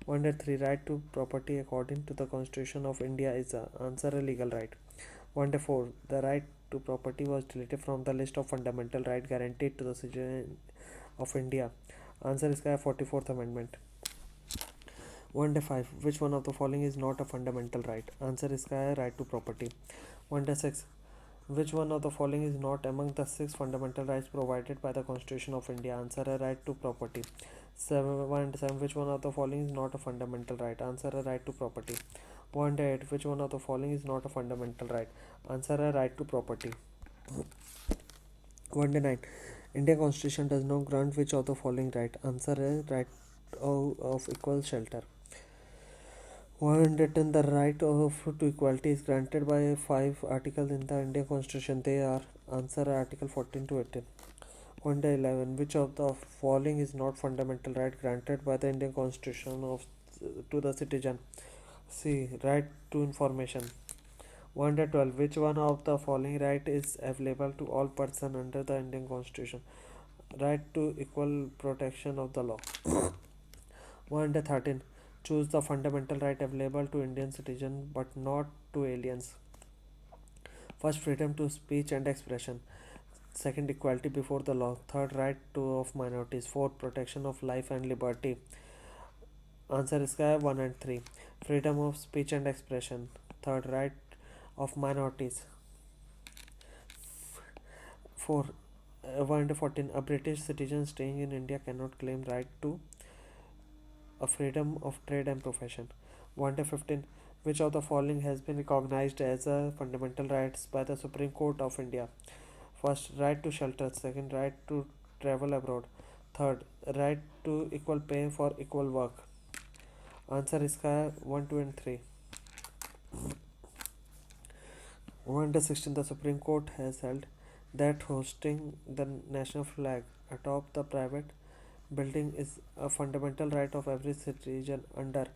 A: 3. Right to property according to the Constitution of India is a answer a legal right. 4. The right to property was deleted from the list of fundamental rights guaranteed to the citizen of India. Answer is 44th Amendment. 5. Which one of the following is not a fundamental right? Answer is right to property. 6. Which one of the following is not among the 6 fundamental rights provided by the Constitution of India? Answer a right to property. 7. Which one of the following is not a fundamental right? Answer a right to property. 8. Which one of the following is not a fundamental right? Answer a right to property. 9. Indian Constitution does not grant which of the following right? Answer a right of equal shelter. 110. The right to equality is granted by 5 articles in the Indian Constitution. They are answer Article 14 to 18. 11. Which of the following is not fundamental right granted by the Indian Constitution to the citizen? C. Right to information. 12. Which one of the following right is available to all persons under the Indian Constitution? Right to equal protection of the law. 13. Choose the fundamental right available to Indian citizens but not to aliens. First, freedom to speech and expression. Second, equality before the law. Third, right to of minorities. Fourth, protection of life and liberty. Answer is 1 and 3. Freedom of speech and expression. Third, right of minorities. 4. 1 to 14. A British citizen staying in India cannot claim right to a freedom of trade and profession. 1 to 15. Which of the following has been recognized as a fundamental rights by the Supreme Court of India? First, right to shelter. Second, right to travel abroad. Third, right to equal pay for equal work. Answer is 1, 2, and 3. 1 to 16. The Supreme Court has held that hosting the national flag atop the private building is a fundamental right of every citizen under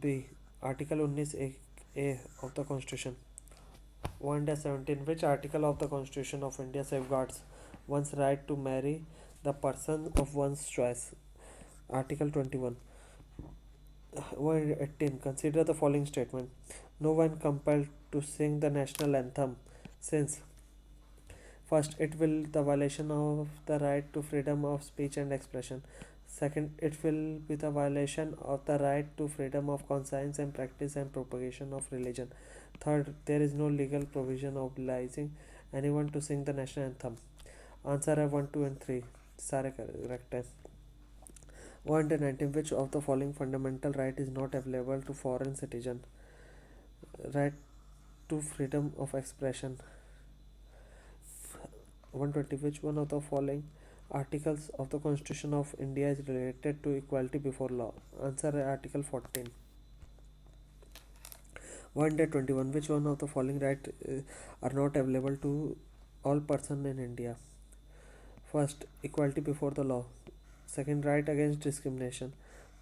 A: B. Article 19A of the Constitution. 1-17. Which article of the Constitution of India safeguards one's right to marry the person of one's choice? Article 21. 118. Consider the following statement. No one compelled to sing the national anthem since first, it will the violation of the right to freedom of speech and expression. Second, it will be the violation of the right to freedom of conscience and practice and propagation of religion. Third, there is no legal provision obliging anyone to sing the national anthem. Answer are 1, 2, and 3. सारे correct है. 119. Which of the following fundamental right is not available to foreign citizen? Right to freedom of expression. 120. Which one of the following articles of the Constitution of India is related to equality before law? Answer Article 14. 121. Which one of the following rights are not available to all persons in India? First, equality before the law. Second, right against discrimination.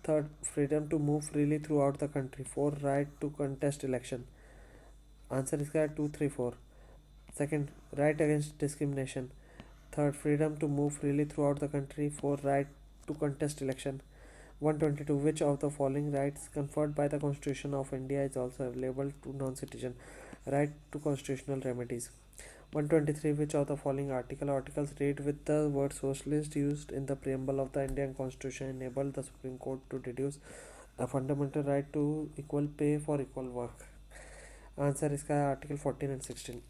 A: Third, freedom to move freely throughout the country. Fourth, right to contest election. Answer is 2, 3, 4. Second, right against discrimination. Third, freedom to move freely throughout the country. Fourth, right to contest election. 122. Which of the following rights conferred by the Constitution of India is also available to non-citizen? Right to constitutional remedies. 123. Which of the following articles read with the word socialist used in the preamble of the Indian Constitution enable the Supreme Court to deduce a fundamental right to equal pay for equal work? Answer is Article 14 and 16.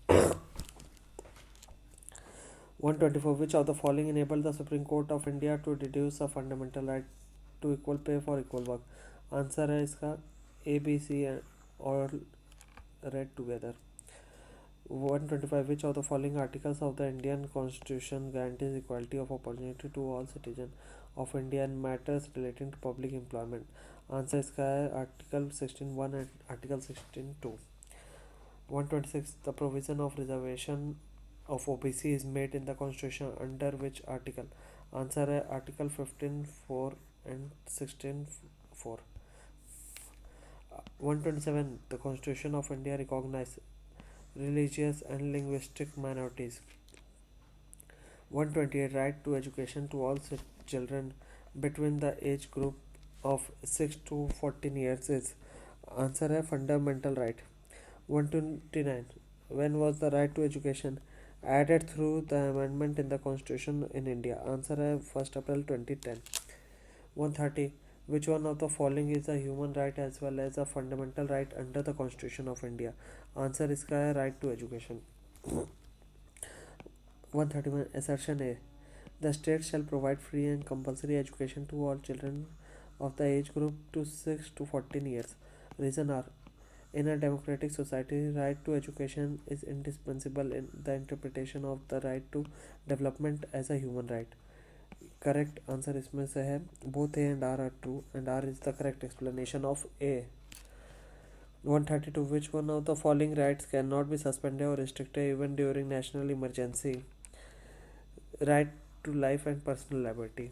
A: 124. Which of the following enable the Supreme Court of India to deduce a fundamental right to equal pay for equal work? Answer है इसका A, B, C और read together. 125. Which of the following articles of the Indian Constitution guarantees equality of opportunity to all citizens of India in matters relating to public employment? Answer इसका है Article 16.1 and Article 16.2. 126. The provision of reservation of OBC is made in the Constitution under which article? Answer है Article 15.4 and 16.4. 127. The Constitution of India recognizes religious and linguistic minorities. 128. Right to education to all children between the age group of 6 to 14 years is? Answer है fundamental right. 129. When was the right to education added through the amendment in the Constitution in India? Answer है 1st April 2010. 130. Which one of the following is a human right as well as a fundamental right under the Constitution of India? Answer is right to education. 131. Assertion A. The state shall provide free and compulsory education to all children of the age group to 6 to 14 years. Reason R. In a democratic society, right to education is indispensable in the interpretation of the right to development as a human right. Correct answer इसमें से है both A and R are true and R is the correct explanation of A. 132. Which one of the following rights cannot be suspended or restricted even during national emergency? Right to life and personal liberty.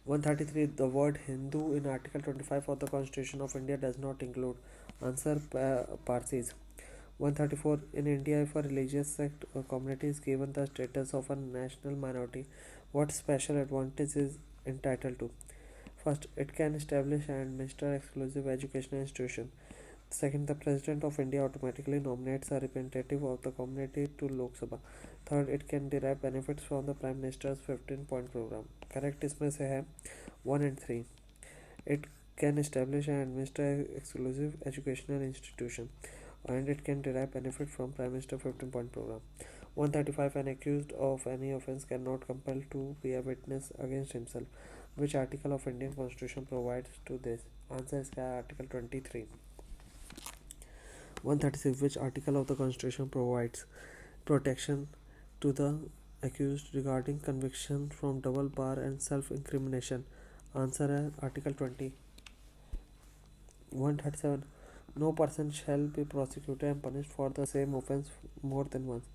A: 133. The word Hindu in Article 25 of the Constitution of India does not include. Answer Parsis. 134. In India, if a religious sect or community is given the status of a national minority, what special advantage is entitled to? First, it can establish and administer exclusive educational institution. Second, the President of India automatically nominates a representative of the community to Lok Sabha. Third, it can derive benefits from the Prime Minister's 15-point program. Correct इसमें से है 1 and 3. It can establish and administer exclusive educational institution, and it can derive benefit from Prime Minister 15-point program. 135. An accused of any offence cannot compel to be a witness against himself. Which article of Indian Constitution provides to this? Answer is Article 23. 136. Which article of the Constitution provides protection to the accused regarding conviction from double bar and self-incrimination? Answer है Article 20. 137. No person shall be prosecuted and punished for the same offence more than once.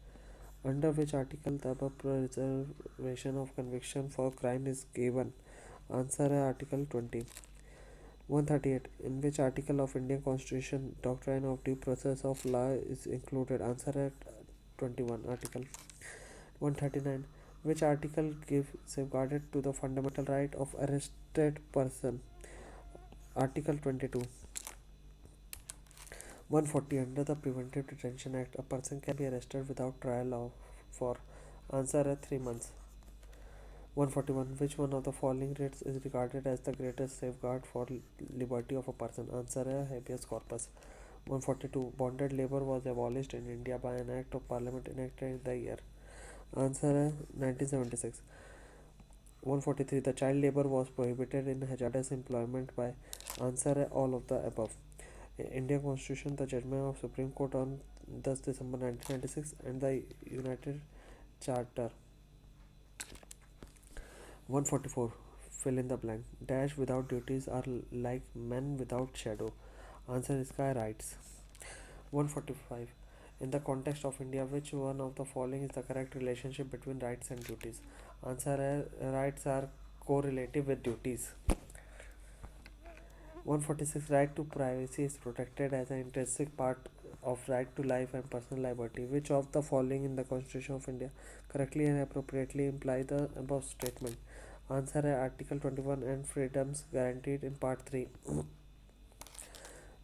A: Under which article the above reservation of conviction for crime is given? Answer है Article 20. 138. In which article of Indian Constitution doctrine of due process of law is included? Answer है 21. Article 139. Which article gives safeguarded to the fundamental right of arrested person? Article 22. 140. Under the Preventive Detention Act, a person can be arrested without trial for answer है 3 months. 141. Which one of the following writs is regarded as the greatest safeguard for liberty of a person? Answer है habeas corpus. 142. Bonded labor was abolished in India by an act of parliament enacted in the year. Answer है 1976. 143. The child labor was prohibited in hazardous employment by answer है all of the above. Indian Constitution, the judgment of Supreme Court on 10 December 1996 and the United Charter. 144. Fill in the blank. Dash without duties are like men without shadow. Answer is rights. 145. In the context of India, which one of the following is the correct relationship between rights and duties? Answer rights are correlative with duties. 146. Right to privacy is protected as an intrinsic part of right to life and personal liberty. Which of the following in the Constitution of India correctly and appropriately imply the above statement? Answer है Article 21 and freedoms guaranteed in Part 3.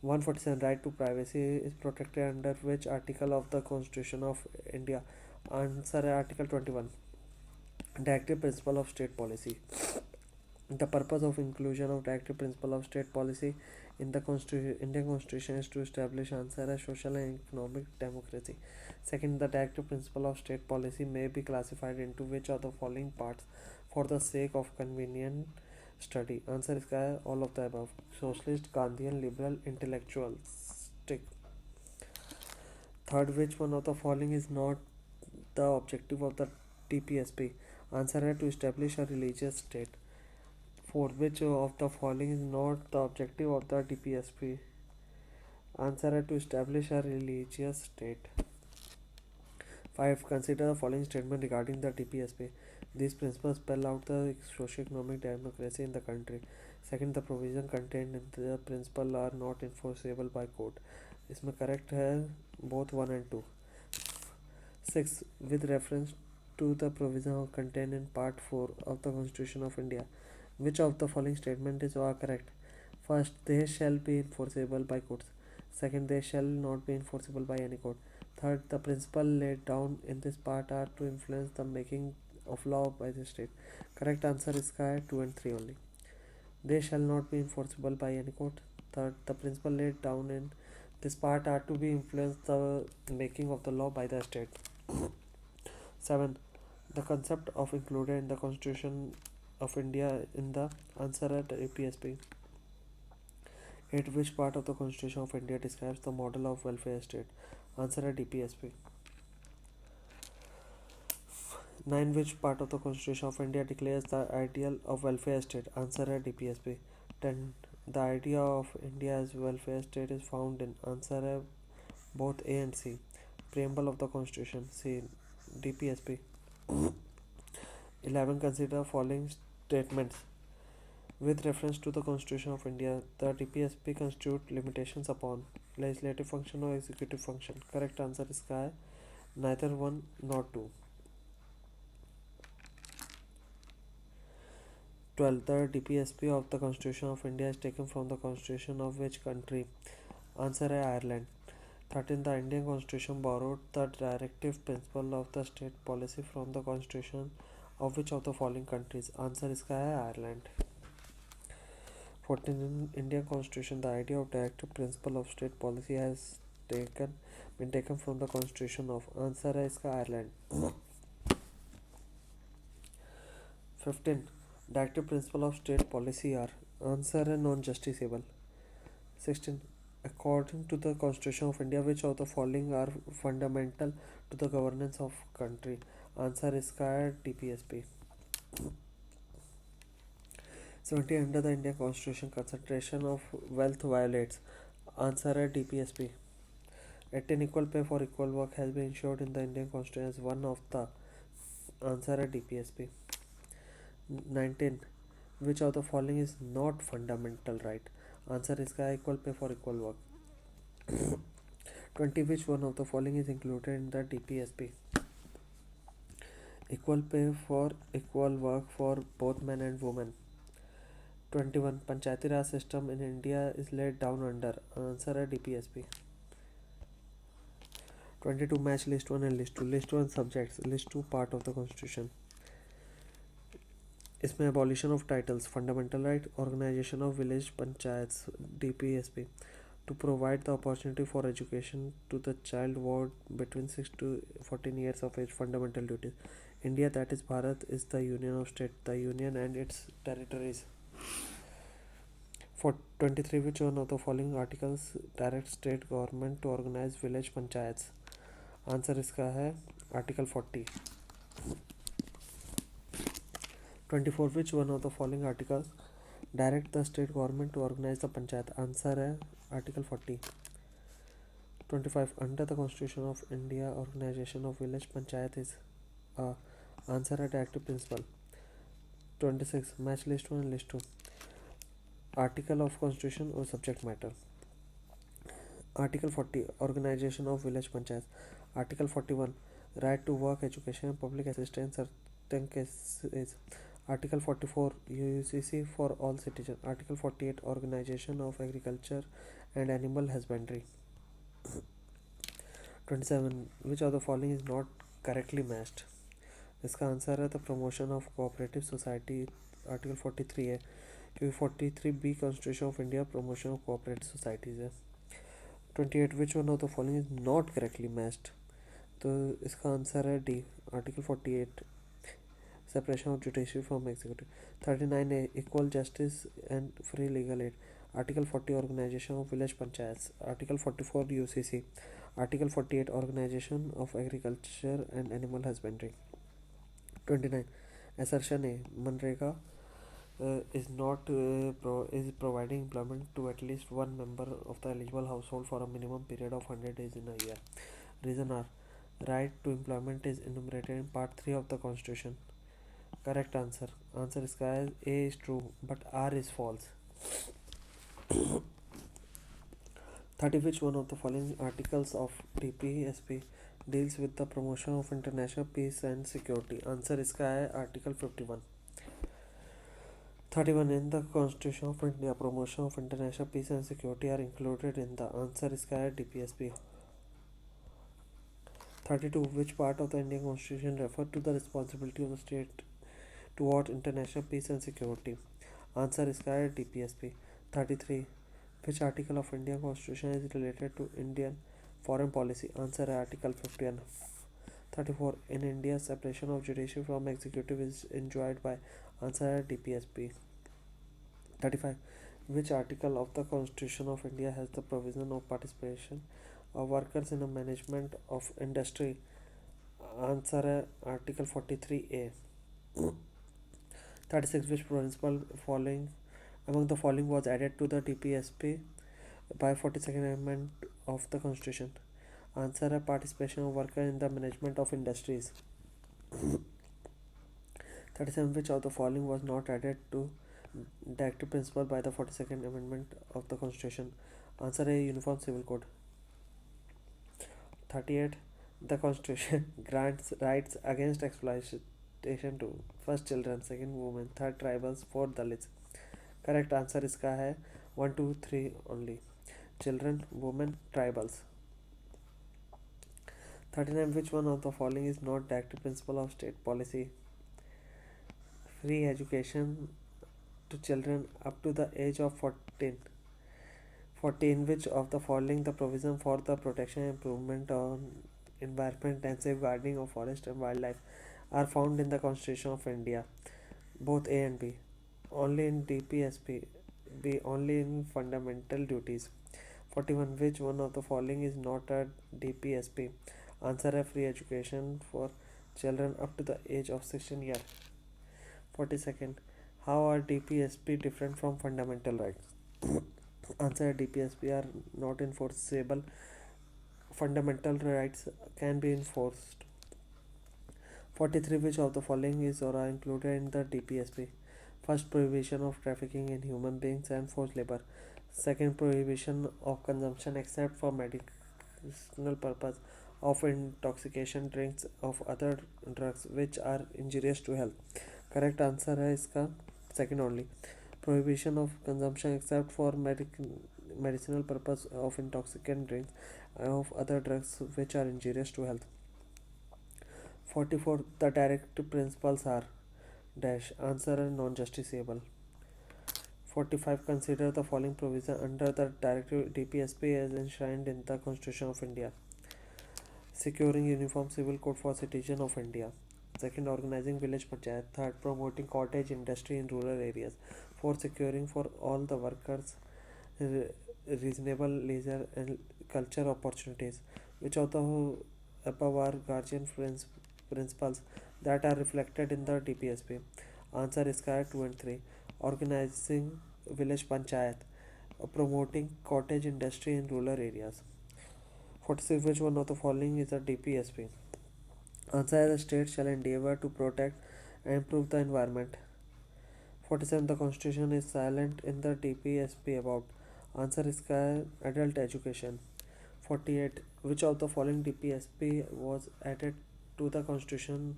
A: 147. Right to privacy is protected under which article of the Constitution of India? Answer है Article 21. Directive principle of state policy. The purpose of inclusion of directive principle of state policy in the Indian Constitution is to establish answer a social and economic democracy. Second, the directive principle of state policy may be classified into which of the following parts for the sake of convenient study? Answer is all of the above. Socialist, Gandhian, liberal, intellectualistic. Third, which one of the following is not the objective of the TPSP? Answer है to establish a religious state. For which of the following is not the objective of the TPSP? Answer है to establish a religious state. 5. Consider the following statement regarding the TPSP. These principles spell out the socio-economic democracy in the country. Second, the provision contained in the principle are not enforceable by court. इसमें correct है both 1 and 2. 6. With reference to the provision contained in Part 4 of the Constitution of India, which of the following statements are correct? First, they shall be enforceable by courts. Second, they shall not be enforceable by any court. Third, the principle laid down in this part are to influence the making of law by the state. Correct answer is 2 and 3 only. They shall not be enforceable by any court. Third, the principle laid down in this part are to be influenced the making of the law by the state. 7. The concept of included in the Constitution of India in the answer at APSP. 8. Which part of the Constitution of India describes the model of welfare state? Answer at DPSP. 9. Which part of the Constitution of India declares the ideal of welfare state? Answer at DPSP. 10. The idea of India as welfare state is found in answer at both A and C. Preamble of the Constitution. C. DPSP. 11. Consider the following statements. With reference to the Constitution of India, the DPSP constitute limitations upon legislative function or executive function. Correct answer is neither one nor two. 12. The DPSP of the Constitution of India is taken from the Constitution of which country? Answer A. Ireland. 13. The Indian Constitution borrowed the directive principle of the state policy from the Constitution of which of the following countries? Answer is A. Ireland. 14. In Indian Constitution, the idea of directive principle of state policy has been taken from the Constitution of. Answer is Ireland. 15. Directive principle of state policy are. Answer non-justiciable. 16. According to the Constitution of India, which of the following are fundamental to the governance of country? Answer is DPSP. 17. Under the Indian Constitution, concentration of wealth violates. Answer DPSP. 18. Equal pay for equal work has been ensured in the Indian Constitution as one of the. Answer DPSP. 19. Which of the following is not fundamental right? Answer is equal pay for equal work. 20. Which one of the following is included in the DPSP? Equal pay for equal work for both men and women. 21. Panchayati Raj system in India is laid down under. Answer DPSP. 22. Match list 1 and list 2. List 1 subjects. List 2 part of the Constitution. इसमें abolition of titles, fundamental right, organization of village panchayats, DPSP, to provide the opportunity for education to the child ward between 6 to 14 years of age, fundamental duties. India, that is Bharat, is the union of state, the union and its territories. For 23, which one of the following articles direct state government to organize village panchayats? Answer इसका है Article 40. 24. Which one of the following articles direct the state government to organize the panchayat? Answer है Article 40. 25. Under the Constitution of India, organization of village panchayat is answer है directive principle. 26. Match list 1 and list 2. Article of Constitution or subject matter. Article 40. Organization of village panchayats. Article 41. Right to work, education and public assistance certain cases. Article 44. UCC for all citizens. Article 48. Organization of agriculture and animal husbandry. 27. Which of the following is not correctly matched? इसका answer है the promotion of cooperative society. Article 43 है क्योंकि 43B constitution of India promotion of cooperative societies है. 28. Which one of the following is not correctly matched? तो इसका answer है D, article 48, separation of judiciary from executive. 39 है equal justice and free legal aid. Article 40 organisation of village panchayat. Article 44 UCC. Article 48 organisation of agriculture and animal husbandry. 29. Assertion A. Manrega is not is providing employment to at least one member of the eligible household for a minimum period of 100 days in a year. Reason R. Right to employment is enumerated in Part 3 of the Constitution. Correct answer. Answer is A is true, but R is false. 30. Which one of the following articles of DPSP deals with the promotion of international peace and security? Answer is Article 51. 31. In the Constitution of India, promotion of international peace and security are included in the. Answer is DPSP. 32. Which part of the Indian Constitution refer to the responsibility of the state towards international peace and security? Answer is DPSP. 33. Which article of Indian Constitution is related to Indian foreign policy? Answer Article 51. 34. In India, separation of judiciary from executive is enjoyed by. Answer DPSP. 35. Which article of the Constitution of India has the provision of participation of workers in the management of industry? Answer Article 43A. 36. Which principle following among the following was added to the DPSP by 42nd Amendment of the Constitution? Answer participation of workers in the management of industries. 37. Which of the following was not added to directive principle by the 42nd Amendment of the Constitution? Answer A. Uniform Civil Code. 38. The Constitution grants rights against exploitation Station 2. First children, second women, third tribals, fourth Dalits. Correct answer इसका है 1, 2, 3 only. Children, women, tribals. 39. Which one of the following is not the active principle of state policy? Free education to children up to the age of 14. 14. Which of the following the provision for the protection and improvement on environment and safeguarding of forest and wildlife are found in the Constitution of India? Both A and B. Only in DPSP. B. Only in fundamental duties. 41. Which one of the following is not a DPSP? Answer A. Free education for children up to the age of 16 years. 42nd. How are DPSP different from fundamental rights? Answer: DPSP are not enforceable. Fundamental rights can be enforced. 43. Which of the following is or are included in the DPSP? First, prohibition of trafficking in human beings and forced labor. Second, prohibition of consumption except for medicinal purpose of intoxication drinks of other drugs which are injurious to health. Correct answer है इसका second only. Prohibition of consumption except for medicinal purpose of intoxicant drinks of other drugs which are injurious to health. 44. The directive principles are dash answer and non-justiciable. 45. Consider the following provision under the directive DPSP as enshrined in the Constitution of India. Securing uniform civil code for citizens of India. Second, organizing village panchayat. Third, promoting cottage industry in rural areas. Fourth, securing for all the workers reasonable leisure and culture opportunities. Which of the above are guardian principles that are reflected in the DPSP? Answer is 2 and 3. Organizing village panchayat. Promoting cottage industry in rural areas. 46. Which one of the following is a DPSP? Answer: the state shall endeavor to protect and improve the environment. 47. The constitution is silent in the DPSP about. Answer is adult education. 48. Which of the following DPSP was added to the constitution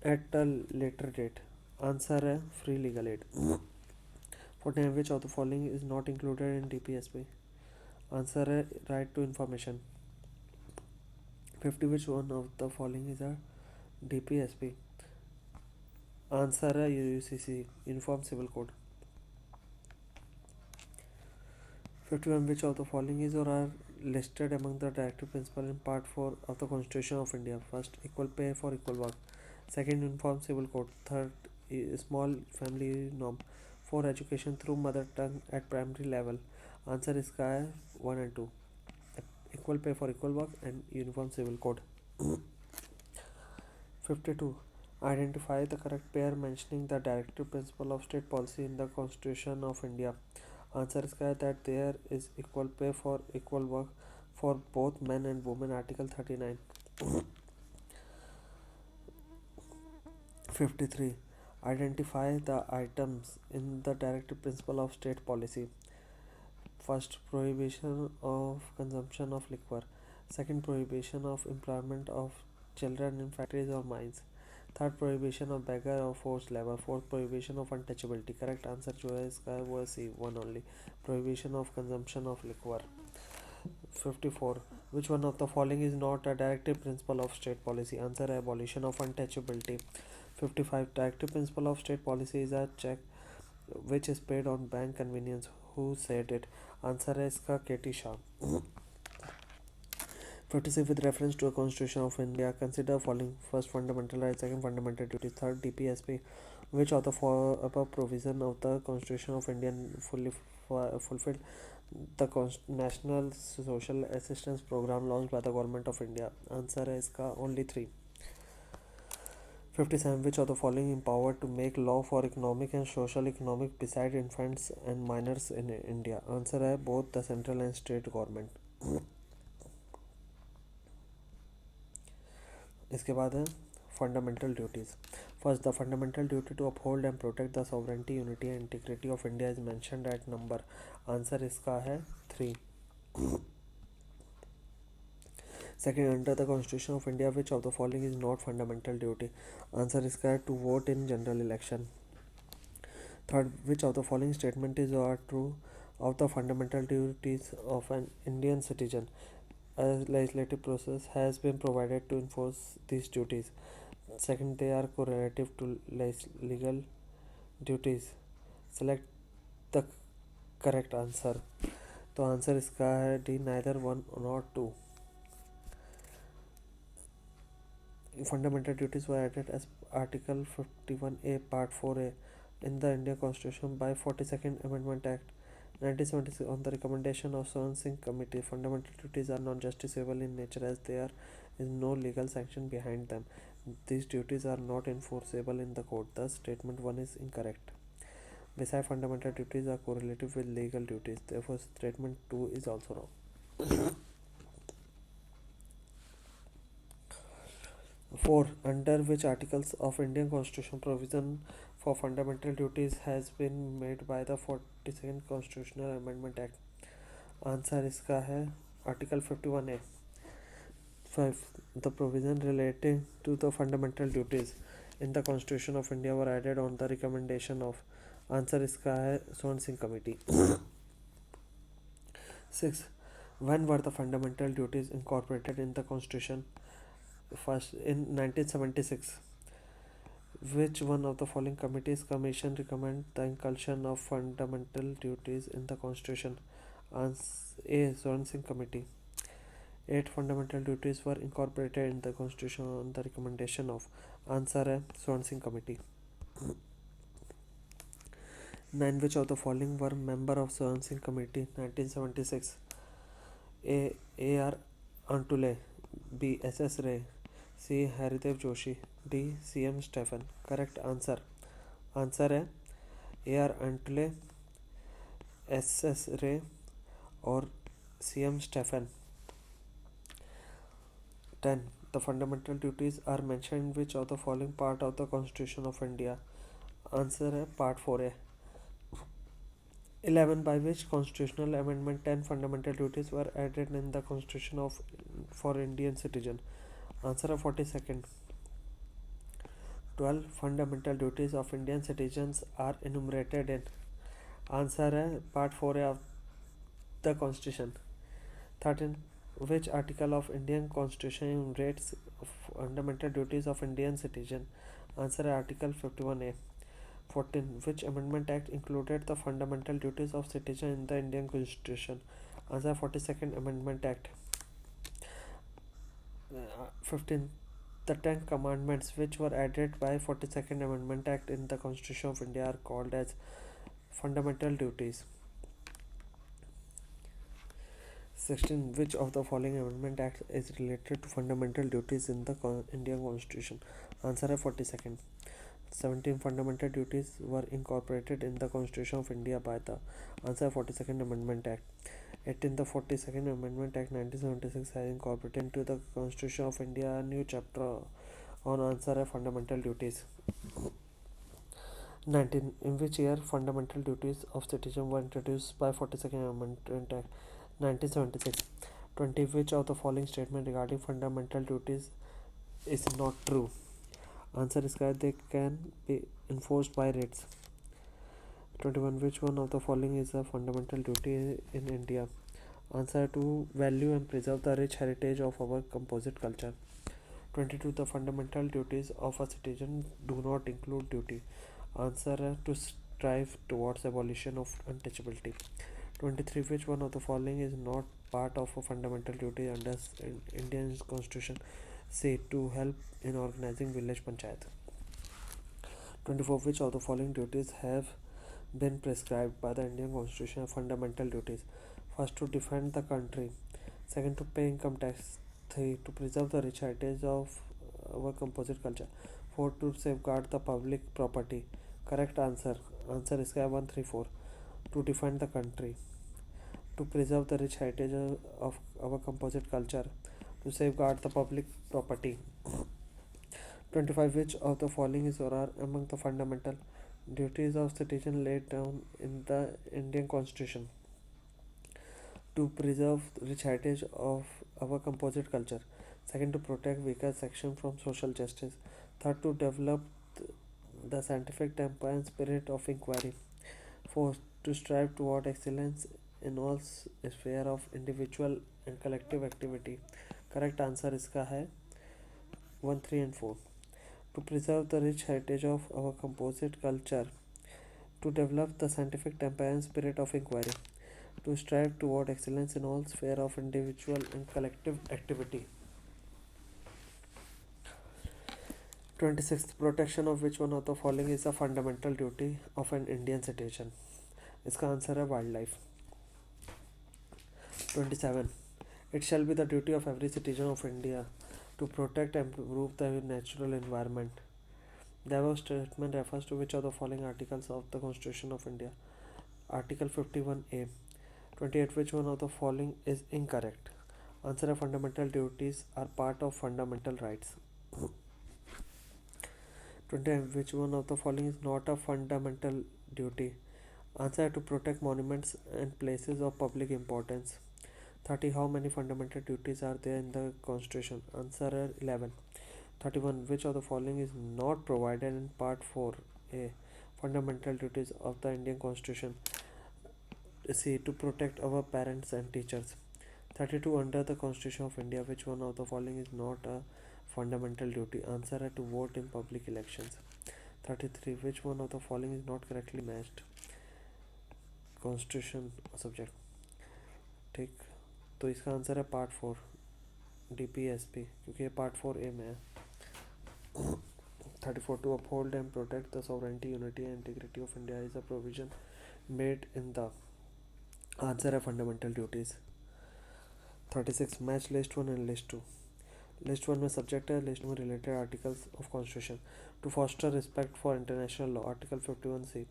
A: at a later date? Answer: free legal aid. 49. Which of the following is not included in DPSP? Answer: right to information. 50. Which one of the following is a DPSP? Answer: UCC, Uniform Civil Code. 51. Which of the following is or are listed among the directive principles in Part 4 of the Constitution of India? First, equal pay for equal work. Second, Uniform Civil Code. Third, small family norm. 4. Education through mother tongue at primary level. Answer is 1 and 2. Equal pay for equal work and Uniform Civil Code. 52. Identify the correct pair mentioning the directive principle of state policy in the Constitution of India. Answer is that there is equal pay for equal work for both men and women. Article 39. 53. Identify the items in the directive principle of state policy. First, prohibition of consumption of liquor. Second, prohibition of employment of children in factories or mines. Third, prohibition of beggar or forced labor. Fourth, prohibition of untouchability. Correct answer जो है इसका वो है C, one only. Prohibition of consumption of liquor. 54. Which one of the following is not a directive principle of state policy? Answer: abolition of untouchability. 55. Directive principle of state policy is a check which is paid on bank convenience. Who said it? Answer है इसका Katie Shah. 56. With reference to a Constitution of India, consider following: first, fundamental rights; second, fundamental duties; third, DPSP. Which of the above provision of the Constitution of India fully fulfilled the National Social Assistance Program launched by the Government of India? Answer है इसका only 3. 57. Which of the following empowered to make law for economic and social economic beside infants and minors in India? Answer है both the central and state government. इसके बाद है fundamental duties. First, the fundamental duty to uphold and protect the sovereignty, unity and integrity of India is mentioned at number. Answer इसका है 3. Second, under the Constitution of India, which of the following is not fundamental duty? Answer is correct, to vote in general election. Third, which of the following statement is or true of the fundamental duties of an Indian citizen? A legislative process has been provided to enforce these duties. Second, they are correlative to legal duties. Select the correct answer. तो answer इसका है D, neither one nor two. Fundamental duties were added as Article 51A Part 4A in the Indian Constitution by 42nd Amendment Act 1976 on the recommendation of Swan Singh Committee. Fundamental duties are non-justiciable in nature as there is no legal sanction behind them. These duties are not enforceable in the court. Thus, statement 1 is incorrect. Besides, fundamental duties are correlative with legal duties. Therefore, statement 2 is also wrong. 4. Under which articles of Indian Constitution provision for fundamental duties has been made by the 42nd Constitutional Amendment Act? Answer इसका है Article 51A. 5. The provision relating to the fundamental duties in the Constitution of India were added on the recommendation of. Answer इसका है Swan Singh Committee. 6. When were the fundamental duties incorporated in the Constitution? First, in 1976. Which one of the following committees commission recommend the inclusion of fundamental duties in the Constitution? Answer A. Swan Singh Committee. 8 fundamental duties were incorporated in the Constitution on the recommendation of. Answer A. Swan Singh Committee. 9. Which of the following were member of Swan Singh Committee 1976? A. A.R. Antule. B. S.S. Ray. C. Haridev Joshi. D. C.M. Stephen. Correct answer. Answer है A.R. Antule, S.S. Ray और C.M. Stephen. 10. The fundamental duties are mentioned which of the following part of the Constitution of India? Answer है Part 4A. 11. By which constitutional amendment 10 fundamental duties were added in the Constitution of for Indian citizen? Answer है 42nd. 12. Fundamental duties of Indian citizens are enumerated in. Answer है Part 4A of the Constitution. 13. Which article of Indian Constitution enumerates fundamental duties of Indian citizen? Answer है Article 51A. 14. Which Amendment Act included the fundamental duties of citizen in the Indian Constitution? Answer 42nd Amendment Act. 15. The 10 commandments which were added by 42nd Amendment Act in the Constitution of India are called as fundamental duties. 16. Which of the following Amendment Act is related to fundamental duties in the Indian Constitution? Answer है 42nd. 17. Fundamental duties were incorporated in the Constitution of India by the. Answer 42nd Amendment Act. 18. The 42nd Amendment Act 1976 has incorporated into the Constitution of India a new chapter on. Answer है fundamental duties. 19. In which year fundamental duties of citizen were introduced by 42nd Amendment Act 1976? 20. Which of the following statement regarding fundamental duties is not true? Answer is correct, they can be enforced by writs. 21. Which one of the following is a fundamental duty in India? Answer to value and preserve the rich heritage of our composite culture. 22. The fundamental duties of a citizen do not include duty. Answer to strive towards abolition of untouchability. 23. Which one of the following is not part of a fundamental duty under Indian Constitution? Say to help in organizing village panchayat. 24. Which of the following duties have been prescribed by the Indian Constitution as fundamental duties? First, to defend the country. Second, to pay income tax. 3. To preserve the rich heritage of our composite culture. 4. To safeguard the public property. Correct answer. Answer is 1, 3, 4. To defend the country. To preserve the rich heritage of our composite culture. To safeguard the public property. 25. Which of the following is or are among the fundamental duties of citizen laid down in the Indian Constitution? to preserve rich heritage of our composite culture. Second, to protect weaker section from social justice. Third, to develop the scientific temper and spirit of inquiry. Fourth, to strive toward excellence in all sphere of individual and collective activity. Correct answer इसका है 1, 3 and 4. To preserve the rich heritage of our composite culture. To develop the scientific temper and spirit of inquiry. To strive toward excellence in all sphere of individual and collective activity. 26th, protection of which one of the following is a fundamental duty of an Indian citizen? इसका answer है wild life. 27, it shall be the duty of every citizen of India to protect and improve the natural environment. The above statement refers to which of the following articles of the Constitution of India? Article 51A. 28, which one of the following is incorrect? Answer: fundamental duties are part of fundamental rights. 29, which one of the following is not a fundamental duty? Answer: to protect monuments and places of public importance. 30, how many fundamental duties are there in the Constitution? Answer: 11. 31, which of the following is not provided in Part 4A, fundamental duties of the Indian Constitution? C, to protect our parents and teachers. 32, under the Constitution of India, which one of the following is not a fundamental duty? Answer: to vote in public elections. 33, which one of the following is not correctly matched? Constitution subject. ठीक, तो इसका answer है part 4 DPSP, क्योंकि ये part 4A में है. 34, to uphold and protect the sovereignty, unity and integrity of India is a provision made in the. Answer है fundamental duties. 36, match list 1 and list 2. List 1 में सब्जेक्ट है, list में related articles of constitution. To foster respect for international law, article 51C.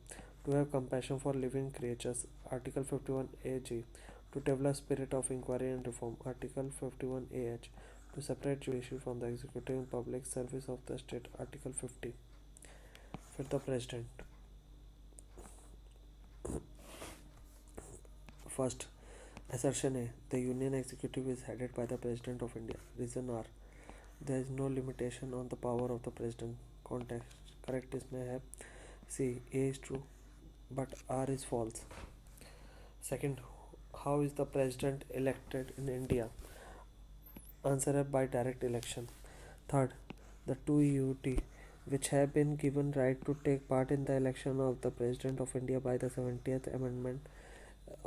A: To have compassion for living creatures, article 51AG. To develop spirit of inquiry and reform, article 51AH. To separate judiciary from the executive in public service of the state, article 50. फिर the president. First, assertion A, the Union Executive is headed by the President of India. Reason R, there is no limitation on the power of the President. Context, correct इसमें है C, A is true but R is false. Second, how is the President elected in India? Answer है by direct election. Third, the two UT which have been given right to take part in the election of the President of India by the 70th Amendment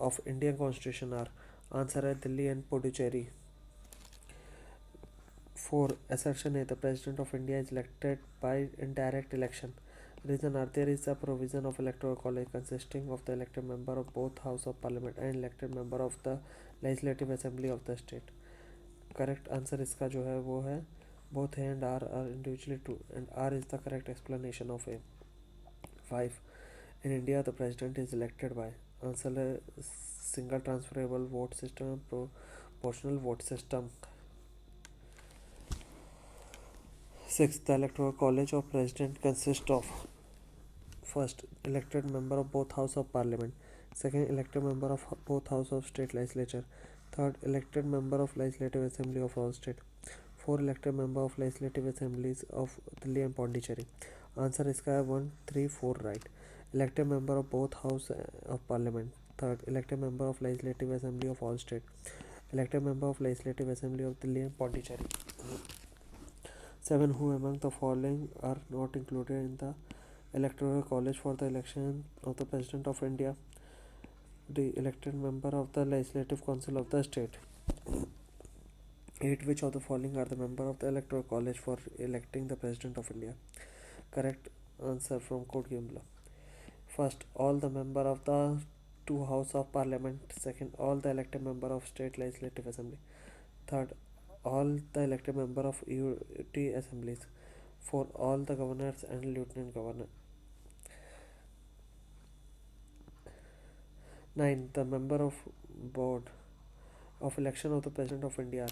A: of Indian Constitution are. Answer है Delhi and Puducherry. 4, assertion A, the President of India is elected by indirect election. Reason are, there is a provision of electoral college consisting of the elected member of both House of Parliament and elected member of the Legislative Assembly of the state. Correct answer इसका जो है वो है both A and R are individually true and R is the correct explanation of A. 5, in India the President is elected by. Answer है single transferable vote system and proportional vote system. 6, the electoral college of president consists of: first, elected member of both house of parliament. Second, elected member of both house of state legislature. Third, elected member of legislative assembly of all state. 4, elected member of legislative assemblies of Delhi and Pondicherry. Answer इसका है 1, 3, 4 right. Elected member of both house of parliament. Third, elected member of legislative assembly of all state. Elected member of legislative assembly of Delhi and Pondicherry. 7, who among the following are not included in the electoral college for the election of the President of India? The elected member of the legislative council of the state. 8, which of the following are the member of the electoral college for electing the President of India? Correct answer from Code Gimla. First, all the member of the two house of parliament. Second, all the elected member of state legislative assembly. Third, all the elected member of UT assemblies. 4, all the governors and lieutenant governor. 9, the member of board of election of the President of India.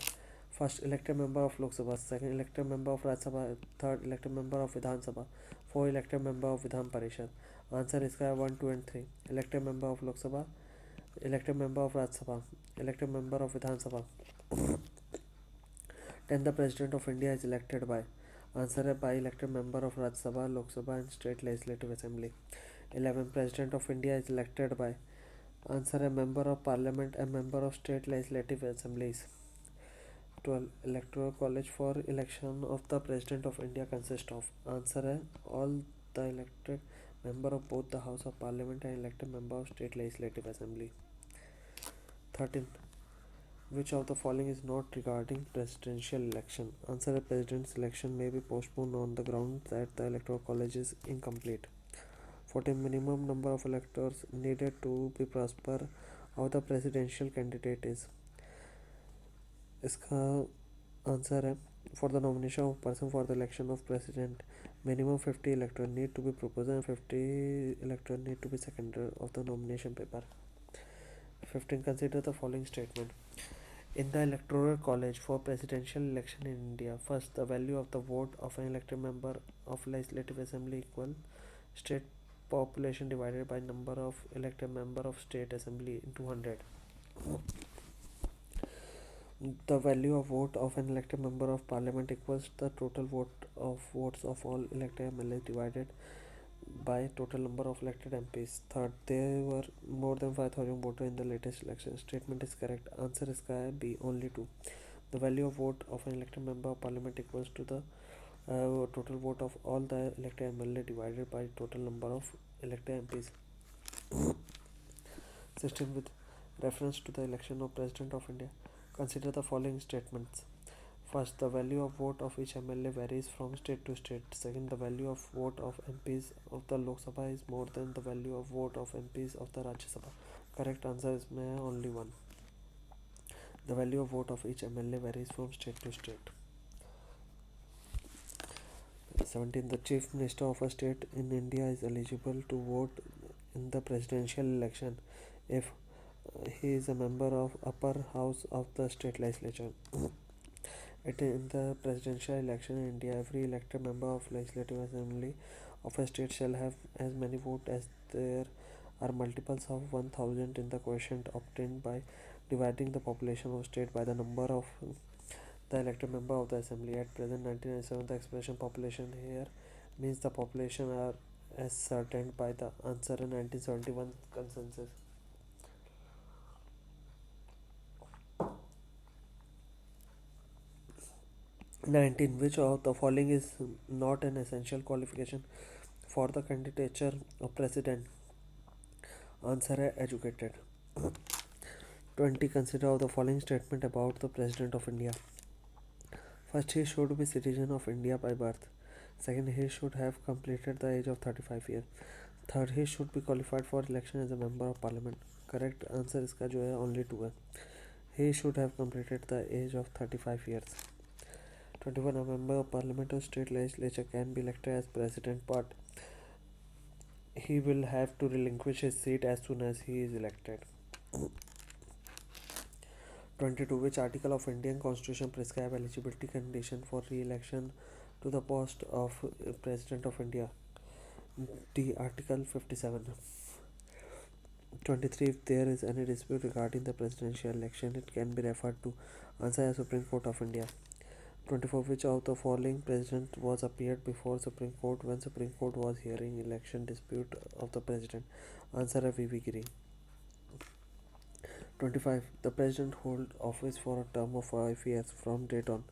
A: First, elected member of Lok Sabha. Second, elected member of Rajya Sabha. Third, elected member of Vidhan Sabha. 4, elected member of Vidhan Parishad. Answer इसका है 1, 2 and 3. Elected member of Lok Sabha, Elected member of Rajya Sabha. Elected member of Vidhan Sabha. 10. The President of India is elected by. Answer A, by elected member of Rajya Sabha, Lok Sabha and State Legislative Assembly. 11. President of India is elected by. Answer A, member of Parliament and member of State Legislative Assemblies. 12. Electoral college for election of the President of India consists of. Answer A, all the elected member of both the House of Parliament and elected member of State Legislative Assembly. 13. Which of the following is not regarding presidential election? Answer A, president's election may be postponed on the ground that the electoral college is incomplete. 14. Minimum number of electors needed to be prosper of the presidential candidate is. इसका answer है for the nomination of person for the election of president, minimum 50 electors need to be proposed and 50 electors need to be seconded of the nomination paper. 15. Consider the following statement. In the electoral college for presidential election in India, first, the value of the vote of an elected member of legislative assembly equal state population divided by number of elected member of state assembly into 100. The value of vote of an elected member of parliament equals the total votes of all elected MLAs divided by total number of elected MPs. Third, there were more than 5,000 voters in the latest election. Statement is correct. Answer is B, only 2. The value of vote of an elected member of parliament equals to the total vote of all the elected MLA divided by total number of elected MPs. 16. With reference to the election of President of India, consider the following statements. First, the value of vote of each MLA varies from state to state. Second, the value of vote of MPs of the Lok Sabha is more than the value of vote of MPs of the Rajya Sabha. Correct answer is only 1. The value of vote of each MLA varies from state to state. 17. The Chief Minister of a state in India is eligible to vote in the presidential election if he is a member of upper house of the state legislature. In the presidential election in India, every elected member of legislative assembly of a state shall have as many votes as there are multiples of 1000 in the quotient obtained by dividing the population of state by the number of the elected member of the assembly. At present 1997, the expression population here means the population are ascertained by the answer in 1971 consensus. 19. Which of the following is not an essential qualification for the candidature of president? Answer A, educated. 20. Consider the following statement about the President of India. First, he should be citizen of India by birth. Second, he should have completed the age of 35 years. Third, he should be qualified for election as a member of parliament. Correct answer इसका जो है only 2 है. He should have completed the age of 35 years. 21. A member of parliament or state legislature can be elected as president, but he will have to relinquish his seat as soon as he is elected. 22. Which article of Indian Constitution prescribe eligibility condition for re-election to the post of President of India? D. Article 57. 23. If there is any dispute regarding the presidential election, it can be referred to answer Supreme Court of India. 24. Which of the following president was appeared before Supreme Court when Supreme Court was hearing election dispute of the president? Answer V.V. Giri. 25. The president hold office for a term of 5 years from date on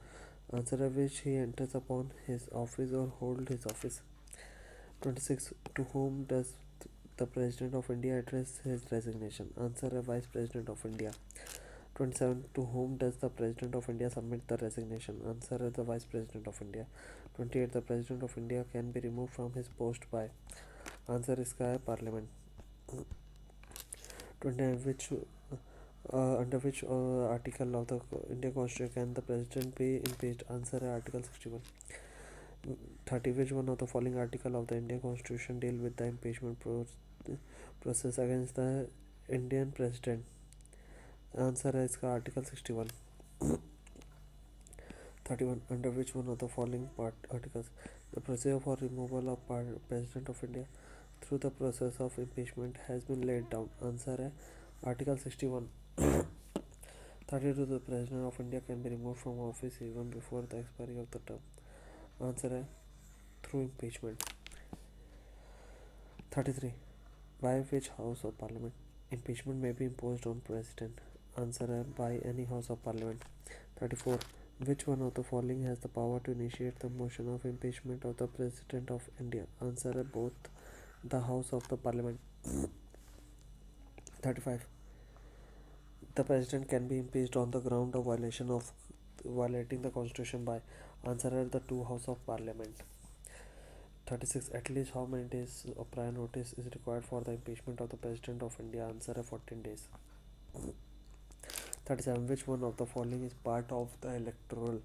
A: answer which he enters upon his office or hold his office. 26. To whom does the President of India address his resignation? Answer Vice President of India. 27. To whom does the President of India submit the resignation? Answer the Vice President of India. 28. The President of India can be removed from his post by answer इसका है Parliament. 29. Which under which article of the Indian Constitution can the President be impeached? Answer Article 61. 30. Which one of the following article of the Indian Constitution deal with the impeachment process against the Indian President? Answer है इसका Article 61. 31. Under which one of the following articles the procedure for removal of President of India through the process of impeachment has been laid down? Answer है Article 61. 32. The President of India can be removed from office even before the expiry of the term. Answer है through impeachment. 33. By which House of Parliament? Impeachment may be imposed on President. Answer है by any House of Parliament. 34. Which one of the following has the power to initiate the motion of impeachment of the President of India? Answer है both the House of the Parliament. 35. The President can be impeached on the ground of violating the Constitution by. Answer है the two House of Parliament. 36. At least how many days of prior notice is required for the impeachment of the President of India? Answer है 14 days. 37. Which one of the following is part of the electoral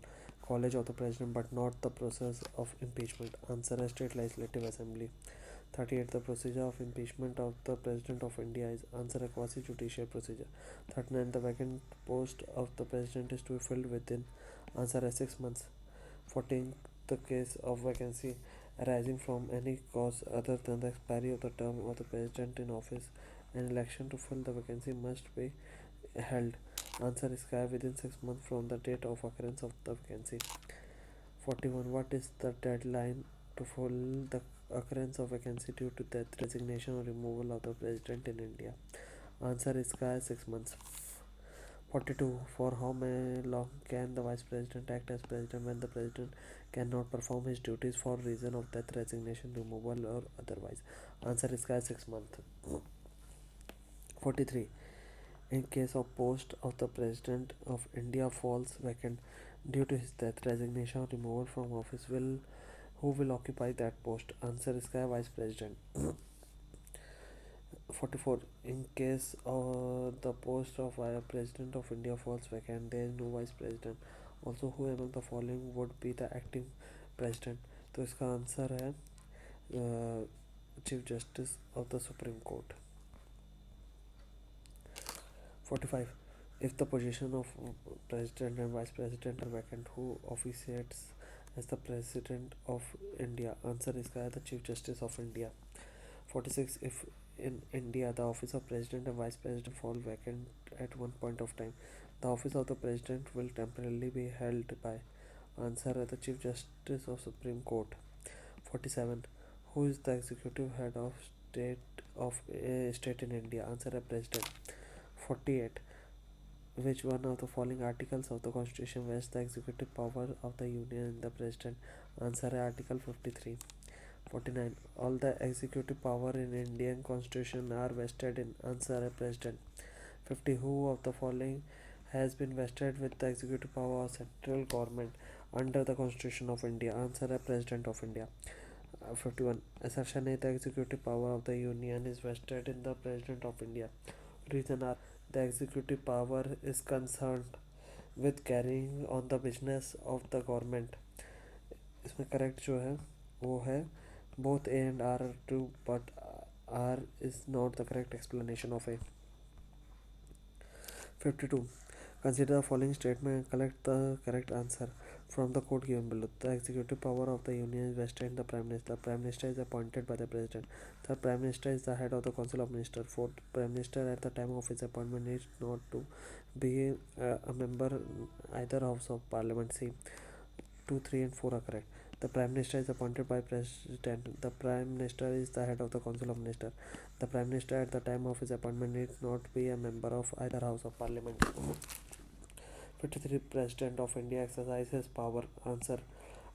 A: college of the President but not the process of impeachment? Answer है State Legislative Assembly. 38. The procedure of impeachment of the President of India is. Answer है quasi judicial procedure. 39. The vacant post of the President is to be filled within. Answer है 6 months. 14. The case of vacancy arising from any cause other than the expiry of the term of the President in office, an election to fill the vacancy must be held. Answer is within 6 months from the date of occurrence of the vacancy. 41. What is the deadline to fill the occurrence of vacancy due to death, resignation or removal of the President in India? Answer is 6 months. 42. For how long can the Vice President act as President when the President cannot perform his duties for reason of death, resignation, removal or otherwise? Answer is 6 months. 43. In case of post of the President of India falls vacant due to his death, resignation or removal from office, who will occupy that post? Answer is Vice President. 44. In case the post of President of India falls vacant, there is no Vice President. Also, who among the following would be the acting President? तो इसका answer है Chief Justice of the Supreme Court. 45. If the position of President and Vice President are vacant, who officiates as the President of India? Answer is the Chief Justice of India. 46. If in India the office of President and Vice President fall vacant at one point of time, the office of the President will temporarily be held by. Answer the Chief Justice of Supreme Court. 47. Who is the executive head of state in India? Answer President. 48. Which one of the following articles of the Constitution vests the executive power of the Union in the President? Answer Article 53. 49. All the executive power in Indian Constitution are vested in. Answer President. 50. Who of the following has been vested with the executive power of central government under the Constitution of India? Answer President of India. 51. Assertion A. The executive power of the Union is vested in the President of India. Reason are the executive power is concerned with carrying on the business of the government. इसमें correct जो है वो है both A and R are true, but R is not the correct explanation of A. 52. Consider the following statement and collect the correct answer from the code given below. The executive power of the Union is vested in the Prime Minister. The Prime Minister is appointed by the President. The Prime Minister is the head of the Council of Ministers. 4. Prime Minister at the time of his appointment needs not to be a member either House of Parliament. C. 2, 3 and 4 are correct. The Prime Minister is appointed by President. The Prime Minister is the head of the Council of Ministers. The Prime Minister at the time of his appointment needs not be a member of either House of Parliament. 53. President of India exercises power. Answer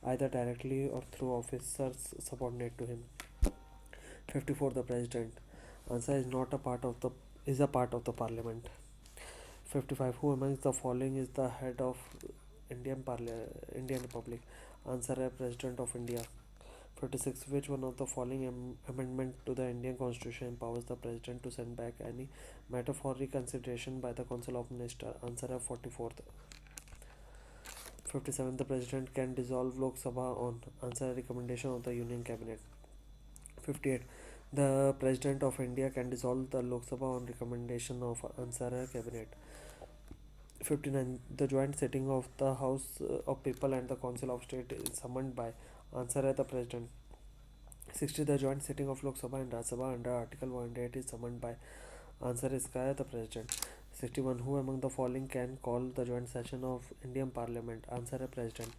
A: either directly or through officers subordinate to him. 54. The President. Answer is not a part of the Parliament. 55. Who amongst the following is the head of Indian Republic? Answer President of India. 56. Which one of the following amendment to the Indian Constitution empowers the President to send back any matter for reconsideration by the Council of Ministers? Answer 44th. 57. The President can dissolve Lok Sabha on. Answer recommendation of the Union Cabinet. 58. The President of India can dissolve the Lok Sabha on recommendation of. Answer Cabinet. 59. The joint sitting of the House of People and the Council of State is summoned by. Answer the President. 60. The joint sitting of Lok Sabha and Rajya Sabha under Article 108 is summoned by. Answer is Kaya, the President. 61. Who among the following can call the joint session of Indian Parliament? Answer a President.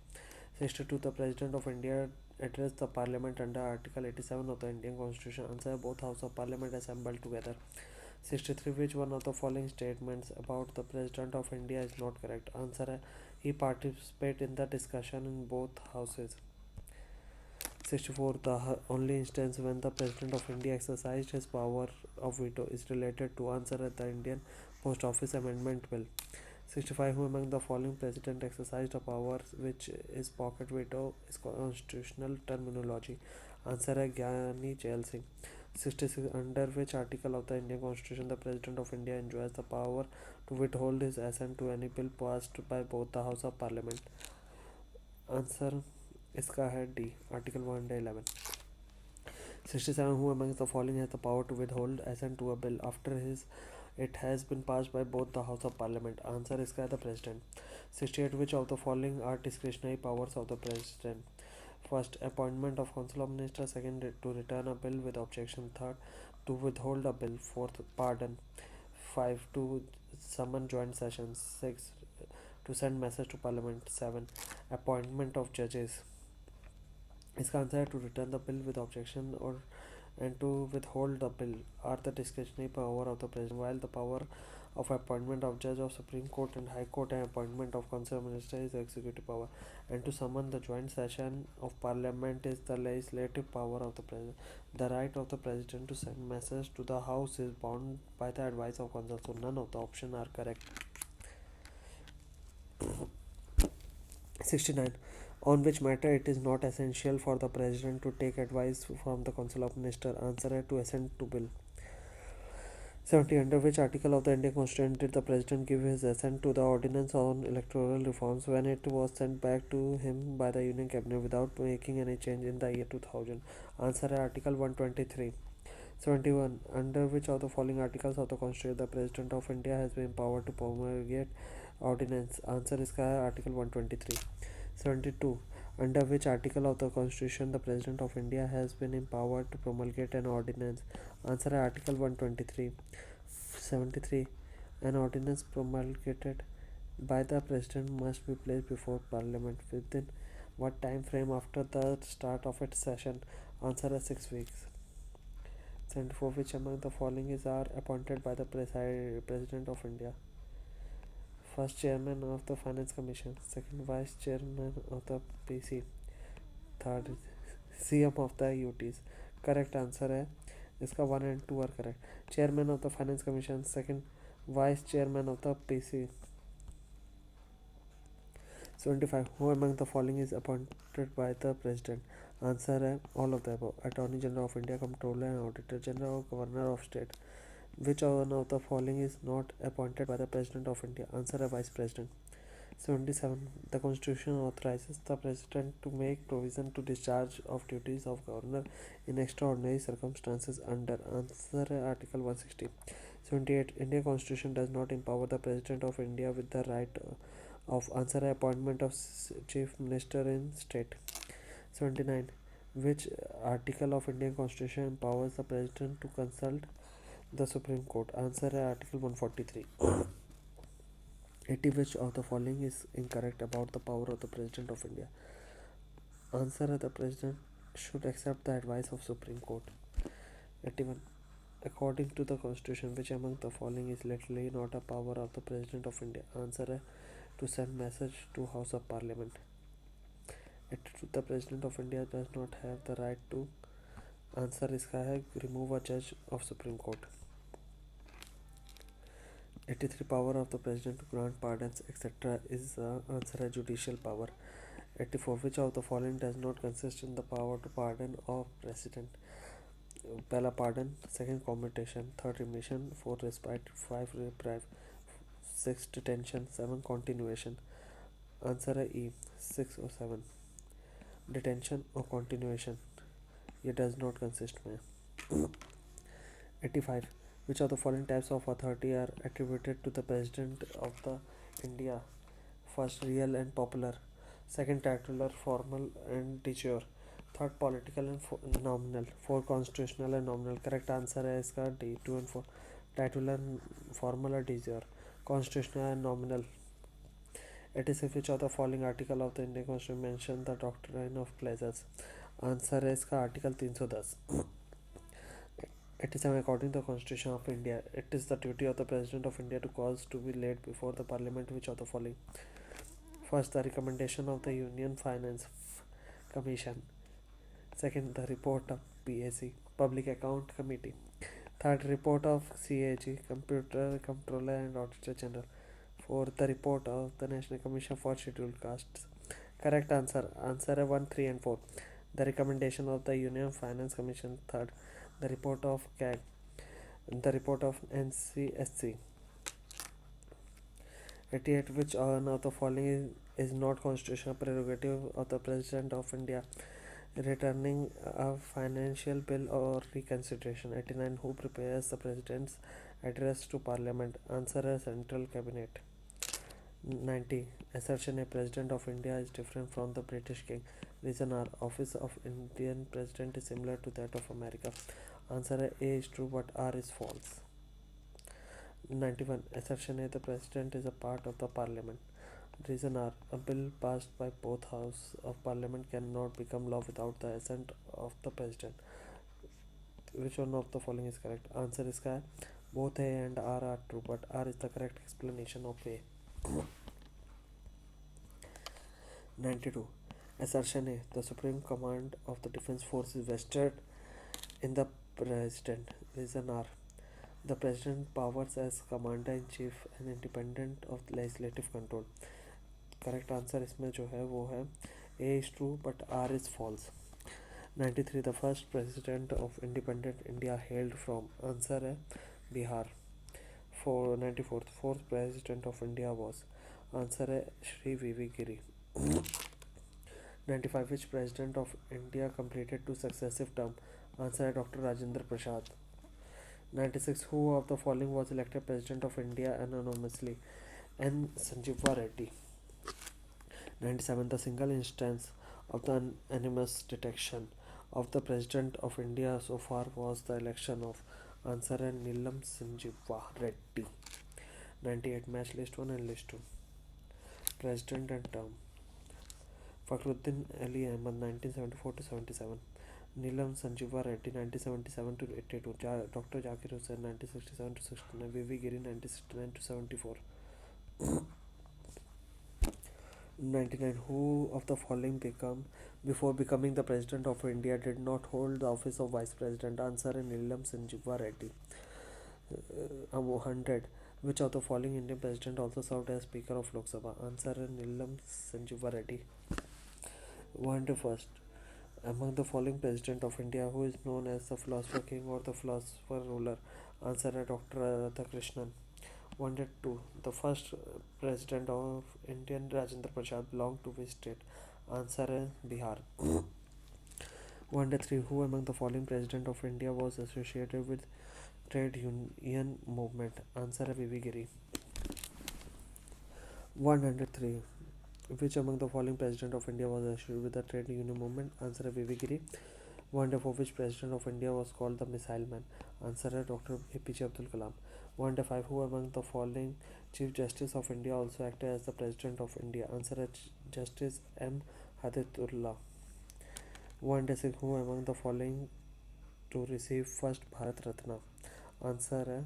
A: 62. The President of India addressed the Parliament under Article 87 of the Indian Constitution. Answer both House of Parliament assembled together. 63. Which one of the following statements about the President of India is not correct? Answer he participated in the discussion in both houses. 64. The only instance when the President of India exercised his power of veto is related to answer at the Indian Post Office Amendment Bill. 65. Who among the following president exercised a power which is pocket veto is constitutional terminology? Answer Gyani Jail Singh. 66. Under which article of the Indian Constitution the President of India enjoys the power to withhold his assent to any bill passed by both the House of Parliament? Answer इसका है D. Article 111. 67. Who among the following has the power to withhold assent to a bill after it has been passed by both the House of Parliament? Answer इसका है the President. 68. Which of the following are discretionary powers of the President? First, appointment of Council of Ministers. Second, to return a bill with objection. Third, to withhold a bill. Fourth, pardon. 5. To summon joint sessions. 6. To send message to Parliament. 7. Appointment of judges. इसका answer है to return the bill with objection और and to withhold the bill are the discretionary power of the president, while the power of appointment of judge of Supreme Court and High Court and appointment of council of minister is the executive power, and to summon the joint session of parliament is the legislative power of the president. The right of the president to send message to the house is bound by the advice of council, so none of the options are correct. 69. On which matter it is not essential for the president to take advice from the council of minister? Answer to assent to bill. 70. Under which article of the Indian Constitution did the president give his assent to the ordinance on electoral reforms when it was sent back to him by the Union Cabinet without making any change in the year 2000? Answer Article 123. 71. Under which of the following articles of the Constitution the President of India has been empowered to promulgate ordinance? Answer is Article 123. 72. Under which article of the Constitution the President of India has been empowered to promulgate an ordinance? Answer Article 123. 73. An ordinance promulgated by the President must be placed before Parliament within what time frame after the start of its session? Answer 6 weeks. 74. Which among the following are appointed by the President of India? First, chairman of the Finance Commission. Second, vice chairman of the PC. Third, CM of the UTs. Correct answer है इसका 1 and 2 are correct. Chairman of the Finance Commission. Second, vice chairman of the PC. 75. Who among the following is appointed by the President? Answer है all of the above. Attorney General of India, Comptroller and Auditor General or Governor of State. Which one of the following is not appointed by the President of India? Answer Vice President. 77. The Constitution authorizes the President to make provision to discharge of duties of Governor in extraordinary circumstances under. Answer Article 160. 78. Indian Constitution does not empower the President of India with the right of answer appointment of Chief Minister in state. 79. Which article of Indian Constitution empowers the President to consult the Supreme Court? Answer Article 143. 80. Which of the following is incorrect about the power of the President of India? Answer the President should accept the advice of Supreme Court. 81. According to the Constitution, which among the following is literally not a power of the President of India? Answer to send message to House of Parliament. 82. The President of India does not have the right to answer इसका है remove a judge of Supreme Court. 83. Power of the President to grant pardons etc. is answer a judicial power. 84. Which of the following does not consist in the power to pardon of President? पहला pardon, second commutation, third remission, fourth respite, 5 reprieve, 6 detention, 7 continuation. Answer है E 6 or 7. Detention or continuation ये does not consist में. 85. Which of the following types of authority are attributed to the President of the India? First, real and popular. Second, titular, formal and de jure. Third, political and nominal. Fourth, constitutional and nominal. Correct answer है इसका D 2 and 4. titular, formal or de jure, constitutional and nominal. It is if which of the following article of the Indian Constitution mention the doctrine of pleasures. Answer है इसका article 310. It is according to the Constitution of India. It is the duty of the President of India to cause to be laid before the Parliament which of the following. First, the recommendation of the Union Finance Commission. Second, the report of PAC, Public Account Committee. Third, report of CAG, Computer Controller and Auditor General. Fourth, the report of the National Commission for Scheduled Castes. Correct answer. Answer है 1, 3 and 4. The recommendation of the Union Finance Commission. Third, the report of CAG. The report of NCSC. 88. Which one of the following is not constitutional prerogative of the President of India? Returning a financial bill or reconsideration. 89. Who prepares the President's address to Parliament? Answer is Central Cabinet. 90. Assertion: a President of India is different from the British King. Reason: our office of Indian President is similar to that of America. Answer: A is true but R is false. 91. Assertion: A, the President is a part of the Parliament. Reason: R, a bill passed by both houses of Parliament cannot become law without the assent of the President. Which one of the following is correct? Answer is both A and R are true, but R is the correct explanation of A. 92. Assertion: A, the supreme command of the defense force is vested in the President. Reason: R, the President powers as commander-in-chief and independent of legislative control. Correct answer इसमें जो है वो है A is true but R is false. 93. The first president of independent India hailed from. Answer है Bihar. 94. Fourth president of India was. Answer है Shri V Giri. 95. Which president of India completed 2 successive terms? Answer है doctor Rajendra Prasad. 96. Who of the following was elected president of India anonymously? N. Sanjeeva Reddy. 97. The single instance of the anonymous detection of the President of India so far was the election of. Answer है Neelam Sanjeeva Reddy. 98. Match list 1 and list 2. President and term. Fakhruddin Ali Ahmad 1974 to 77. Neelam Sanjeeva Reddy 1977 to 82. Dr. Zakir Hussain 1967 to 69. V.V. Giri 1969 to 74. 99. Who of the following before becoming the President of India did not hold the office of Vice President? Answer is Neelam Sanjeeva Reddy. 100. Which of the following Indian President also served as Speaker of Lok Sabha? Answer is Neelam Sanjeeva Reddy. 101. Among the following President of India who is known as the Philosopher King or the Philosopher Ruler? Answer is Dr. Radhakrishnan. 102. The first President of Indian Rajendra Prasad belonged to which state? Answer is Bihar. 103. Who among the following President of India was associated with trade union movement? Answer is V.V. Giri. 103. Which among the following President of India was associated with the trade union movement? Answer is V.V. Giri. 104. Which President of India was called the Missile Man? Answer is Dr. APJ Abdul Kalam. 105. Who among the following Chief Justice of India also acted as the President of India? Answer is Justice M. Hadithullah. 106. Who among the following to receive first Bharat Ratna? Answer is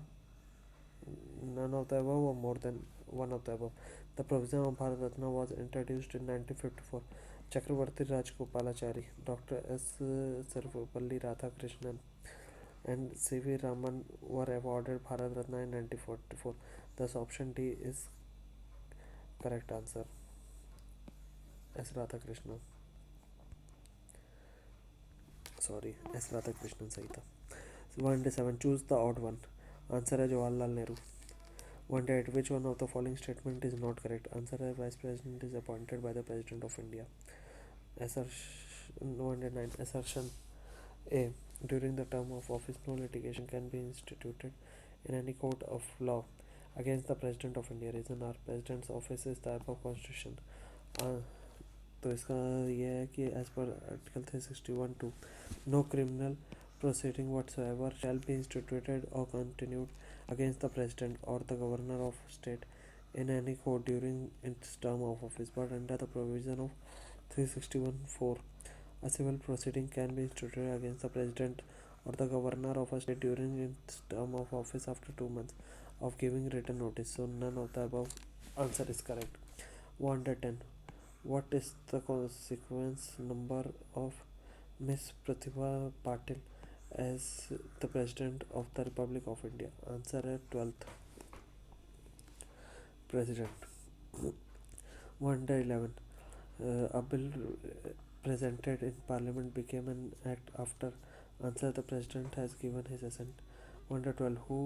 A: none of the above or more than one of the above. The provision of Bharat Ratna was introduced in 1954. Chakravarti Rajgopalachari, Dr. S. Sarvapalli Radhakrishnan and C.V. Raman were awarded Bharat Ratna in 1944. Thus option D is correct answer. S. Radhakrishnan. S. Radhakrishnan सही था. 107. Choose the odd one. Answer है Jawaharlal Nehru. 108. Which one of the following statement is not correct? Answer है Vice President is appointed by the President of India. 109. Assertion A. During the term of office, no litigation can be instituted in any court of law against the President of India. Reason: our President's office is the above Constitution. तो इसका ये है कि as पर article 361(2) no criminal proceeding whatsoever shall be instituted or continued against the President or the Governor of State in any court during its term of office, but under the provision of 361(4), a civil proceeding can be instituted against the President or the Governor of a state during its term of office after 2 months of giving written notice. So none of the above answer is correct. 110. What is the consequence number of Miss Pratibha Patil as the President of the Republic of India? Answer है 12th President. 111. A bill presented in Parliament became an act after answer the President has given his assent. 112. Who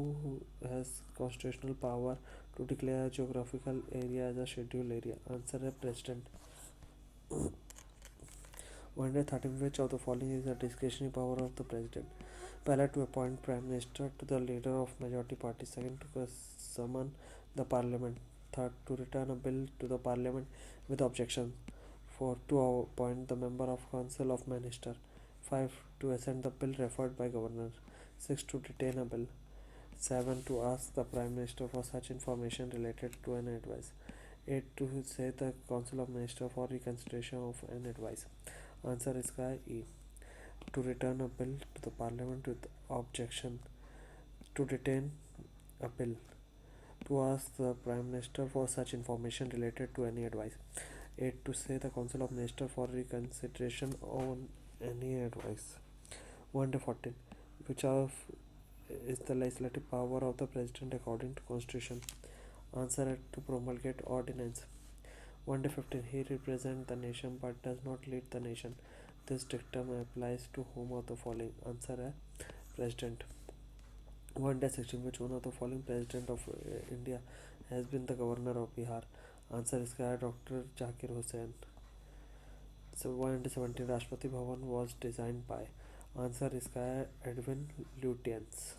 A: has constitutional power to declare a geographical area as a scheduled area? Answer है President. 113. Which of the following is the discretionary power of the President? पहला, to appoint Prime Minister, to the leader of majority party. Second, to summon the Parliament. Third, to return a bill to the Parliament with objection. Four, to appoint the member of Council of Minister. 5, to assent the bill referred by Governor. 6, to detain a bill. 7, to ask the Prime Minister for such information related to an advice. 8, to say the Council of Minister for reconsideration of an advice. Answer is E. To return a bill to the Parliament with objection. To detain a bill. To ask the Prime Minister for such information related to any advice. 8, to say the Council of Ministers for reconsideration on any advice. 114. Which of is the legislative power of the President according to Constitution? Answer to promulgate ordinance. 115. He represents the nation but does not lead the nation. This dictum applies to whom of the following? Answer President. 116. Which one of the following President of India has been the Governor of Bihar? Answer is Dr. Zakir Hussain. So 117. Rashtrapati Bhavan was designed by. Answer is Edwin Lutyens.